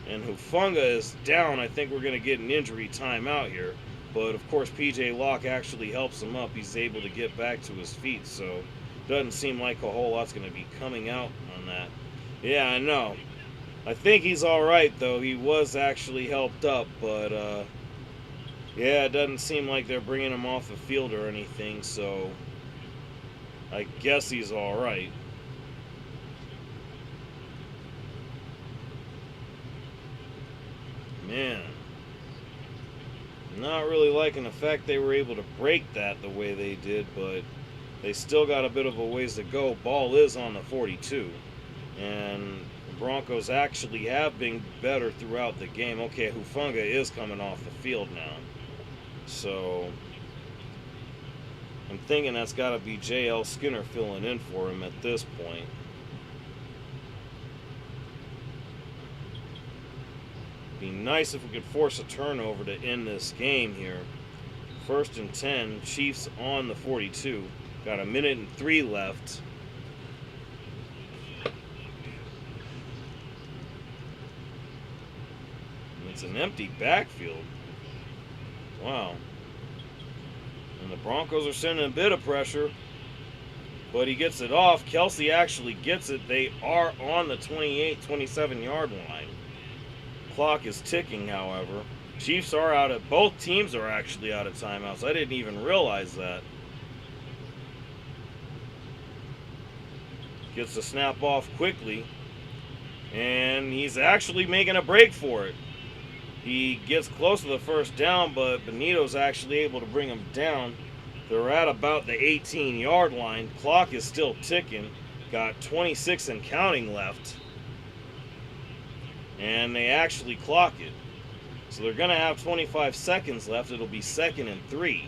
[SPEAKER 1] And Hufanga is down. I think we're going to get an injury timeout here. But, of course, P.J. Locke actually helps him up. He's able to get back to his feet. So, doesn't seem like a whole lot's going to be coming out on that. Yeah, I know. I think he's all right, though. He was actually helped up. But, yeah, it doesn't seem like they're bringing him off the field or anything. So, I guess he's all right. Man. Not really liking the fact they were able to break that the way they did, but they still got a bit of a ways to go. Ball is on the 42, and the Broncos actually have been better throughout the game. Okay, Hufanga is coming off the field now, so I'm thinking that's got to be J.L. Skinner filling in for him at this point. Be nice if we could force a turnover to end this game here. 1st and 10, Chiefs on the 42. Got 1:03 left. And it's an empty backfield. Wow. And the Broncos are sending a bit of pressure, but he gets it off. Kelsey actually gets it. They are on the 28, 27-yard line. Clock is ticking, however. Chiefs are out of, both teams are actually out of timeouts. I didn't even realize that. Gets the snap off quickly, and he's actually making a break for it. He gets close to the first down, but Benito's actually able to bring him down. They're at about the 18-yard line. Clock is still ticking. Got 26 and counting left. And they actually clock it. So they're going to have 25 seconds left. It'll be 2nd and 3.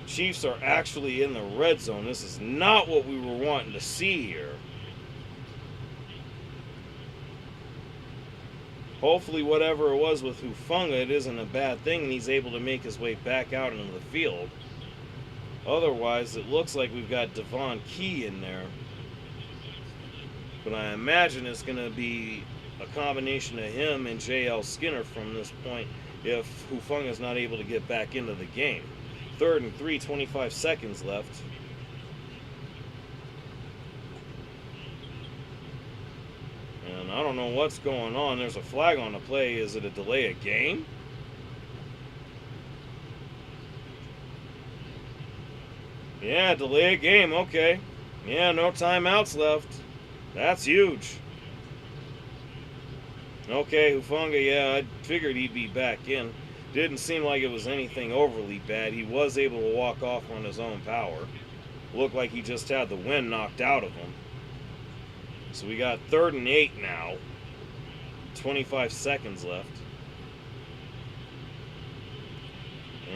[SPEAKER 1] Chiefs are actually in the red zone. This is not what we were wanting to see here. Hopefully whatever it was with Hufanga, it isn't a bad thing, and he's able to make his way back out into the field. Otherwise, it looks like we've got Devon Key in there. But I imagine it's going to be a combination of him and J.L. Skinner from this point if Hufanga is not able to get back into the game. 3rd and 3, 25 seconds left. And I don't know what's going on. There's a flag on the play. Is it a delay of game? Yeah, delay of game. Okay. Yeah, no timeouts left. That's huge. Okay, Hufanga, yeah, I figured he'd be back in. Didn't seem like it was anything overly bad. He was able to walk off on his own power. Looked like he just had the wind knocked out of him. So we got 3rd and 8 now. 25 seconds left.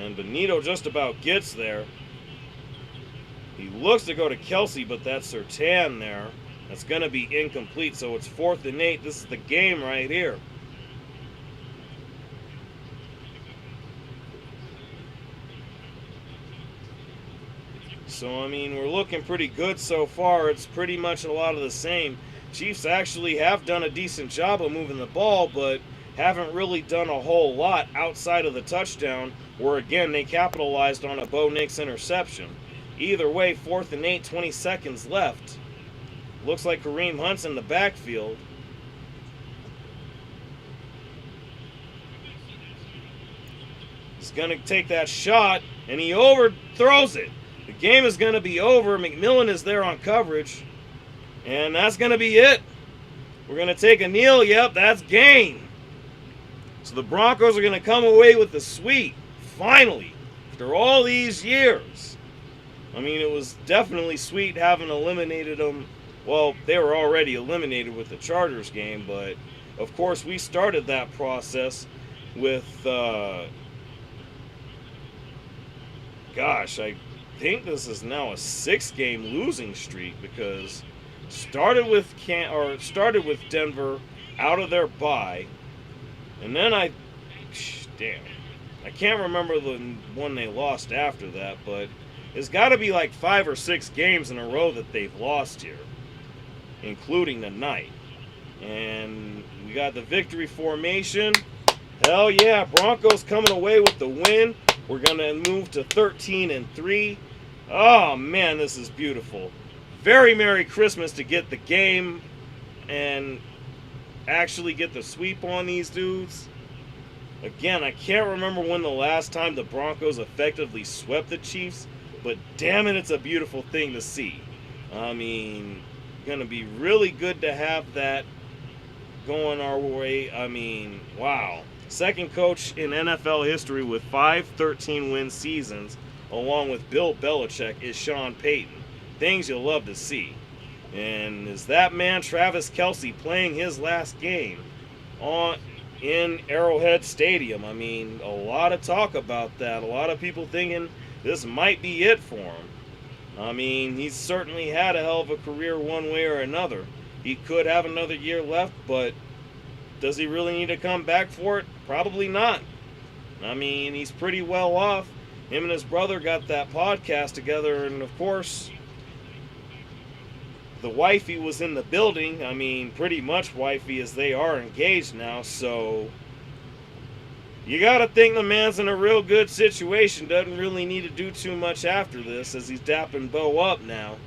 [SPEAKER 1] And Benito just about gets there. He looks to go to Kelsey, but that's Surtain there. That's going to be incomplete, so it's 4th and 8. This is the game right here. So, I mean, we're looking pretty good so far. It's pretty much a lot of the same. Chiefs actually have done a decent job of moving the ball, but haven't really done a whole lot outside of the touchdown, where, again, they capitalized on a Bo Nix interception. Either way, 4th and 8, 20 seconds left. Looks like Kareem Hunt's in the backfield. He's going to take that shot, and he overthrows it. The game is going to be over. McMillan is there on coverage. And that's going to be it. We're going to take a kneel. Yep, that's game. So the Broncos are going to come away with the sweep, finally, after all these years. I mean, it was definitely sweet having eliminated them. Well, they were already eliminated with the Chargers game, but of course we started that process with, gosh, I think this is now a 6-game losing streak, because started with Denver out of their bye, and then I can't remember the one they lost after that, but it's got to be like 5 or 6 games in a row that they've lost here, including tonight. And we got the victory formation. Hell yeah, Broncos coming away with the win. We're going to move to 13 and 3. Oh man, this is beautiful. Very Merry Christmas to get the game and actually get the sweep on these dudes. Again, I can't remember when the last time the Broncos effectively swept the Chiefs, but damn it, it's a beautiful thing to see. I mean, going to be really good to have that going our way. I mean, wow. Second coach in NFL history with 5 13-win seasons, along with Bill Belichick, is Sean Payton. Things you'll love to see. And is that man Travis Kelce playing his last game in Arrowhead Stadium? I mean, a lot of talk about that. A lot of people thinking this might be it for him. I mean, he's certainly had a hell of a career one way or another. He could have another year left, but does he really need to come back for it? Probably not. I mean, he's pretty well off. Him and his brother got that podcast together, and of course, the wifey was in the building. I mean, pretty much wifey, as they are engaged now, so you gotta think the man's in a real good situation. Doesn't really need to do too much after this, as he's dapping Bo up now.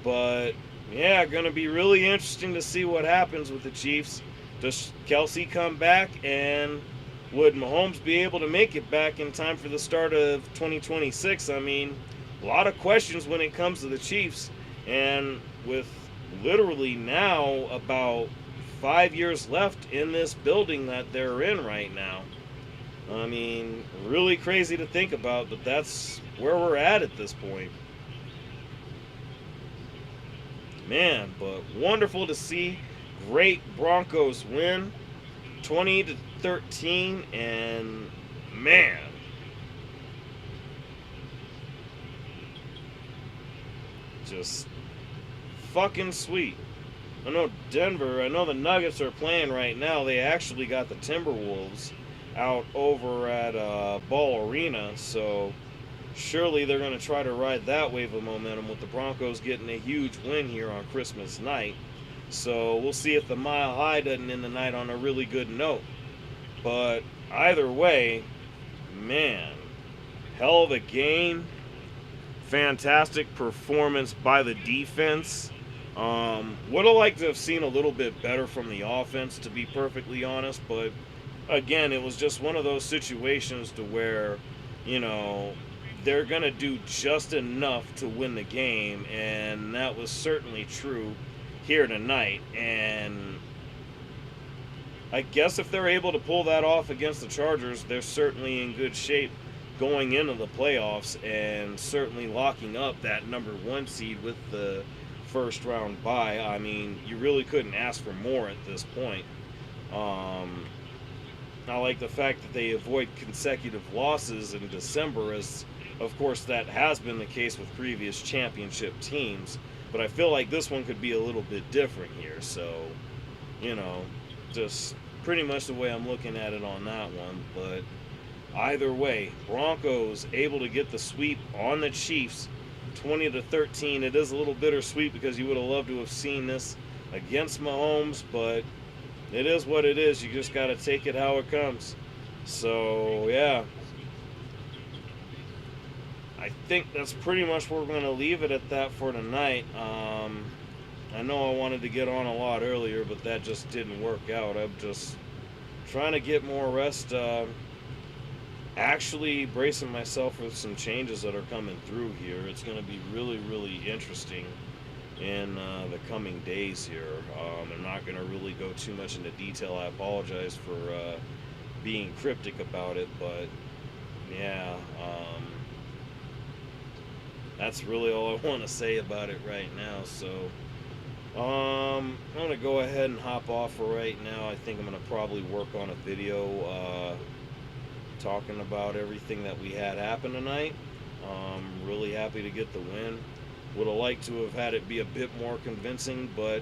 [SPEAKER 1] But yeah, gonna be really interesting to see what happens with the Chiefs. Does Kelce come back, and would Mahomes be able to make it back in time for the start of 2026? I mean, a lot of questions when it comes to the Chiefs, and with literally now about 5 years left in this building that they're in right now. I mean, really crazy to think about, but that's where we're at this point. Man, but wonderful to see. Great Broncos win, 20-13, and man, just fucking sweet. I know the Nuggets are playing right now. They actually got the Timberwolves out over at Ball Arena, so surely they're going to try to ride that wave of momentum with the Broncos getting a huge win here on Christmas night. So we'll see if the Mile High doesn't end the night on a really good note. But either way, man, hell of a game. Fantastic performance by the defense. Would have liked to have seen a little bit better from the offense, to be perfectly honest. But again, it was just one of those situations to where, you know, they're going to do just enough to win the game. And that was certainly true here tonight. And I guess if they're able to pull that off against the Chargers, they're certainly in good shape going into the playoffs and certainly locking up that #1 seed with the first round bye. I mean, you really couldn't ask for more at this point. I like the fact that they avoid consecutive losses in December, as of course that has been the case with previous championship teams. But I feel like this one could be a little bit different here. So, you know, just pretty much the way I'm looking at it on that one. But either way, Broncos able to get the sweep on the Chiefs, 20-13. It is a little bittersweet because you would have loved to have seen this against Mahomes, but it is what it is. You just got to take it how it comes. So, yeah. I think that's pretty much where we're going to leave it at that for tonight. I know I wanted to get on a lot earlier, but that just didn't work out. I'm just trying to get more rest. Actually bracing myself for some changes that are coming through here. It's going to be really, really interesting in the coming days here. I'm not going to really go too much into detail. I apologize for being cryptic about it, but yeah, that's really all I want to say about it right now. So I'm going to go ahead and hop off for right now. I think I'm going to probably work on a video talking about everything that we had happen tonight. Really happy to get the win. Would have liked to have had it be a bit more convincing, but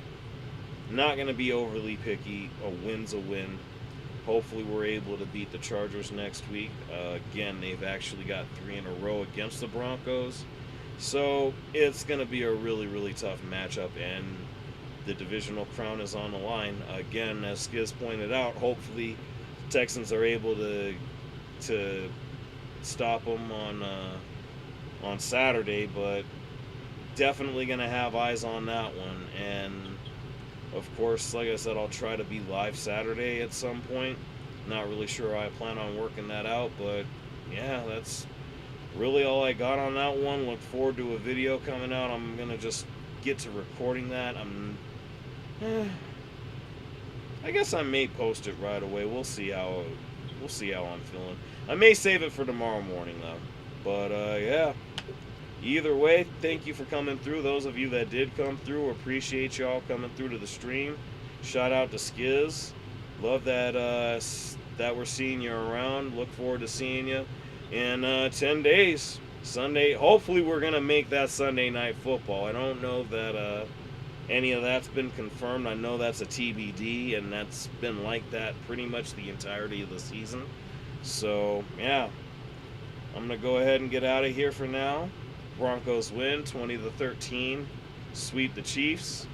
[SPEAKER 1] not going to be overly picky. A win's a win. Hopefully we're able to beat the Chargers next week. Again, they've actually got 3 in a row against the Broncos. So it's going to be a really, really tough matchup, and the divisional crown is on the line. Again, as Skiz pointed out, hopefully Texans are able to stop them on Saturday, but definitely going to have eyes on that one. And of course, like I said, I'll try to be live Saturday at some point. Not really sure how I plan on working that out, but yeah, that's really all I got on that one. Look forward to a video coming out. I'm going to just get to recording that. I guess I may post it right away. We'll see how I'm feeling. I may save it for tomorrow morning though. But yeah. Either way, thank you for coming through. Those of you that did come through, appreciate y'all coming through to the stream. Shout out to Skiz. Love that that we're seeing you around. Look forward to seeing you in 10 days. Sunday. Hopefully we're gonna make that Sunday Night Football. I don't know that any of that's been confirmed. I know that's a TBD, and that's been like that pretty much the entirety of the season. So yeah, I'm gonna go ahead and get out of here for now. Broncos win 20-13, sweep the Chiefs,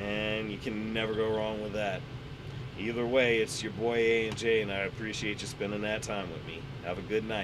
[SPEAKER 1] and you can never go wrong with that. Either way, it's your boy A&J, and I appreciate you spending that time with me. Have a good night.